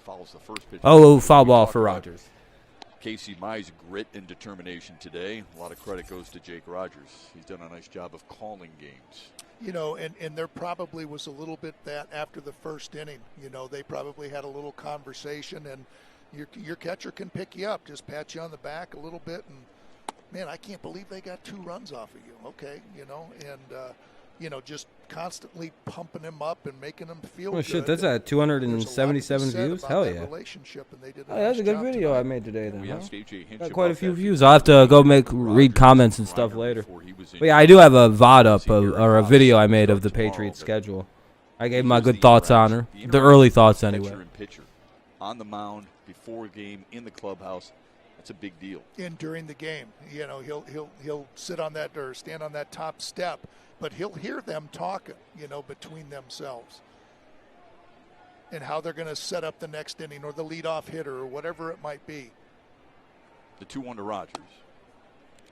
Follows the first pitch. Foul ball for Rodgers. Casey Mize grit and determination today. A lot of credit goes to Jake Rodgers. He's done a nice job of calling games. You know, and there probably was a little bit that after the first inning. You know, they probably had a little conversation, and your catcher can pick you up, just pat you on the back a little bit, and man, I can't believe they got 2 runs off of you. Okay, you know, and just constantly pumping him up and making him feel good. Shit, that's at 277 views. Hell yeah! Relationship, and they did that's a good video I made today. Then got quite a few views. I'll have to go read comments and stuff later. But yeah, I do have a VOD up or a video I made of the Patriots schedule. I gave my good thoughts on her, the early thoughts anyway. Pitcher on the mound before a game in the clubhouse. That's a big deal. And during the game, you know, he'll sit on that or stand on that top step, but he'll hear them talking, you know, between themselves and how they're going to set up the next inning or the leadoff hitter or whatever it might be. The 2-1 to Rodgers.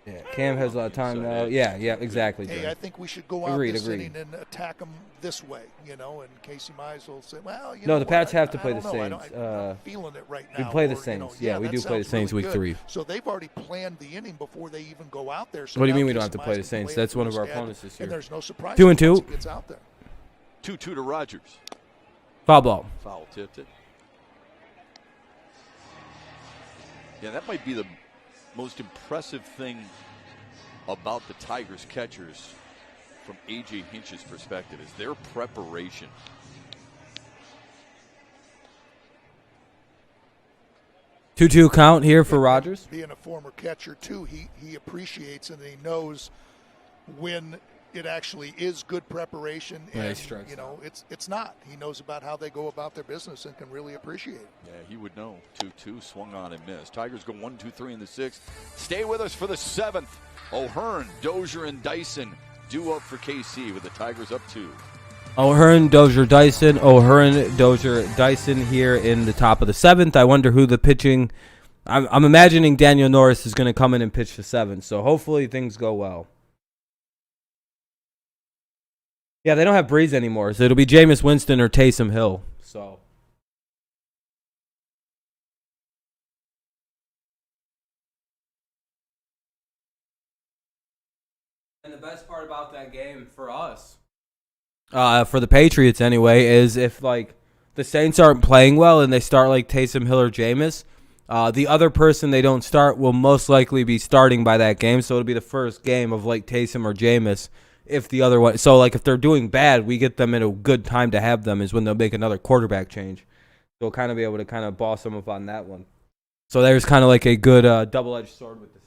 Yeah, Cam has a lot of time now. Yeah, exactly. Hey, I think we should go out this inning and attack them this way, you know, and Casey Mize will say, well, you know the Pats have to play the Saints. I'm feeling it right now. We play the Saints. We do play the Saints week 3. So they've already planned the inning before they even go out there. So what do you mean we don't have to play the Saints? That's one of our opponents this year. And there's no surprise. 2-2. Gets out there. 2-2 to Rodgers. Foul ball. Foul tipped it. Yeah, that might be the most impressive thing about the Tigers catchers from A.J. Hinch's perspective is their preparation. Two count here for Rodgers. Being a former catcher too, he appreciates and he knows when it actually is good preparation, and you know it's not. He knows about how they go about their business and can really appreciate it. Yeah, he would know. 2-2, swung on and missed. Tigers go 1-2-3 in the 6th. Stay with us for the 7th. O'Hearn, Dozier, and Dyson due up for KC with the Tigers up 2. O'Hearn, Dozier, Dyson. O'Hearn, Dozier, Dyson here in the top of the 7th. I wonder who the pitching. I'm imagining Daniel Norris is going to come in and pitch the 7th. So hopefully things go well. Yeah, they don't have Breeze anymore, so it'll be Jameis Winston or Taysom Hill. So. And the best part about that game for us, for the Patriots anyway, is if like the Saints aren't playing well and they start like Taysom Hill or Jameis, the other person they don't start will most likely be starting by that game. So it'll be the first game of like Taysom or Jameis. If the other one, so like if they're doing bad, we get them at a good time to have them is when they'll make another quarterback change. So we'll kind of be able to kind of boss them up on that one. So there's kind of like a good double-edged sword with the Saints.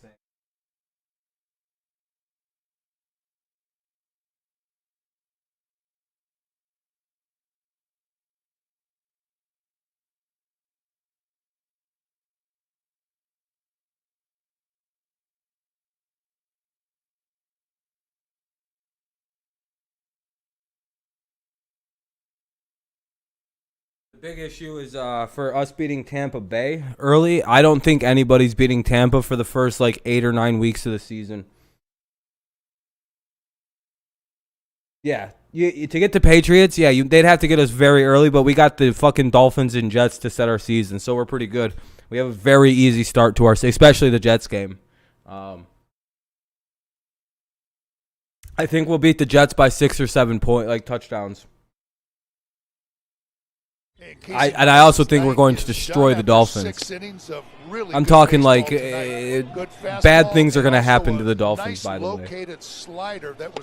Big issue is for us beating Tampa Bay early. I don't think anybody's beating Tampa for the first like 8 or 9 weeks of the season. Yeah, to get the Patriots, yeah, they'd have to get us very early, but we got the fucking Dolphins and Jets to set our season, so we're pretty good. We have a very easy start to our, especially the Jets game. I think we'll beat the Jets by 6 or 7 touchdowns. I also think we're going to destroy the Dolphins. I'm talking like bad things are going to happen to the Dolphins, by the way.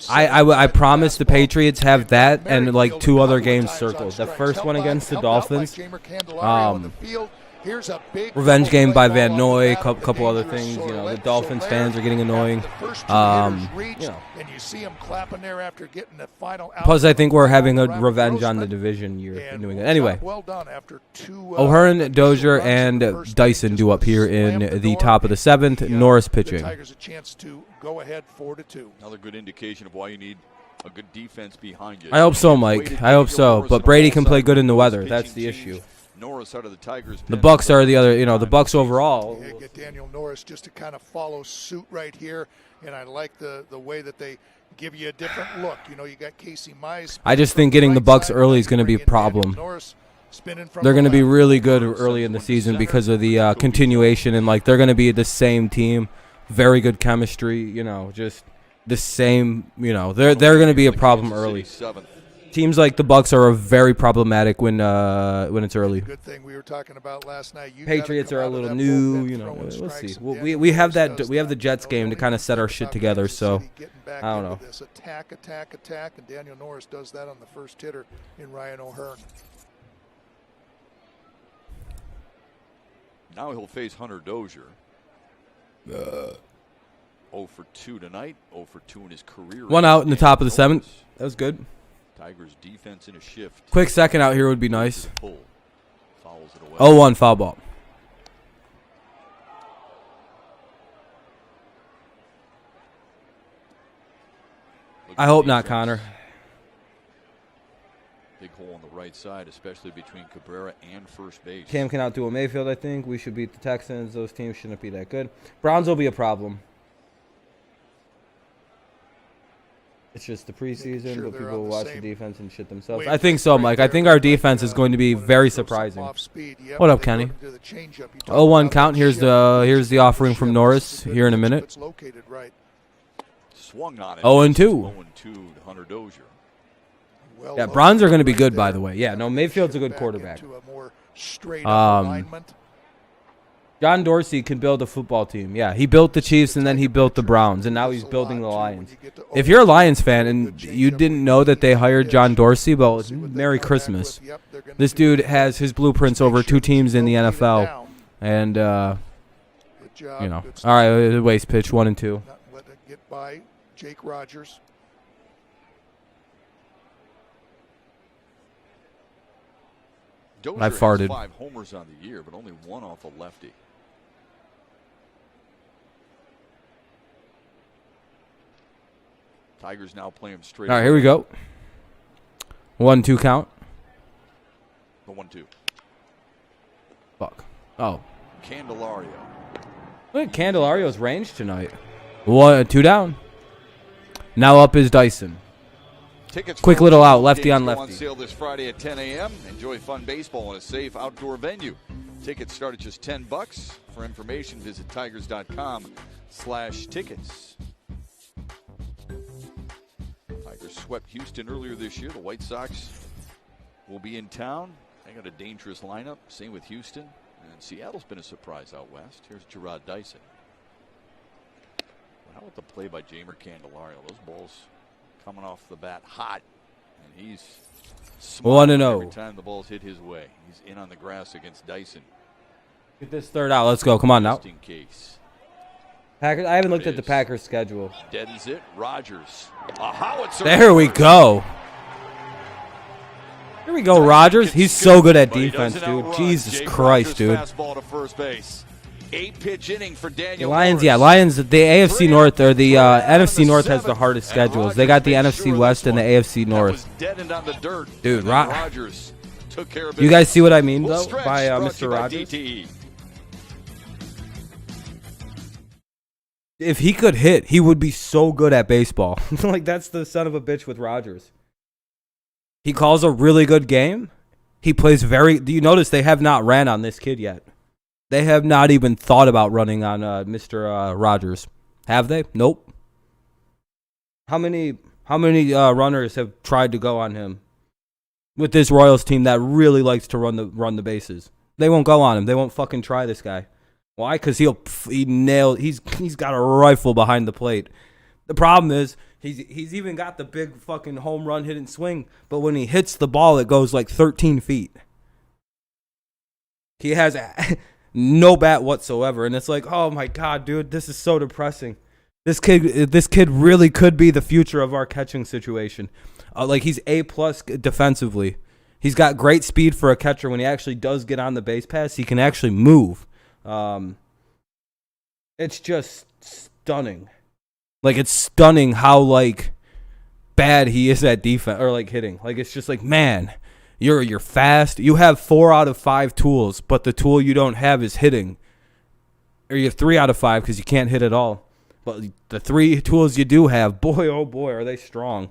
I promise the Patriots have that and like 2 other games circled. The first one against the Dolphins, revenge game by Van Noy, couple other things. You know, the Dolphins fans are getting annoying. You know. Plus, I think we're having a revenge on the division year in doing it. Anyway, O'Hearn, Dozier, and Dyson do up here in the top of the 7th. Norris pitching. Another good indication of why you need a good defense behind you. I hope so, Mike. I hope so. But Brady can play good in the weather. That's the issue. Norris out of the Tigers. The Bucks are the other, you know, the Bucks overall. Yeah, get Daniel Norris just to kind of follow suit right here, and I like the way that they give you a different look. You know, you got Casey Mize. I just think getting the Bucks early is going to be a problem. They're going to be really good early in the season because of the continuation, and like they're going to be the same team, very good chemistry. You know, just the same. You know, they're going to be a problem early. Teams like the Bucks are very problematic when it's early. Good thing we were talking about last night. Patriots are a little new, you know. We'll see. We have the Jets game to kind of set our shit together. So I don't know. Attack, and Daniel Norris does that on the first hitter in Ryan O'Hearn. Now he'll face Hunter Dozier. 0 for 2 tonight. 0 for 2 in his career. 1 out in the top of the 7th. That was good. Tigers defense in a shift. Quick second out here would be nice. Fouls it away. 0-1 foul ball. I hope not, Connor. Big hole on the right side, especially between Cabrera and first base. Cam can outdo a Mayfield, I think. We should beat the Texans. Those teams shouldn't be that good. Browns will be a problem. It's just the preseason, but people will watch the defense and shit themselves. I think so, Mike. I think our defense is going to be very surprising. What up, Kenny? 0-1 count. Here's the offering from Norris here in a minute. Swung on it. 0-2. 0-2 to Hunter Dozier. Yeah, Browns are going to be good, by the way. Yeah, no, Mayfield's a good quarterback. John Dorsey can build a football team. Yeah, he built the Chiefs and then he built the Browns, and now he's building the Lions. If you're a Lions fan and you didn't know that they hired John Dorsey, well, Merry Christmas. This dude has his blueprints over 2 teams in the NFL. And, you know. All right, waste pitch, 1 and 2. Let it get by Jake Rogers. Dozier I farted. has 5 homers on the year, but only 1 off a lefty. Tigers now play him straight. All right, here we go. 1-2 count. The 1-2. Fuck. Oh. Candelario. Look at Candelario's range tonight. 2 down. Now up is Dyson. Tickets Quick little out, lefty on lefty. On sale this Friday at 10 a.m. Enjoy fun baseball in a safe outdoor venue. Tickets start at just $10. For information, visit tigers.com/tickets. Tigers swept Houston earlier this year. The White Sox will be in town. They got a dangerous lineup. Same with Houston. And Seattle's been a surprise out west. Here's Gerard Dyson. Well, how about the play by Jamer Candelario? Those balls coming off the bat hot. And he's 1-0 every time the balls hit his way. He's in on the grass against Dyson. Get this third out. Let's go. Come on now. Just in case. Packers. I haven't looked at the Packers schedule. Deadens it. Rogers. A howitzer. There we go. Here we go, Rogers. He's so good at defense, dude. Jesus Christ, dude. Fastball to first base. 8-pitch inning for Daniel Lions, Norris. yeah, Lions. The AFC North or the NFC North has the hardest schedules. They got the NFC West and the AFC North. Dude, Rogers took care of it. You guys see what I mean, though, by Mr. Rogers? DTE. If he could hit, he would be so good at baseball. Like, that's the son of a bitch with Rogers. He calls a really good game. He plays do you notice they have not ran on this kid yet? They have not even thought about running on Mr. Rogers. Have they? Nope. How many runners have tried to go on him? with this Royals team that really likes to run the bases. They won't go on him. They won't fucking try this guy. Why? Because he's got a rifle behind the plate. The problem is he's even got the big fucking home run hit and swing, but when he hits the ball, it goes like 13 feet. He has no bat whatsoever, and it's like, oh my god, dude, this is so depressing. This kid really could be the future of our catching situation. Like, he's A+ defensively. He's got great speed for a catcher. When he actually does get on the base pass, he can actually move. It's just stunning. Like, it's stunning how, like, bad he is at defense or, like, hitting. Like, it's just like, man, you're fast. You have 4 out of 5 tools, but the tool you don't have is hitting. Or you have 3 out of 5 because you can't hit at all. But the 3 tools you do have, boy, oh boy, are they strong.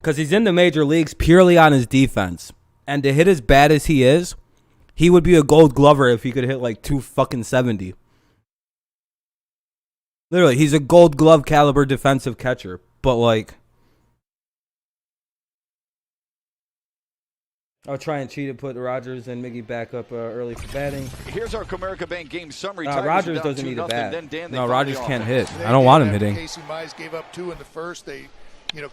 Because he's in the major leagues purely on his defense. And to hit as bad as he is, he would be a gold glover if he could hit like 270. Literally, he's a gold glove caliber defensive catcher. But like, I'll try and cheat and put Rogers and Miggy back up early for batting. Here's our Comerica Bank game summary. Rogers doesn't need a bat. No, Rogers can't hit. I don't want him hitting. Casey Mize gave up 2 in the first. They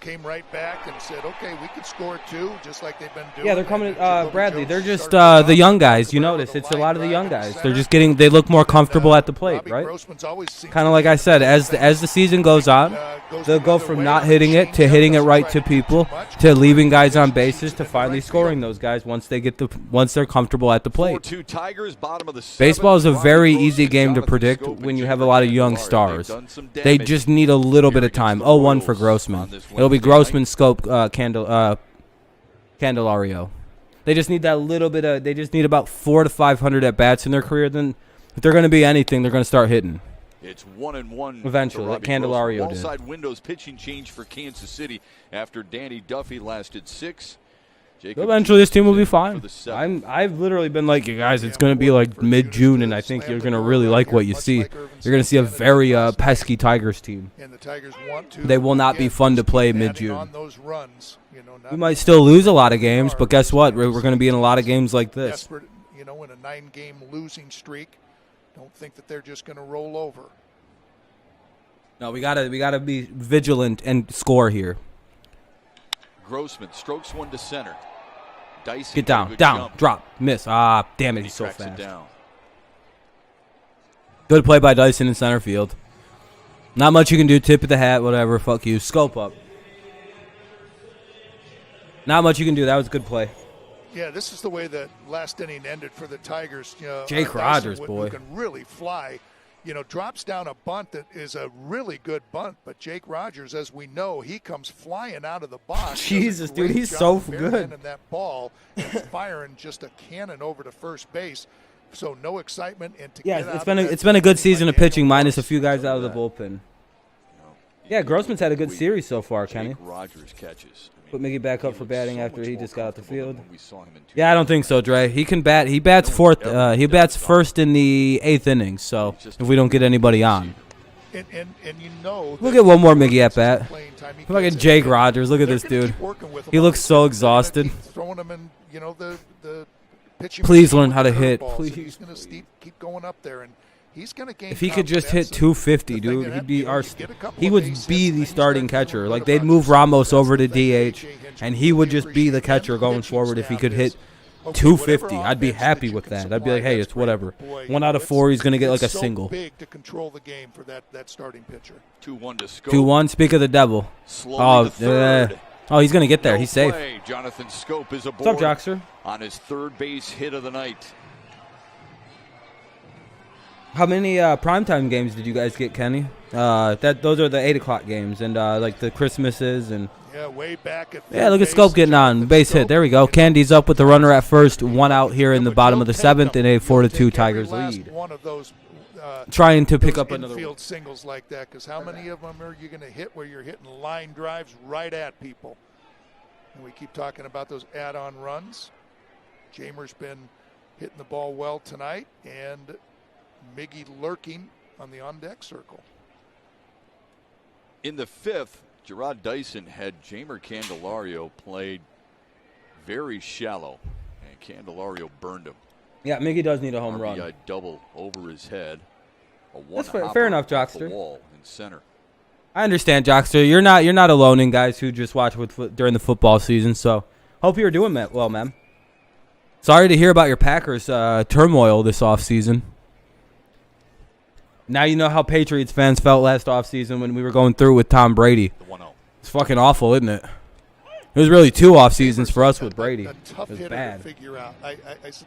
came right back and said, okay, we could score 2, just like they've been doing. Yeah, they're coming, Bradley. They're just the young guys. You notice it's a lot of the young guys. They're just they look more comfortable at the plate, right? Kind of like I said, as the season goes on, they'll go from not hitting it to hitting it right to people to leaving guys on bases to finally scoring those guys once they're comfortable at the plate. Baseball is a very easy game to predict when you have a lot of young stars. They just need a little bit of time. 0-1 for Grossman. It'll be Grossman, Scope, Candelario. They just need that little bit of. They just need about 400 to 500 at bats in their career. Then, if they're going to be anything, they're going to start hitting. It's 1-1 eventually, like Candelario did. Wallside Windows pitching change for Kansas City after Danny Duffy lasted 6. Eventually, this team will be fine. I've literally been like, you guys, it's going to be like mid-June, and I think you're going to really like what you see. You're going to see a very pesky Tigers team. They will not be fun to play mid-June. We might still lose a lot of games, but guess what? We're going to be in a lot of games like this. In a 9-game losing streak, don't think that they're just going to roll over. No, we gotta be vigilant and score here. Grossman strokes one to center. Dyson get down, jump. Drop, miss. Ah, damn it, he's so fast. Good play by Dyson in center field. Not much you can do. Tip of the hat, whatever. Fuck you. Scope up. Not much you can do. That was a good play. Yeah, this is the way that last inning ended for the Tigers. Jake Rogers, boy, who can really fly. Drops down a bunt that is a really good bunt, but Jake Rogers, as we know, he comes flying out of the box. Jesus, dude, he's so good. And that ball and firing just a cannon over to first base. So no excitement. And it's been a good season of pitching, minus a few guys out of the bullpen. Yeah, Grossman's had a good series so far, Kenny. Rogers catches. Put Miggy back up for batting after he just got out the field. Yeah, I don't think so, Dre. He can bat. He bats fourth. He bats first in the 8th inning. So if we don't get anybody on, we'll get one more Miggy at bat. Look at Jake Rogers. Look at this dude. He looks so exhausted. Please learn how to hit. Please. He's going to keep going up there and. If he could just hit 250, dude, he would be the starting catcher. Like, they'd move Ramos over to DH, and he would just be the catcher going forward if he could hit 250. I'd be happy with that. I'd be like, hey, it's whatever. 1 out of 4, he's going to get like a single. Big to control the game for that starting pitcher. 2-1 to Scope. 2-1. Speak of the devil. Oh, he's going to get there. He's safe. Jonathan Scope is aboard. What's up, Joxer? On his 3rd base hit of the night. How many primetime games did you guys get, Kenny? Those are the 8 o'clock games, and like the Christmases and. Yeah, way back at. Yeah, look at Scope getting on base hit. There we go. Candy's up with the runner at first. 1 out here in the bottom of the 7th, and a 4-2 Tigers lead. One of those. Trying to pick up another infield singles like that, because how many of them are you going to hit where you're hitting line drives right at people? And we keep talking about those add-on runs. Jamer's been hitting the ball well tonight, and Miggy lurking on the on-deck circle. In the 5th, Gerard Dyson had Jamer Candelario played very shallow, and Candelario burned him. Yeah, Miggy does need a home RBI run. double over his head. That's fair enough, Jockster. Wall in center. I understand, Jockster. You're not alone in guys who just watch during the football season. So hope you're doing well, man. Sorry to hear about your Packers turmoil this offseason. Now you know how Patriots fans felt last offseason when we were going through with Tom Brady. The 1-0. It's fucking awful, isn't it? It was really 2 off seasons for us with Brady. A tough it was hitter bad. to figure out. I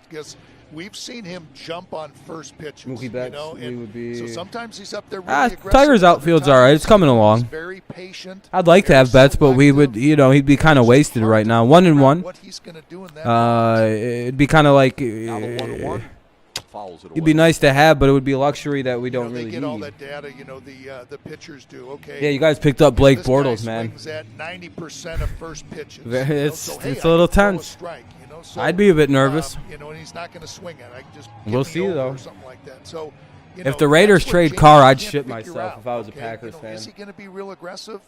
guess we've seen him jump on first pitches. Mookie Betts, so sometimes he's up there really aggressive. Tigers' outfield's all right. It's coming along. He's very patient. I'd like to have Betts, but we would, he'd be kind of wasted right now. 1-1. What he's going to do in that it'd be kind of like. Now the 1-1. Fouls it away. It'd be nice to have, but it would be a luxury that we don't really need. They get all that data, the pitchers do. Okay. Yeah, you guys picked up Blake Bortles, man. Swings at 90% of first pitches. It's a little tense. I'd be a bit nervous. And he's not going to swing it. I just we'll see though. Or something like that. So, if the Raiders trade Carr, I'd shit myself if I was a Packers fan. Is he going to be real aggressive?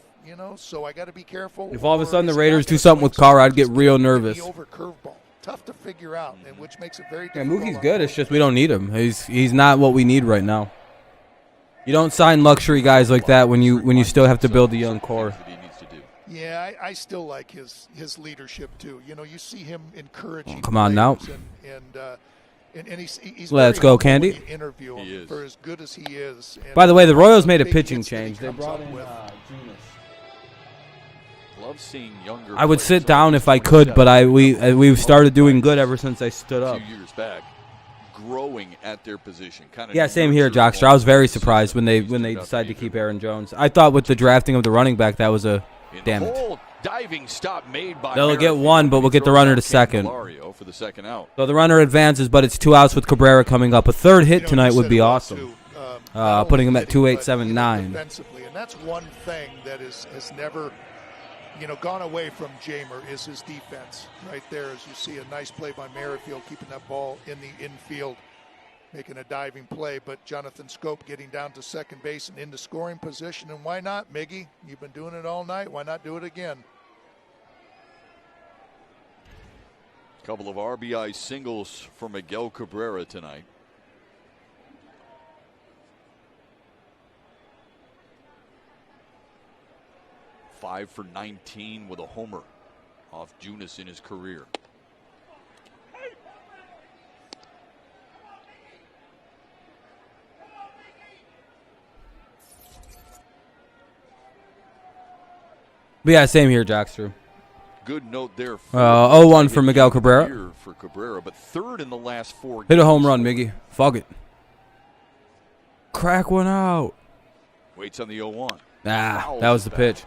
So I got to be careful. If all of a sudden the Raiders do something with Carr, I'd get real nervous. Over curveball. Tough to figure out, and which makes it very difficult. Yeah, Mookie's good. It's just we don't need him. He's not what we need right now. You don't sign luxury guys like that when you still have to build a young core. Yeah, I still like his leadership too. You see him encouraging. Come on now. And he's let's go, Candy. Interview him for as good as he is. By the way, the Royals made a pitching change. They brought in Junis. Love seeing younger. I would sit down if I could, but we've started doing good ever since I stood up. 2 years back, growing at their position. Yeah, same here, Jockster. I was very surprised when they decided to keep Aaron Jones. I thought with the drafting of the running back that was a damn it. Diving stop made by They'll get one, but we'll get the runner to second. For the second out. So the runner advances, but it's 2 outs with Cabrera coming up. A third hit tonight would be awesome. Putting him at 2.879. Defensively, and that's one thing that has never gone away from Jamer is his defense. Right there, as you see, a nice play by Merrifield, keeping that ball in the infield, making a diving play. But Jonathan Scope getting down to second base and into scoring position. And why not, Miggy? You've been doing it all night. Why not do it again? A couple of RBI singles for Miguel Cabrera tonight. Five for 19 with a homer off Junis in his career. But yeah, same here, Jockster. Good note there. 0-1 for Miguel Cabrera. For Cabrera, but third in the last 4 games. Hit a home run, Miggy. Fuck it. Crack one out. Waits on the 0-1. That was the pitch.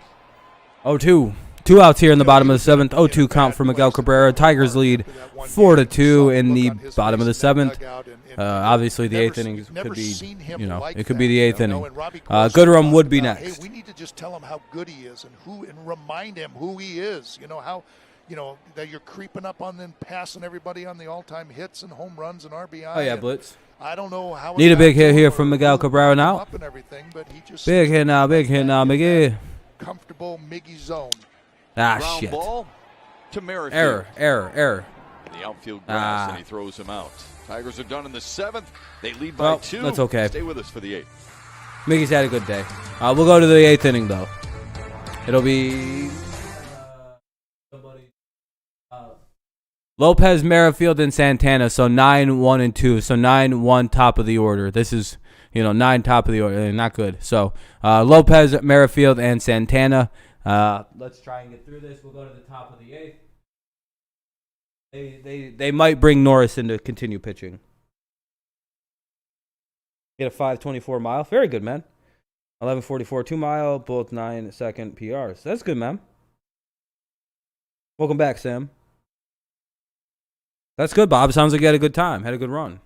0-2. 2 outs here in the bottom of the 7th. 0-2 count for Miguel Cabrera. Tigers lead 4-2 in the bottom of the 7th. Obviously, the 8th inning could be, it could be the 8th inning. Gooderum would be next. Hey, we need to just tell him how good he is and remind him who he is. How, that you're creeping up on them, passing everybody on the all-time hits and home runs and RBI. Oh yeah, blitz. I don't know how. Need a big hit here from Miguel Cabrera now. Big hit now, Miggy. Comfortable Miggy zone. Shit. Ball to Merrifield. Error. In the outfield grass, and he throws him out. Tigers are done in the 7th. They lead by 2. That's okay. Stay with us for the 8th. Miggy's had a good day. We'll go to the 8th inning, though. It'll be Lopez, Merrifield, and Santana. So 9, 1, and 2. So 9, 1, top of the order. This is, 9 top of the order. Not good. So Lopez, Merrifield, and Santana. Let's try and get through this. We'll go to the top of the 8th. They might bring Norris in to continue pitching. Get a 5.24 mile. Very good, man. 11.44 2 mile, both 9-second PRs. That's good, man. Welcome back, Sam. That's good, Bob. Sounds like you had a good time. Had a good run.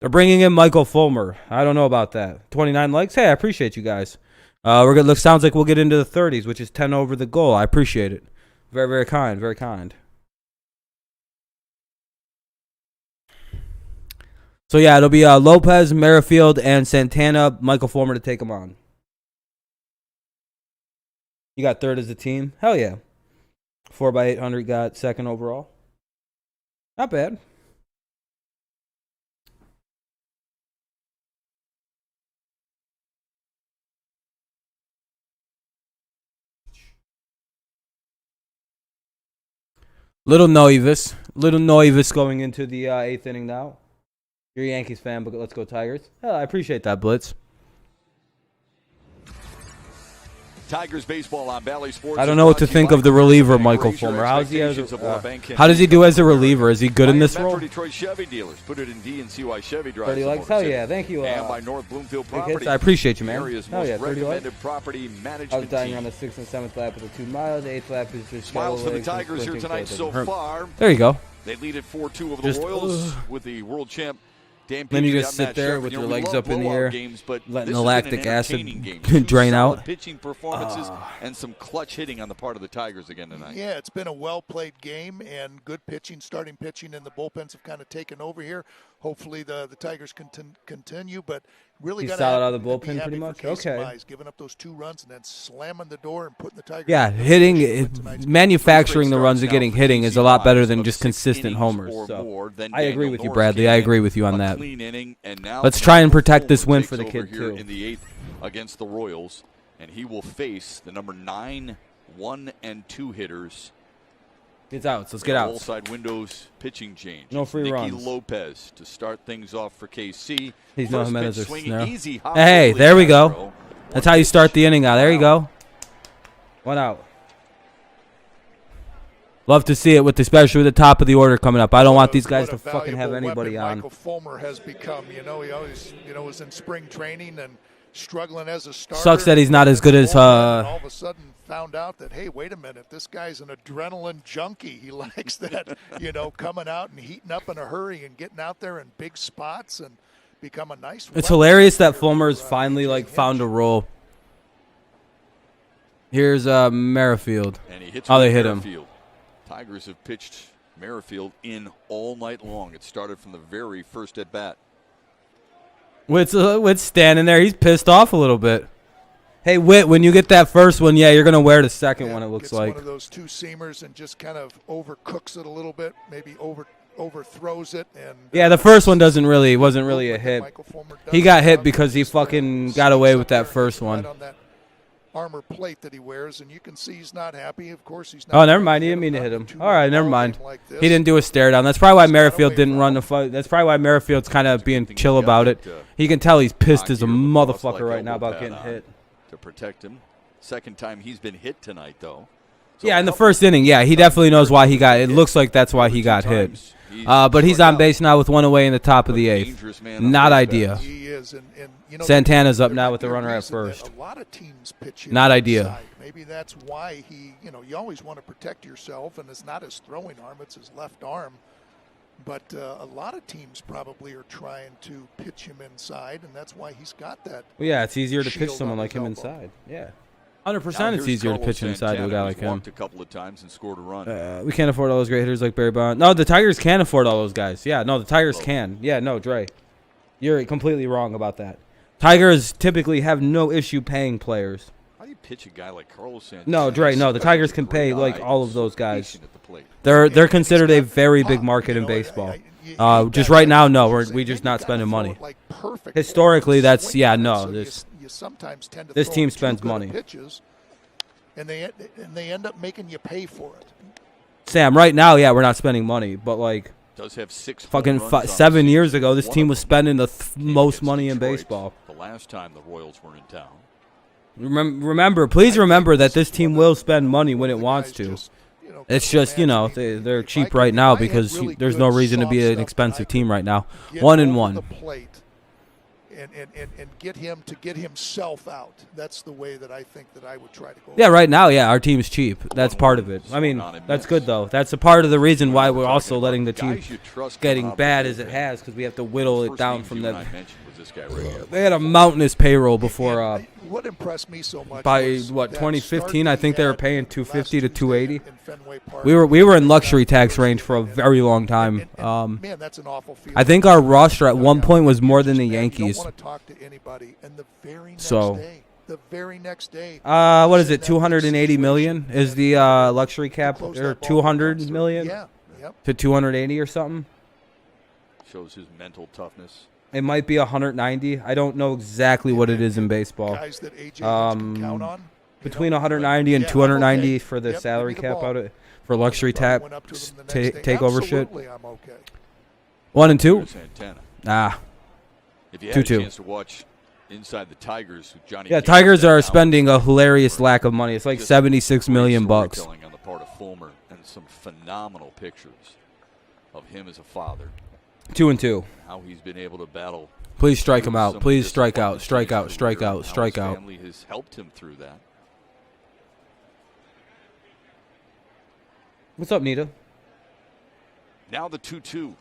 They're bringing in Michael Fulmer. I don't know about that. 29 likes. Hey, I appreciate you guys. Sounds like we'll get into the 30s, which is 10 over the goal. I appreciate it. Very, very kind. Very kind. So, yeah, it'll be Lopez, Merrifield, and Santana, Michael Fulmer to take them on. You got third as a team? Hell yeah. 4x800 got second overall. Not bad. Little Noivus going into the 8th inning now. You're a Yankees fan, but let's go Tigers. Oh, I appreciate that, Blitz. Tigers baseball on Bally Sports. I don't know what to think of the reliever, Michael Fulmer. How does he do as a reliever? Is he good in this role? Detroit Chevy dealers. Put it in D and see why Chevy drives. 30 likes. Hell yeah, thank you. And by North Bloomfield Property. I appreciate you, man. Hell yeah, 30 likes. Property management I was dying team. on the 6th and 7th lap with the 2 miles. The 8th lap is just smiles for the Tigers here tonight so far. There you go. They lead at 4-2 over the Royals with the world champ. Then you just sit there with your legs up in the air, letting the lactic acid drain out. Pitching performances and some clutch hitting on the part of the Tigers again tonight. Yeah, it's been a well-played game and good pitching, starting pitching, and the bullpens have kind of taken over here. Hopefully the Tigers can continue, but really got to solid out of the bullpen pretty much. Okay. Giving up those 2 runs and then slamming the door and putting the Tigers. Yeah, manufacturing the runs and getting hitting is a lot better than just consistent homers. So I agree with you, Bradley. I agree with you on that. Let's try and protect this win for the kid too. In the 8th against the Royals, and he will face the number 9, 1 and 2 hitters. It's outs. Let's get out. All side windows pitching change. No free runs. Nicky Lopez to start things off for KC. He's no Jimenez or Snell. Hey, there we go. That's how you start the inning out. There you go. 1 out. Love to see it, especially with the top of the order coming up. I don't want these guys to fucking have anybody on. Michael Fulmer has become, he always, was in spring training and struggling as a starter. Sucks that he's not as good as all of a sudden found out that, hey, wait a minute, this guy's an adrenaline junkie. He likes that, coming out and heating up in a hurry and getting out there in big spots and become a nice. It's hilarious that Fulmer's finally found a role. Here's Merrifield. And he hits they hit him. Tigers have pitched Merrifield in all night long. It started from the very first at bat. Witt's standing there. He's pissed off a little bit. Hey, Witt, when you get that first one, you're going to wear the second one, it looks like. One of those 2 seamers and just kind of overcooks it a little bit, maybe overthrows it. And yeah, the first one wasn't really a hit. He got hit because he fucking got away with that first one. On that armor plate that he wears, and you can see he's not happy. Of course, he's not. Oh, never mind. He didn't mean to hit him. All right, never mind. He didn't do a stare down. That's probably why Merrifield didn't run the fight. That's probably why Merrifield's kind of being chill about it. He can tell he's pissed as a motherfucker right now about getting hit. To protect him. Second time he's been hit tonight, though. So yeah, in the first inning, he definitely knows why he got. It looks like that's why he got hit. But he's on base now with 1 away in the top of the 8th. Not idea. He is, and Santana's up now with the runner at first. A lot of teams pitch not idea. Maybe that's why you always want to protect yourself, and it's not his throwing arm, it's his left arm. But a lot of teams probably are trying to pitch him inside, and that's why he's got that. Well, yeah, it's easier to pitch someone like him inside. Yeah. 100% it's easier to pitch inside to a guy like him. A couple of times and scored a run. We can't afford all those great hitters like Barry Bonds. No, the Tigers can afford all those guys. Yeah, no, the Tigers can. Yeah, no, Dre. You're completely wrong about that. Tigers typically have no issue paying players. How do you pitch a guy like Carlos Santana? No, Dre, no, the Tigers can pay all of those guys. They're considered a very big market in baseball. Just right now, no, we're just not spending money. Historically, that's this team spends money. And they end up making you pay for it. Sam, right now, we're not spending money, but does have 6 fucking 7 years ago, this team was spending the most money in baseball. The last time the Royals were in town. Please remember that this team will spend money when it wants to. It's just, they're cheap right now because there's no reason to be an expensive team right now. 1-1. And get him to get himself out. That's the way that I think that I would try to go. Yeah, right now, our team's cheap. That's part of it. I mean, that's good, though. That's a part of the reason why we're also letting the team getting bad as it has, because we have to whittle it down from them. They had a mountainous payroll before. What impressed me so much by 2015, I think they were paying $250 to $280. We were in luxury tax range for a very long time. Man, that's an awful feeling. I think our roster at one point was more than the Yankees. Want to talk to anybody, and the very next so day, The very next day. What is it? 280 million is the luxury cap, or 200 million? Yeah. Yep. To 280 or something. Shows his mental toughness. It might be 190. I don't know exactly what it is in baseball. Guys that AJ can count on. Between 190 and 290 for the salary cap out of for luxury tap takeover shit. I'm okay. 1 and 2. Ah. If you had 2-2. a chance to watch Inside the Tigers, Johnny. Yeah, Tigers are spending a hilarious lack of money. It's like 76 million bucks. On the part of Fulmer, and some phenomenal pictures of him as a father. 2 and 2. How he's been able to battle. Please strike him out. Please strike out. Strike out. Strike out. Strike out. His family has helped him through that. What's up, Nita? Now the 2-2.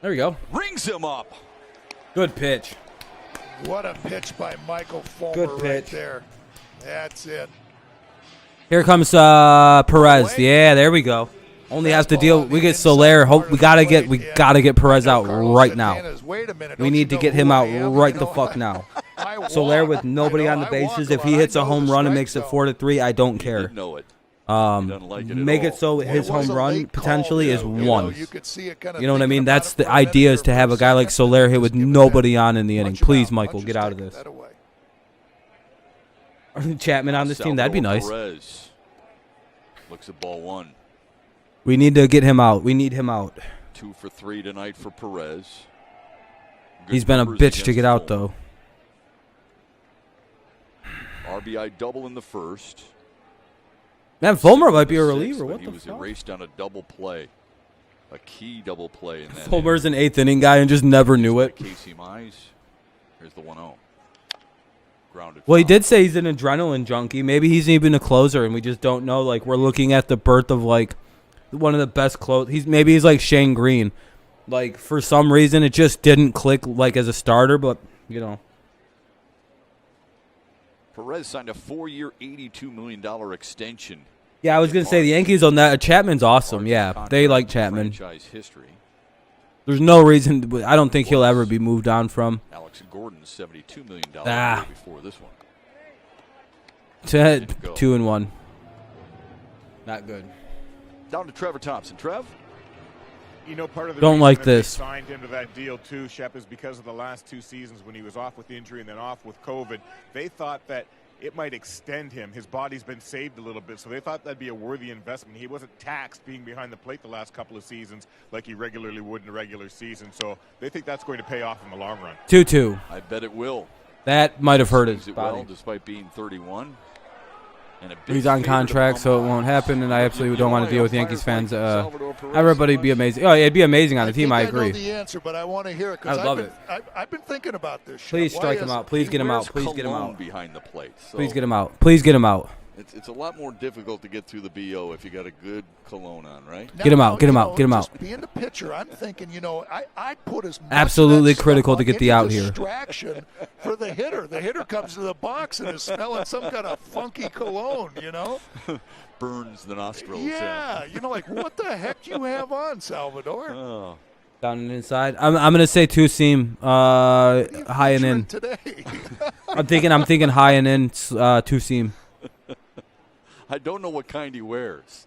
There we go. Rings him up. Good pitch. What a pitch by Michael Fulmer. Good pitch. Right there. That's it. Here comes Perez. Yeah, there we go. Only has to deal. We get Soler. Hope we gotta get Perez out right now. We need to get him out right the fuck now. Soler with nobody on the bases. If he hits a home run and makes it 4-3, I don't care. Make it so his home run potentially is 1. You know what I mean? That's the idea, is to have a guy like Soler hit with nobody on in the inning. Please, Michael, get out of this. Chapman on this team, that'd be nice. Perez looks at ball 1. We need to get him out. We need him out. 2 for 3 tonight for Perez. He's been a bitch to get out, though. RBI double in the first. Man, Fulmer might be a reliever. What the fuck? He was erased on a double play. A key double play in that. Fulmer's an 8th inning guy and just never knew it. Casey Mize. Here's the 1-0. Grounded. Well, he did say he's an adrenaline junkie. Maybe he's even a closer, and we just don't know. Like, we're looking at the birth of, like, one of the best maybe he's like Shane Green. Like, for some reason, it just didn't click, like, as a starter, but, you know. Perez signed a 4-year, $82 million extension. Yeah, I was going to say, the Yankees on that. Chapman's awesome. Yeah, they like Chapman. There's no reason. I don't think he'll ever be moved on from. Alex Gordon's $72 million before this one. 2-1. Not good. Down to Trevor Thompson. Trev? You know, part of the don't reason like that this. They signed him to that deal too, Shep, is because of the last 2 seasons when he was off with injury and then off with COVID. They thought that it might extend him. His body's been saved a little bit, so they thought that'd be a worthy investment. He wasn't taxed being behind the plate the last couple of seasons like he regularly would in a regular season. So they think that's going to pay off in the long run. 2-2. I bet it will. That might have hurt his body. Well, despite being 31. He's on contract, so it won't happen, and I absolutely don't want to deal with Yankees fans. Everybody be amazing. Oh, yeah, it'd be amazing on the team. I agree. I know the answer, but I want to hear it. I love it. I've been thinking about this. Please strike him out. Please get him out. Please get him out. Behind the plate. So please get him out. Please get him out. It's a lot more difficult to get through the BO if you got a good cologne on, right? Get him out. Get him out. Get him out. Being the pitcher, I'm thinking, I put as much absolutely critical to get the out here. Distraction for the hitter. The hitter comes to the box and is smelling some kind of funky cologne, Burns the nostrils. Yeah, like what the heck do you have on, Salvador? Oh. Down and inside. I'm gonna say 2-seam, high and in. Today. I'm thinking high and in, 2-seam. I don't know what kind he wears.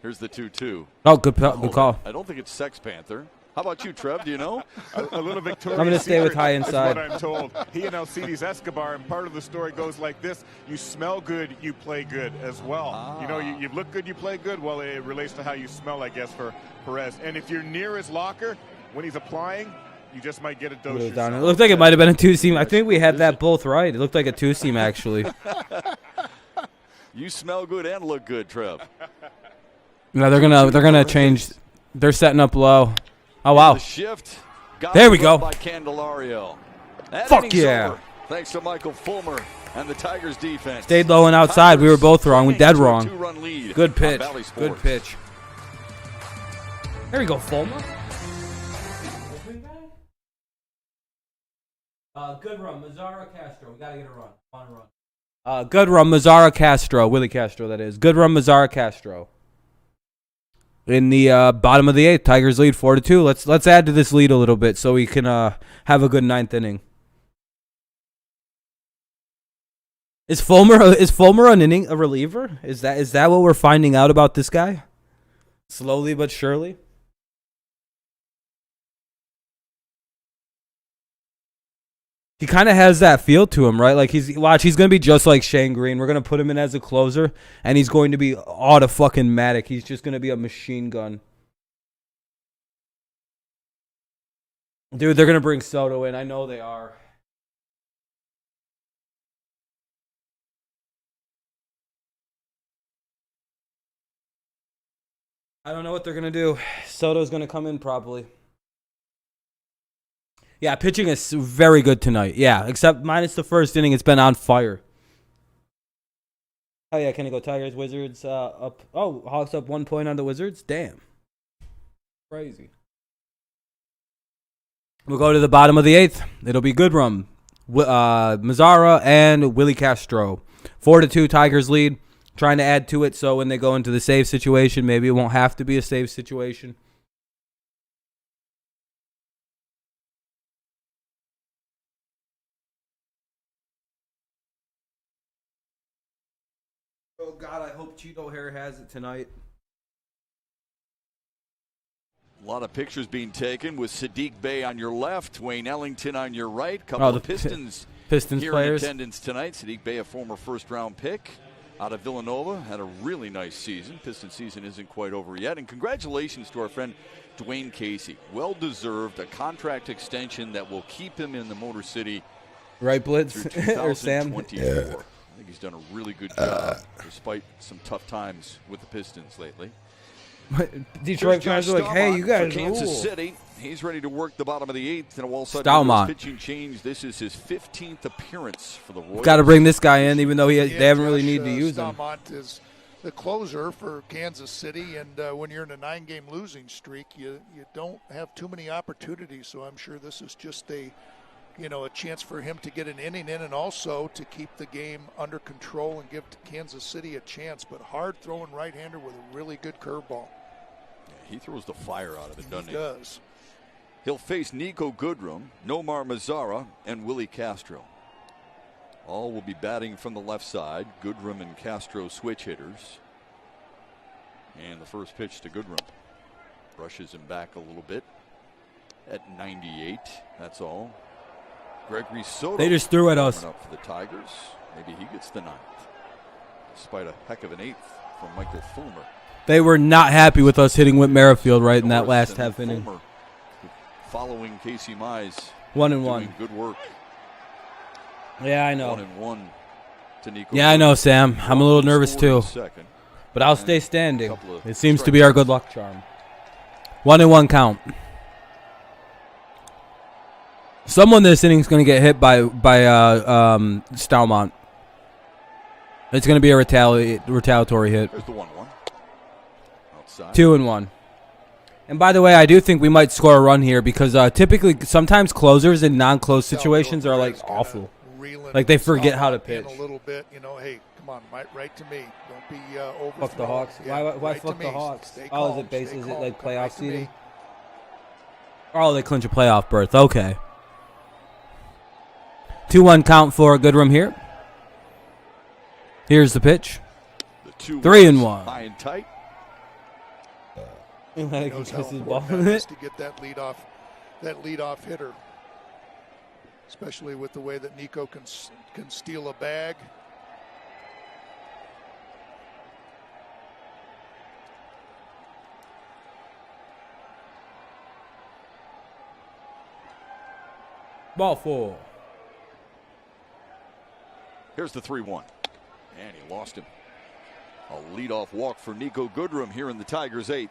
Here's the 2-2. Oh, good call. I don't think it's Sex Panther. How about you, Trev? Do you know? A little Victorian. I'm going to stay with high inside. That's what I'm told. He and Alcides Escobar, and part of the story goes like this. You smell good, you play good as well. Ah. You look good, you play good. Well, it relates to how you smell, I guess, for Perez. And if you're near his locker when he's applying, you just might get a dose yourself. It looked like it might have been a 2-seam. I think we had that both right. It looked like a 2-seam, actually. You smell good and look good, Trev. No, they're gonna change. They're setting up low. Oh wow! The shift. There we go. By Candelario. Fuck yeah! Over, thanks to Michael Fulmer and the Tigers defense. Stayed low and outside. We were both wrong. We dead wrong. Good pitch. Good pitch. There we go, Fulmer. Good run, Mazzara Castro. We gotta get a run. On run. Good run, Mazzara Castro. Willie Castro, that is. Good run, Mazzara Castro. In the bottom of the 8th, Tigers lead 4-2. Let's add to this lead a little bit so we can have a good 9th inning. Is Fulmer a reliever? Is that what we're finding out about this guy? Slowly but surely. He kind of has that feel to him, right? Like he's going to be just like Shane Green. We're going to put him in as a closer, and he's going to be automatic. He's just going to be a machine gun. Dude, they're going to bring Soto in. I know they are. I don't know what they're going to do. Soto's going to come in probably. Yeah, pitching is very good tonight. Yeah, except minus the first inning, it's been on fire. Oh, yeah, can it go Tigers, Wizards up? Oh, Hawks up 1 point on the Wizards? Damn. Crazy. We'll go to the bottom of the 8th. It'll be Goodrum, Mazzara, and Willie Castro. 4-2 Tigers lead. Trying to add to it so when they go into the save situation, maybe it won't have to be a save situation. Oh, God, I hope Cheeto Hair has it tonight. A lot of pictures being taken with Sadiq Bey on your left, Wayne Ellington on your right. Couple of Pistons here players in attendance tonight. Sadiq Bey, a former first-round pick out of Villanova, had a really nice season. Piston season isn't quite over yet. And congratulations to our friend Dwayne Casey. Well-deserved, a contract extension that will keep him in the Motor City. Right, Blitz? Or Sam? I think he's done a really good job despite some tough times with the Pistons lately. Detroit fans are like, hey, you guys Kansas City. He's ready to work the bottom of the 8th. And all of a sudden, pitching change. This is his 15th appearance for the Royals. Got to bring this guy in, even though they haven't really need to use him. Stalmont is the closer for Kansas City, and when you're in a 9-game losing streak, you don't have too many opportunities. So I'm sure this is just a chance for him to get an inning in and also to keep the game under control and give Kansas City a chance. But hard throwing right-hander with a really good curveball. Yeah, he throws the fire out of it, doesn't he? He does. He'll face Nico Goodrum, Nomar Mazzara, and Willie Castro. All will be batting from the left side. Goodrum and Castro switch hitters. And the first pitch to Goodrum. Brushes him back a little bit at 98. That's all. Gregory Soto. They just threw at us. Up for the Tigers. Maybe he gets the 9th. Despite a heck of an 8th from Michael Fulmer. They were not happy with us hitting Whit Merrifield right in that last half inning. Fulmer, following Casey Mize. 1-1. Good work. Yeah, I know. 1-1 to Nico. Yeah, I know, Sam. I'm a little nervous too. But I'll stay standing. It seems to be our good luck charm. 1-1 count. Someone this inning is going to get hit by Stalmont. It's going to be a retaliatory hit. There's the 1-1. Outside. 2-1. And by the way, I do think we might score a run here because typically, sometimes closers in non-close situations are like awful. Like they forget how to pitch. A little bit, hey, come on, right to me. Don't be over. Fuck the Hawks. Yeah, why right fuck the Hawks? Stay Oh, calm, is it like playoff right seeding? Oh, they clinch a playoff berth. Okay. 2-1 count for Goodrum here. Here's the pitch. 3-1. High and tight. He knows how important it is to get that leadoff hitter, especially with the way that Nico can steal a bag. Ball 4. Here's the 3-1. And he lost him. A leadoff walk for Nico Goodrum here in the Tigers' 8th.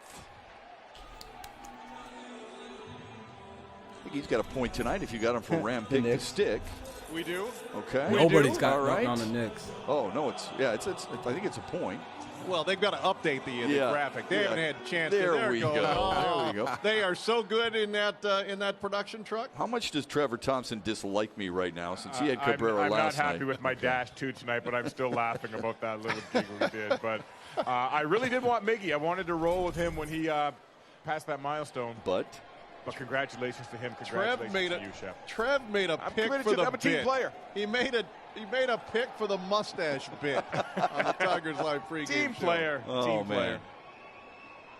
I think he's got a point tonight if you got him for Ram pick to stick. We do. Okay. Nobody's got right on the Knicks. Oh, no, it's I think it's a point. Well, they've got to update the graphic. They haven't had a chance. There we go. There we go. They are so good in that production truck. How much does Trevor Thompson dislike me right now since he had Cabrera I'm last night? not happy with my dash 2 tonight, but I'm still laughing about that little giggle he did. But I really did want Miggy. I wanted to roll with him when he passed that milestone. But congratulations to him. Congratulations to you, Shep. Trev made a pick for the I'm a team player. He made He made a pick for the mustache bit on the Tigers Live pregame Team show. player. Oh, Team player. man.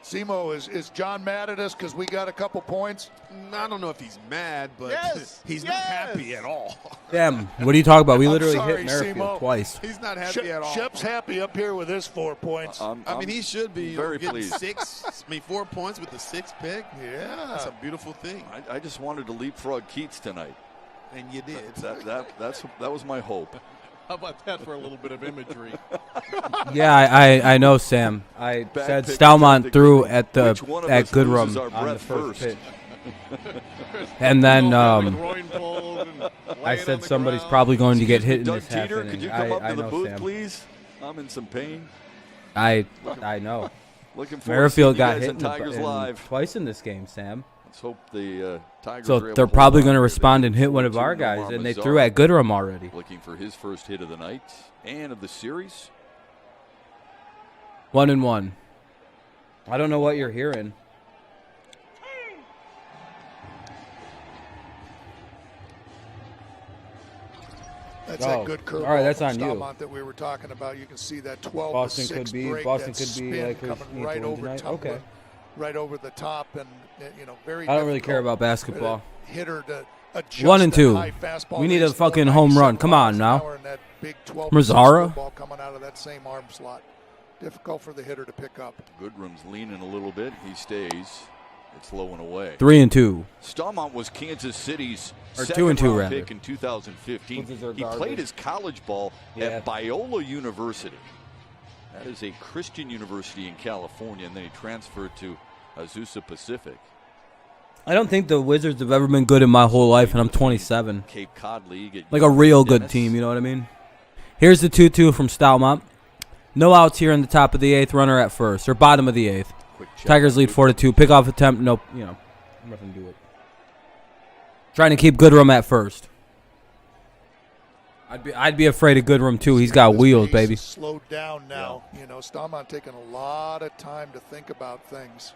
Simo, is John mad at us because we got a couple points? I don't know if he's mad, but Yes, he's not happy at all. Damn, what are you talking about? We I'm literally sorry, hit Merrifield Simo. twice. He's not happy at all. Shep's happy up here with his 4 points. I mean, he should be. You know, very getting pleased. 4 points with the 6th pick. Yeah. That's a beautiful thing. I just wanted to leapfrog Keats tonight. And you did. That was my hope. How about that for a little bit of imagery? Yeah, I know, Sam. I Bad said pick Stalmont threw exactly. at the Which one of at us Goodrum loses our on the breath first first? pitch. And then Groin pulled and I laying said on the somebody's ground. probably going to get hit in Doug this half Teeter, inning. could you come up I to the know, booth, Sam. please? I'm in some pain. I know. Looking forward to Merrifield seeing you got guys hit on Tigers in Live. twice in this game, Sam. Let's hope the Tigers So are able they're to probably hold going to on. respond and hit one of 4-2 our guys, Nomar and they Mazara threw at Goodrum already. looking for his first hit of the night and of the series. 1-1. I don't know what you're hearing. That's Oh, that good curveball all right, that's from on you. Stalmont that we were talking about. You can see that 12 Boston to 6 could be- break, Boston that could be spin like who's coming need to right win over tonight? tumbling, Okay. right over the top, and very. I don't really care difficult about basketball. for a hitter to adjust 1-2. that high fastball. We need that a he's throwing fucking home run. 97 Come on miles an now. hour, and that big 12 to 6 Mazzara? ball coming out of that same arm slot. Difficult for the hitter to pick up. Goodrum's leaning a little bit. He stays. It's low and away. 3-2. Stalmont was Kansas City's Or 2-2 second-round rather. pick in 2015. Wizards are He garbage. played his college ball Yeah. at Biola University. That is a Christian university in California, and then he transferred to Azusa Pacific. I don't think the Wizards have ever been good in my whole life, and I'm 27. Cape Cod League. At Like a real good Dennis. team, you know what I mean? Here's the 2-2 from Stalmont. No outs here in the top of the 8th, runner at first, or bottom of the 8th. Quick check. Tigers lead 4-2. Pickoff attempt, nope, nothing to do it. Trying to keep Goodrum at first. I'd be afraid of Goodrum too. He's got His wheels, pace baby. is slowed down now. Stalmont taking a lot of time to think about things.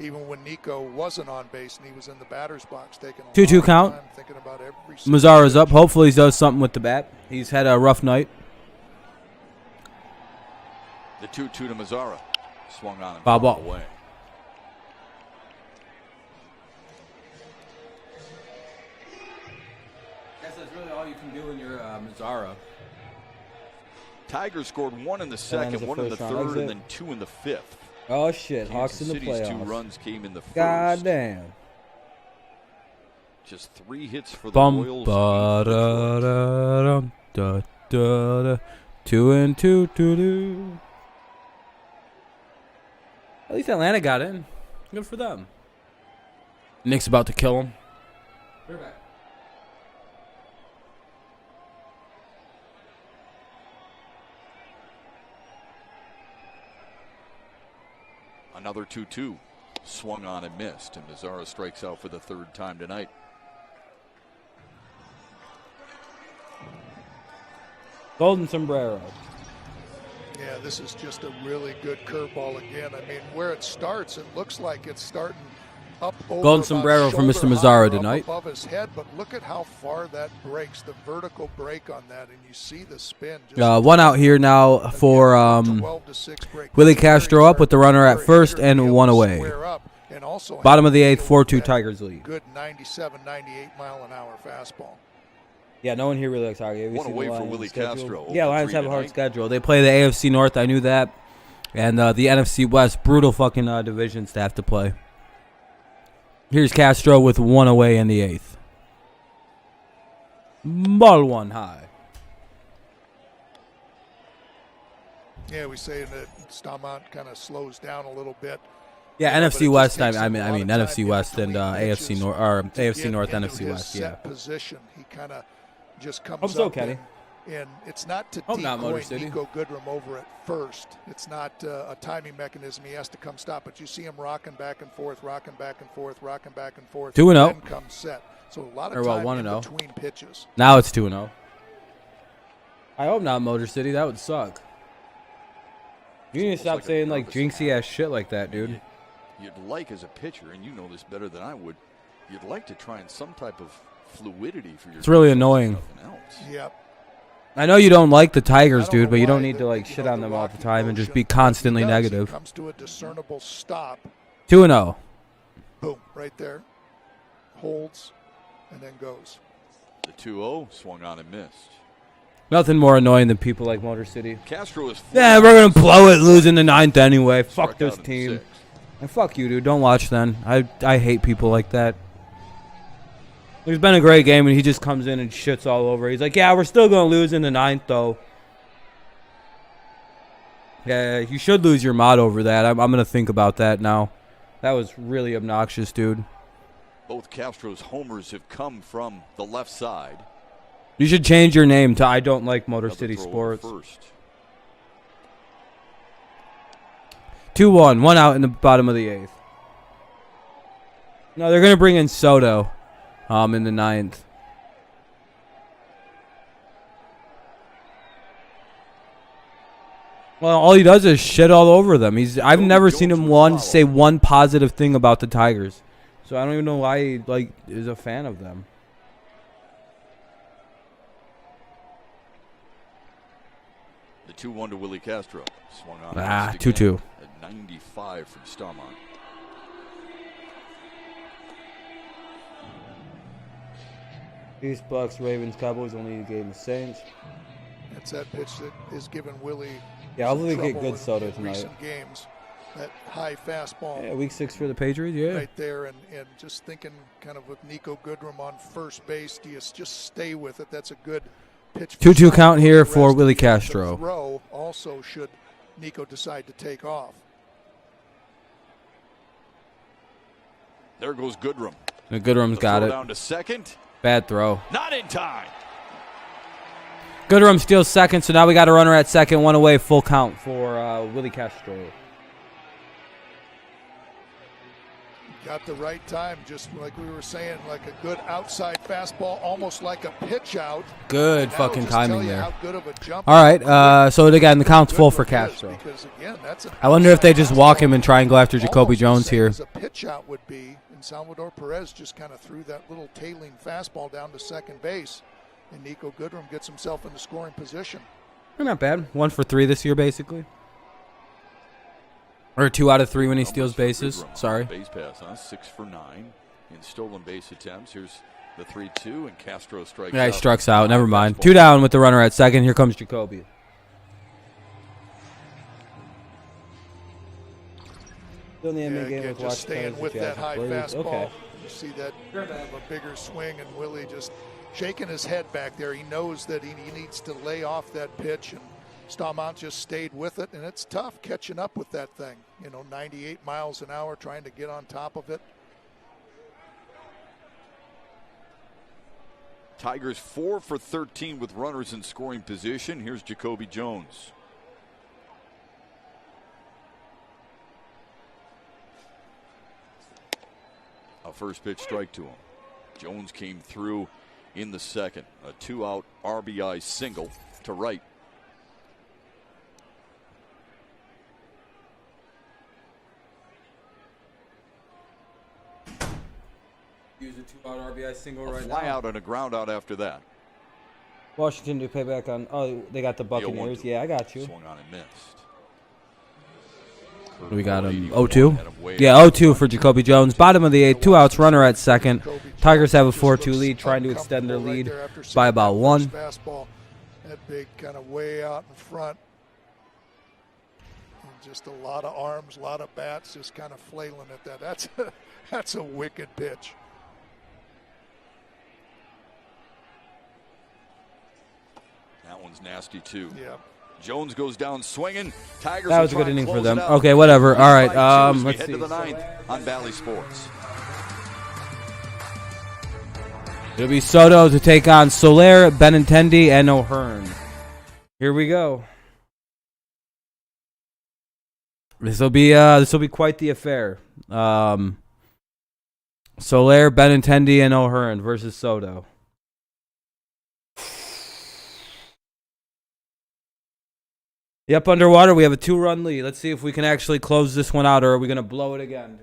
Even when Nico wasn't on base and he was in the batter's box, taking a 2-2 lot of count. time thinking about every single Mazzara's pitch. up. Hopefully he does something with the bat. He's had a rough night. The 2-2 to Mazzara. Swung on and Foul fouled ball. away. Guess that's really all you can do in your Mazzara. Tigers scored 1 in the second, a 1 in the first-round third, exit. and then 2 in the 5th. Oh shit! Hawks in Kansas the City's 2 playoffs. runs came in the first. God damn. Just 3 hits for the Bum Royals. ba da da dum da da da. 2-2 2-2. At least Atlanta got in. Good for them. Nick's about to kill him. We're back. Another 2-2. Swung on and missed, and Mazzara strikes out for the 3rd time tonight. Golden sombrero. Yeah, this is just a really good curveball again. I mean, where it starts, it looks like it's starting up over Golden about sombrero from Mr. shoulder Mazzara high or up tonight. above his head, but look at how far that breaks, the vertical break on that, and you see the spin. Just One out here now for 12 to 6 break. Willie Very Castro up with the runner at hard first hitter to be and able 1 to away. square up and also Bottom of the have 8th, to deal with 4-2 that Tigers lead. Good 97, 98 mile an hour fastball. Yeah, no one here really likes hockey. Have you One seen away the for Lions' Willie schedule? Castro. Yeah, 0 for Lions 3 have a hard tonight. schedule. They play the AFC North. I knew that. And the NFC West, brutal fucking divisions to have to play. Here's Castro with 1 away in the 8th. Ball 1 high. Yeah, we say that Stalmont kind of slows down a little bit. Yeah, Yeah, but it NFC just West. takes I him a lot mean of NFC time West and between AFC pitches North or to AFC get North, into NFC his West. Yeah. set position. He kind of just comes Hope so, up Kenny. and it's not to Hope not, Motor decoy City. Nico Goodrum over at first. It's not a timing mechanism. He has to come stop, but you see him rocking back and forth, rocking back and forth, rocking back and forth. 2-0. Then comes set. So a lot of Or, well, time 1-0. in between pitches. Now it's 2-0. I hope not, Motor City. That would suck. You need to stop like a saying like nervous jinxy ass shit like that, dude. You'd like, as a pitcher, and you know this better than I would, you'd like to try in some type of fluidity for your. It's really pitches, annoying. Nothing else. Yep. I know you don't like the Tigers, dude, but you don't need to like shit on them all the time and just be constantly negative. Comes to a discernible stop. 2-0. Boom, right there. Holds and then goes. The 2-0 swung on and missed. Nothing more annoying than people like Motor City. Castro is yeah, we're gonna blow it, losing the 9th anyway. Fuck this team. And fuck you, dude. Don't watch then. I hate people like that. It's been a great game, and he just comes in and shits all over. He's like, yeah, we're still gonna lose in the 9th, though. Yeah, you should lose your mod over that. I'm gonna think about that now. That was really obnoxious, dude. Both Castro's homers have come from the left side. You should change your name to I Don't Like Motor City Sports. 2-1. 1 out in the bottom of the 8th. No, they're going to bring in Soto in the 9th. Well, all he does is shit all over them. I've never seen him say one positive thing about the Tigers. So I don't even know why he is a fan of them. The 2-1 to Willie Castro. Swung on 2-2. At 95 from Starmont. East Bucks, Ravens, Cowboys only a game of Saints. It's that pitch that is giving Willie. Yeah, hopefully get good Soto tonight. Recent games, that high fastball. Yeah, week 6 for the Patriots. Yeah, right there, and just thinking kind of with Nico Goodrum on first base, do you just stay with it? That's a good pitch. 2-2 count here for Willie Castro. Throw also should Nico decide to take off. There goes Goodrum. Goodrum's got it. Down to second. Bad throw. Not in time. Goodrum steals second, so now we got a runner at second, 1 away, full count for Willie Castro. Got the right time, just like we were saying, like a good outside fastball, almost like a pitch out. Good fucking timing there. How good of a jump. All right, so again, the count's full for Castro. Again, I wonder if they just walk him and try and go after Jacoby Jones here. As a pitch out would be, and Salvador Perez just kind of threw that little tailing fastball down to second base, and Nico Goodrum gets himself in the scoring position. Not bad. 1 for 3 this year, basically. Or 2 out of 3 when he steals bases. Sorry. Base pass, huh? 6 for 9 in stolen base attempts. Here's the 3-2, and Castro strikes out. Yeah, he strikes out. Never mind. 2 down with the runner at second. Here comes Jacoby. Still in the NBA game with just staying with that high fastball. Okay. You see that have a bigger swing, and Willie just shaking his head back there. He knows that he needs to lay off that pitch, and Starmont just stayed with it, and it's tough catching up with that thing. 98 miles an hour, trying to get on top of it. Tigers 4 for 13 with runners in scoring position. Here's Jacoby Jones. A first pitch strike to him. Jones came through in the second. A 2-out RBI single to right. Use a 2-out RBI single right now. Fly out and a ground out after that. Washington to pay back on. Oh, they got the Buccaneers. Yeah, I got you. Swung on and missed. We got him 0-2. Yeah, 0-2 for Jacoby Jones. Bottom of the 8th, 2 outs, runner at second. Tigers have a 4-2 lead, trying to extend their lead by about 1. Fastball, that big kind of way out in front. And just a lot of arms, a lot of bats, just kind of flailing at that. That's a wicked pitch. That one's nasty too. Yeah. Jones goes down swinging. Tigers. That was a good inning for them. Okay, whatever. All right, let's head see. to the 9th on Valley Sports. It'll be Soto to take on Soler, Benintendi, and O'Hearn. Here we go. This will be quite the affair. Soler, Benintendi, and O'Hearn versus Soto. Yep, underwater. We have a 2-run lead. Let's see if we can actually close this one out, or are we going to blow it again?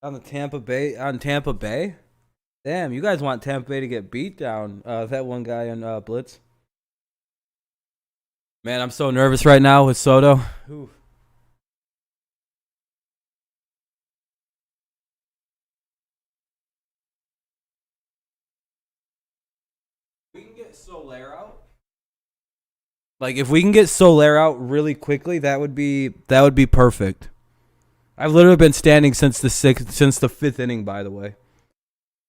On Tampa Bay? Damn, you guys want Tampa Bay to get beat down. That one guy in Blitz. Man, I'm so nervous right now with Soto. Ooh. We can get Soler out. Like, if we can get Soler out really quickly, that would be perfect. I've literally been standing since the 5th inning, by the way.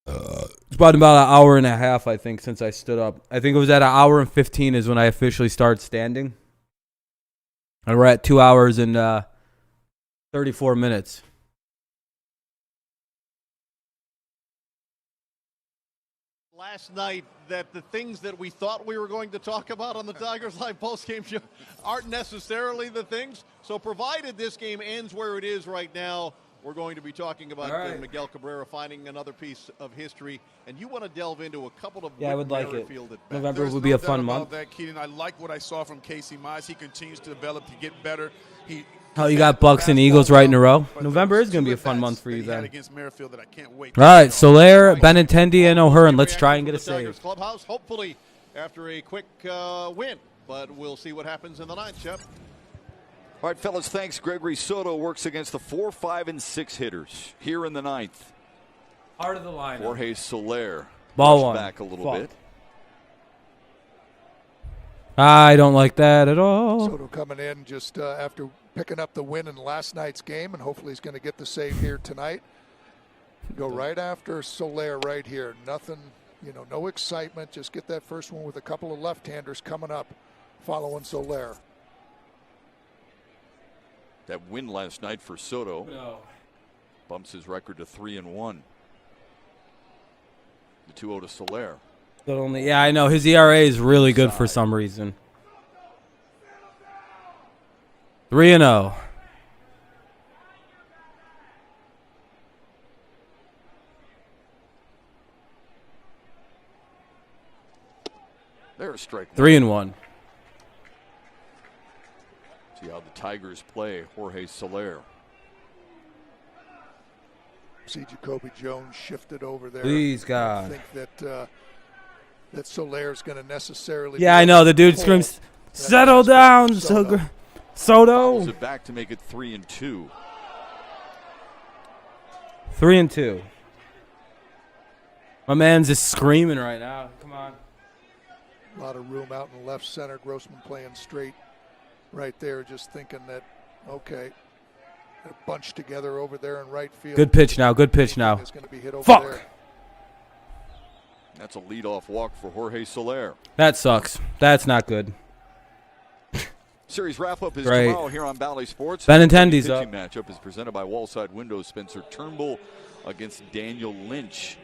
It's about an hour and a half, I think, since I stood up. I think it was at 1:15 is when I officially started standing. And we're at 2 hours and 34 minutes. Last night that the things that we thought we were going to talk about on the Tigers Live postgame show aren't necessarily the things. So provided this game ends where it is right now, we're going to be talking about Miguel Cabrera finding another piece of history. And you want to delve into a couple of I would like it. November There's would be no a fun doubt month. about that, Keaton. I like what I saw from Casey Mize. He continues to develop, to get better. Oh, you got Bucks and Eagles right in a row. November is going to be a fun month for you then. Against Merrifield that I can't wait. All right, Soler, Benintendi, and O'Hearn. Let's try and get a save. Clubhouse, hopefully after a quick win, but we'll see what happens in the ninth, Shep. All right, fellas, thanks. Gregory Soto works against the 4, 5, and 6 hitters here in the ninth. Heart of the lineup. Jorge Soler. Ball one. Back a little bit. I don't like that at all. Soto coming in just after picking up the win in last night's game, and hopefully he's going to get the save here tonight. Go right after Soler right here. Nothing, no excitement. Just get that first one with a couple of left-handers coming up following Soler. That win last night for Soto bumps his record to 3-1. The 2-0 to Soler. But only, I know his ERA is really good for some reason. 3-0. There's strike 3-1. See how the Tigers play Jorge Soler. See Jacoby Jones shifted over there. Please, God. I think that Soler's going to necessarily. Yeah, I know. The dude screams, "Settle down, Soto." Follows it back to make it 3-2. 3-2. My man's just screaming right now. Come on. A lot of room out in the left center. Grossman playing straight right there, just thinking that, okay, they're bunched together over there in right field. Good pitch now. Good pitch now. Fuck. There. That's a leadoff walk for Jorge Soler. That sucks. That's not good. Series wrap-up is tomorrow here on Bally Sports. Benintendi's the up. Matchup is presented by Wallside Windows. Spencer Turnbull against Daniel Lynch.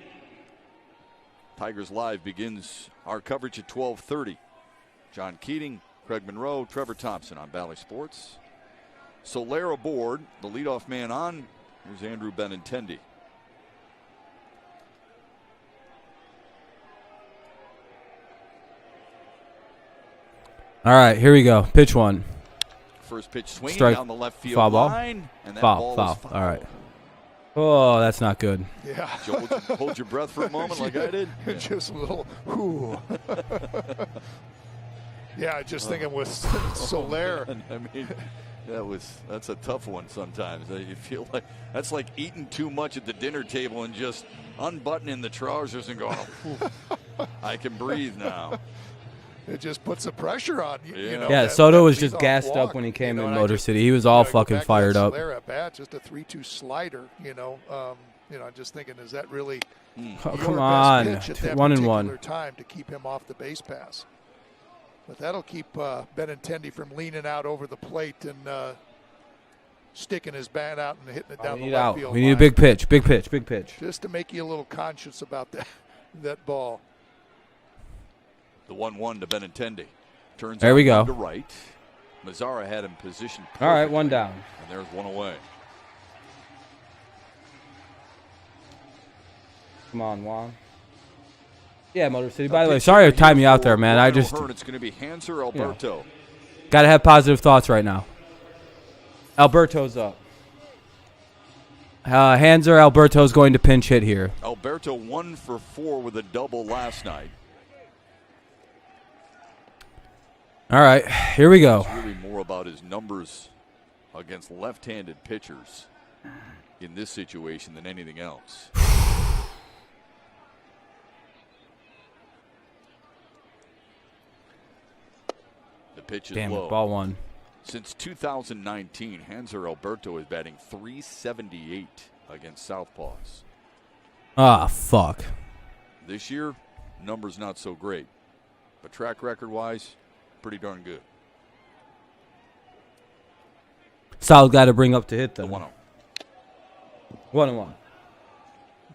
Tigers Live begins our coverage at 12:30. John Keating, Craig Monroe, Trevor Thompson on Bally Sports. Soler aboard, the leadoff man on. Here's Andrew Benintendi. All right, here we go. Pitch one. First pitch swinging Strike. down the left field Foul ball. line. And that Foul. ball is Foul. All right. Oh, that's not good. Yeah. Joe, hold your breath for a moment like I did. Yeah. Just a little, whoo. Yeah, just thinking with Soler. I mean, that's a tough one sometimes. You feel like that's like eating too much at the dinner table and just unbuttoning the trousers and going, I can breathe now. It just puts the pressure on you. Yeah, Soto was just gassed up when he came in Motor City. He was all fucking fired up. Soler at bat, just a 3-2 slider. Just thinking, is that really oh, come on, pitch at that 1-1 time to keep him off the base pass? But that'll keep Benintendi from leaning out over the plate and sticking his bat out and hitting it down the left field line. We need a big pitch, just to make you a little conscious about that ball. The 1-1 to Benintendi. Turns there we go. To right. Mazzara had him positioned perfectly. All right, one down. And there's one away. Come on, Juan. Yeah, Motor City. By the way, sorry to time you out there, man. It's going to be Hanser or Alberto. Got to have positive thoughts right now. Alberto's up. Hanser Alberto's going to pinch hit here. Alberto 1 for 4 with a double last night. All right, here we go. It's really more about his numbers against left-handed pitchers in this situation than anything else. The pitch is Damn low. it, ball 1. Since 2019, Hanser Alberto is batting .378 against southpaws. Ah, fuck. This year, numbers not so great, but track record-wise, pretty darn good. Solid guy to bring up to hit, though. The 1-0. 1-1.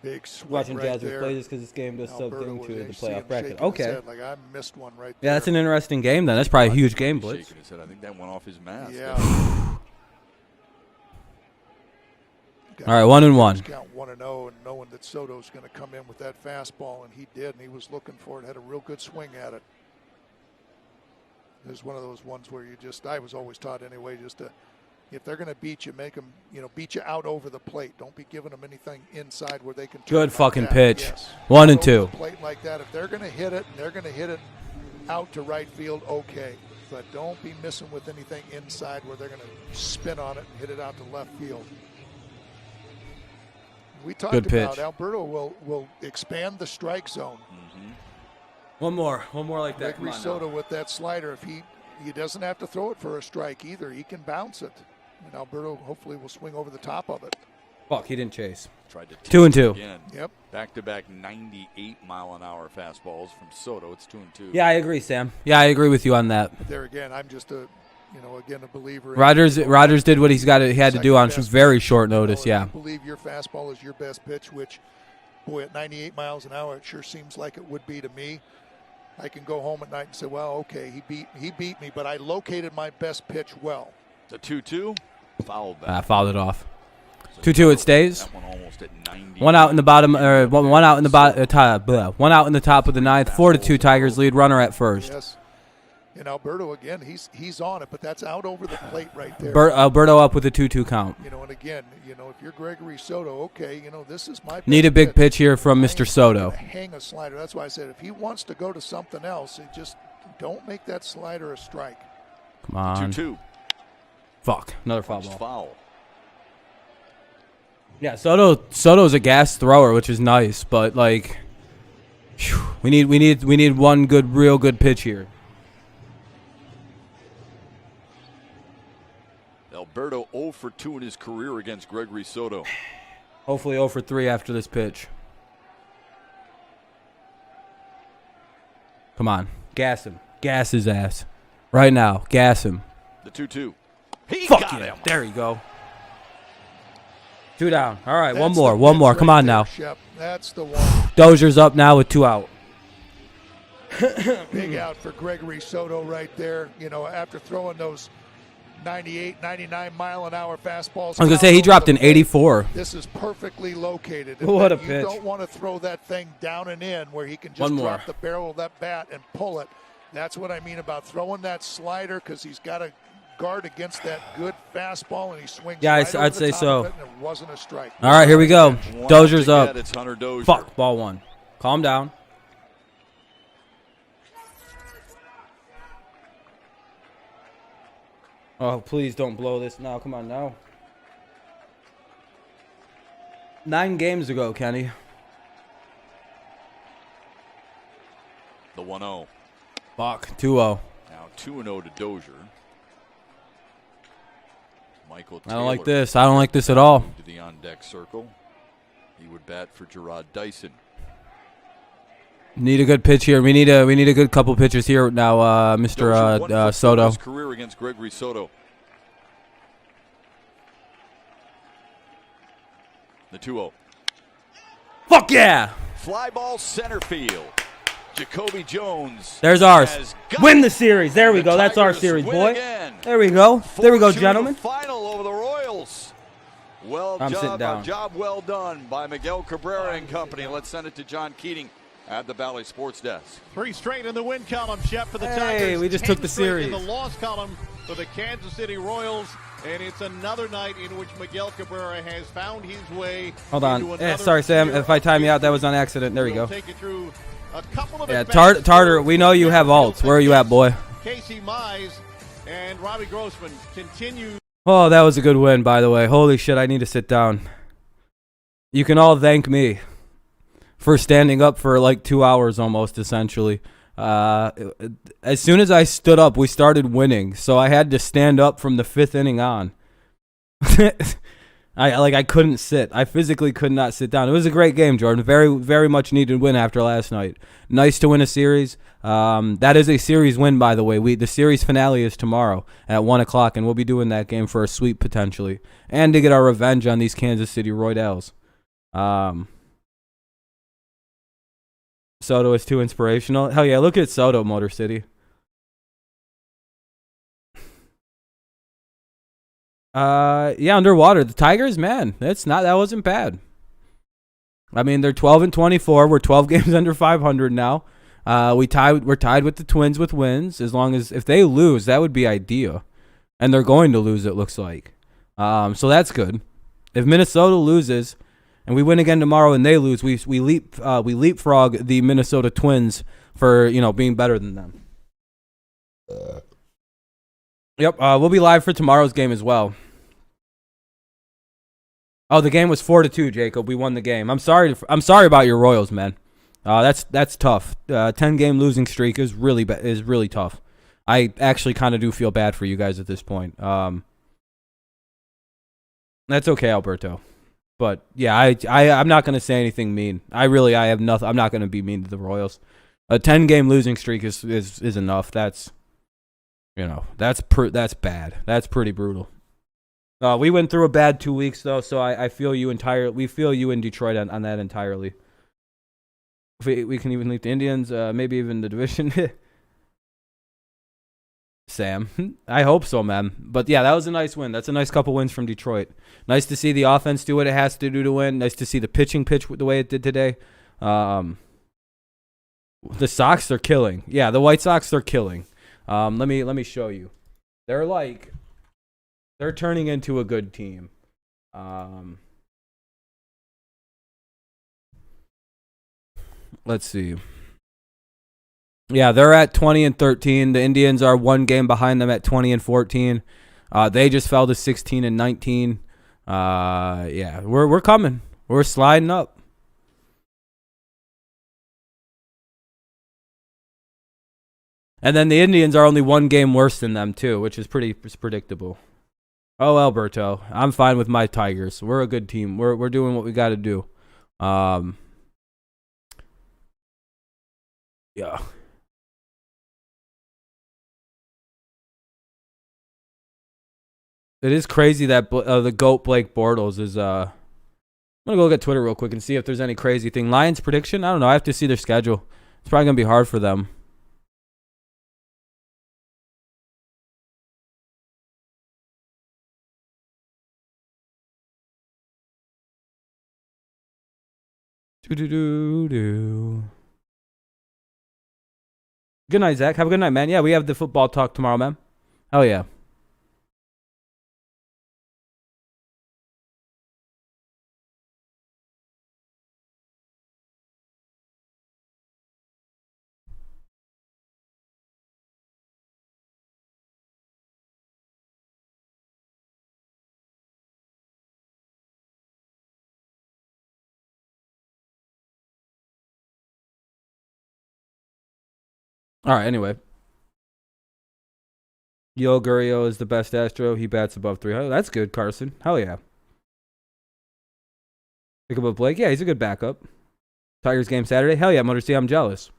Big swing Watching right Jazz there. play this because this game does something to the playoff bracket. Okay. Okay. Like I missed one right Yeah, there. that's an interesting game then. That's probably a huge game, Blitz. Shaking his head. I think that went off his mask. Yeah. All right, 1-1. Count 1-0, and knowing that Soto's going to come in with that fastball, and he did, and he was looking for it, had a real good swing at it. There's one of those ones where you just, I was always taught anyway, just to, if they're going to beat you, make them, beat you out over the plate. Don't be giving them anything inside where they can. Good turn fucking like that. pitch. Yes. 1 and Over 2. the plate like that. If they're going to hit it, and they're going to hit it out to right field, okay. But don't be missing with anything inside where they're going to spin on it and hit it out to left field. We talked Good pitch. about Alberto will expand the strike zone. One more like that. Gregory Soto with that slider. If he doesn't have to throw it for a strike either. He can bounce it, and Alberto hopefully will swing over the top of it. Fuck, he didn't chase. Tried to 2 and 2. Again. Yep. Back-to-back 98-mile-an-hour fastballs from Soto. It's 2 and 2. Yeah, I agree, Sam. Yeah, I agree with you on that. But there again, I'm just a believer. Rogers did what he had to do on very short notice. Yeah. I believe your fastball is your best pitch, which, boy, at 98 miles an hour, it sure seems like it would be to me. I can go home at night and say, well, okay, he beat me, but I located my best pitch well. The 2-2, fouled back. Fouled it off. 2-2, it stays. That one almost at 90. One out in the bottom, or one out in the one out in the top of the ninth. 4-2, Tigers lead. Runner at first. Yes. And Alberto again, he's on it, but that's out over the plate right there. Alberto up with a 2-2 count. And again, if you're Gregory Soto, okay, this is my Need a best big pitch here from Mr. Soto. Hang a slider. That's why I said if he wants to go to something else, just don't make that slider a strike. Come on. 2-2. Fuck, another foul ball. Foul. Yeah, Soto's a gas thrower, which is nice, but like, we need one real good pitch here. Alberto 0 for 2 in his career against Gregory Soto. Hopefully 0 for 3 after this pitch. Come on, gas him, gas his ass, right now, gas him. The 2-2. He Fuck got yeah. him. There you go. 2 down. All right, That's one more. Come right on there, now. Shep. That's the one. Dozier's up now with 2 out. Big out for Gregory Soto right there. After throwing those 98, 99 mile an hour fastballs. I was gonna say he dropped an 84. This is perfectly located. What a You pitch. don't want to throw that thing down and in where he can just One more. drop the barrel of that bat and pull it. That's what I mean about throwing that slider, because he's got to guard against that good fastball, and he swings. Yeah, right over I'd the say top so. of it, and it wasn't a strike. All right, here we go. One Dozier's to up. get. It's Hunter Dozier. Fuck, ball 1. Calm down. Oh, please don't blow this now. Come on now. 9 games ago, Kenny. The 1-0. Fuck, 2-0. Now 2-0 to Dozier. Michael Taylor. I don't like this. I don't like this at all. To the on-deck circle. He would bat for Gerard Dyson. Need a good pitch here. We need a good couple pitches here now, Mr. Soto. His career against Gregory Soto. The 2-0. Fuck yeah! Fly ball center field. Jacoby Jones. There's ours. has got Win the it. series. There we go. That's our Tigers series, win boy. again. There we go. There we go, 4-2 gentlemen. Final over the Royals. I'm sitting down. Job well done by Miguel Cabrera and company. Let's send it to John Keating at the Valley Sports Desk. 3 straight in the win column, Shep, for the Hey, Tigers. we just 10 took the straight series. in the loss column for the Kansas City Royals. And it's another night in which Miguel Cabrera has found his way. Hold on. Sorry, Sam. If I time you out, that was on accident. There we go. Take you through a couple of Tartar, we know you have alts. Where are you at, boy? Casey Mize and Robbie Grossman continue. Oh, that was a good win, by the way. Holy shit, I need to sit down. You can all thank me for standing up for like 2 hours almost, essentially. As soon as I stood up, we started winning, so I had to stand up from the 5th inning on. I couldn't sit. I physically could not sit down. It was a great game, Jordan. Very, very much needed win after last night. Nice to win a series. That is a series win, by the way. The series finale is tomorrow at 1 o'clock, and we'll be doing that game for a sweep potentially, and to get our revenge on these Kansas City Royals. Soto is too inspirational. Hell yeah, look at Soto, Motor City. Yeah, underwater. The Tigers, man, that wasn't bad. I mean, they're 12-24. We're 12 games under 500 now. We're tied with the Twins with wins. As long as if they lose, that would be ideal, and they're going to lose. It looks like. So that's good. If Minnesota loses, and we win again tomorrow, and they lose, we leapfrog the Minnesota Twins for being better than them. Yep, we'll be live for tomorrow's game as well. Oh, the game was 4-2, Jacob. We won the game. I'm sorry about your Royals, man. That's tough. 10-game losing streak is really tough. I actually kind of do feel bad for you guys at this point. That's okay, Alberto. But yeah, I'm not gonna say anything mean. I have nothing. I'm not gonna be mean to the Royals. A 10-game losing streak is enough. That's bad. That's pretty brutal. We went through a bad 2 weeks though, so I feel you entirely. We feel you in Detroit on that entirely. If we can even leave the Indians, maybe even the division. Sam, I hope so, man. But yeah, that was a nice win. That's a nice couple wins from Detroit. Nice to see the offense do what it has to do to win. Nice to see the pitching pitch the way it did today. The Sox are killing. Yeah, the White Sox are killing. Let me show you. They're turning into a good team. Let's see. Yeah, they're at 20-13. The Indians are 1 game behind them at 20-14. They just fell to 16-19. Yeah, we're coming. We're sliding up. And then the Indians are only 1 game worse than them too, which is predictable. Oh, Alberto, I'm fine with my Tigers. We're a good team. We're doing what we got to do. Yeah. It is crazy that the GOAT Blake Bortles is. I'm gonna go look at Twitter real quick and see if there's any crazy thing. Lions prediction? I don't know. I have to see their schedule. It's probably gonna be hard for them. Good night, Zach. Have a good night, man. Yeah, we have the football talk tomorrow, man. Hell yeah. All right, anyway. Yo Gurriel is the best Astro. He bats above 300. That's good, Carson. Hell yeah. Pick up Blake. Yeah, he's a good backup. Tigers game Saturday. Hell yeah, Motor C. I'm jealous.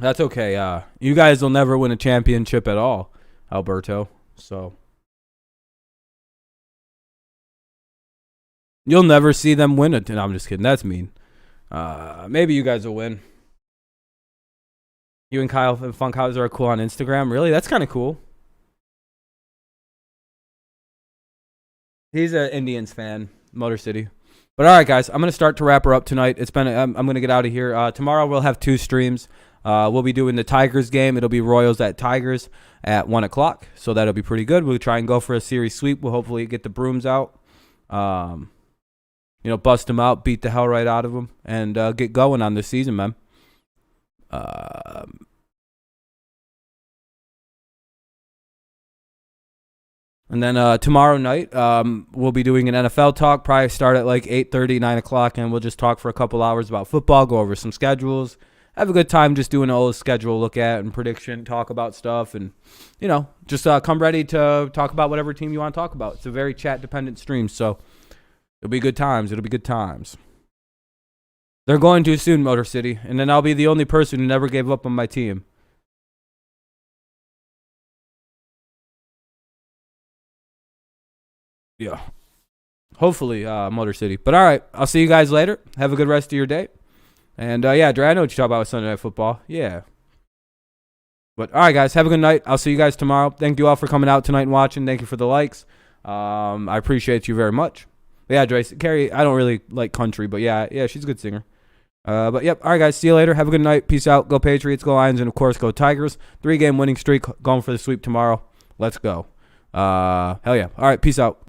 That's okay. You guys will never win a championship at all, Alberto. So you'll never see them win it. No, I'm just kidding. That's mean. Maybe you guys will win. You and Kyle Funkhauser are cool on Instagram. Really? That's kind of cool. He's an Indians fan, Motor City. But all right, guys, I'm going to start to wrap her up tonight. I'm going to get out of here. Tomorrow we'll have 2 streams. We'll be doing the Tigers game. It'll be Royals at Tigers at 1 o'clock. So that'll be pretty good. We'll try and go for a series sweep. We'll hopefully get the brooms out. Bust them out, beat the hell right out of them, and get going on this season, man. And then tomorrow night, we'll be doing an NFL talk. Probably start at like 8:30, 9 o'clock, and we'll just talk for a couple hours about football, go over some schedules, have a good time just doing all the schedule look at and prediction, talk about stuff, and, just come ready to talk about whatever team you want to talk about. It's a very chat-dependent stream, so it'll be good times. It'll be good times. They're going to soon, Motor City, and then I'll be the only person who never gave up on my team. Yeah. Hopefully, Motor City. But all right, I'll see you guys later. Have a good rest of your day. And yeah, Dre, I know what you talk about with Sunday Night Football. Yeah. But all right, guys, have a good night. I'll see you guys tomorrow. Thank you all for coming out tonight and watching. Thank you for the likes. I appreciate you very much. But yeah, Dre, Carrie, I don't really like country, but yeah, she's a good singer. But yep, all right, guys, see you later. Have a good night. Peace out. Go Patriots, go Lions, and of course, go Tigers. 3-game winning streak going for the sweep tomorrow. Let's go. Hell yeah. All right, peace out.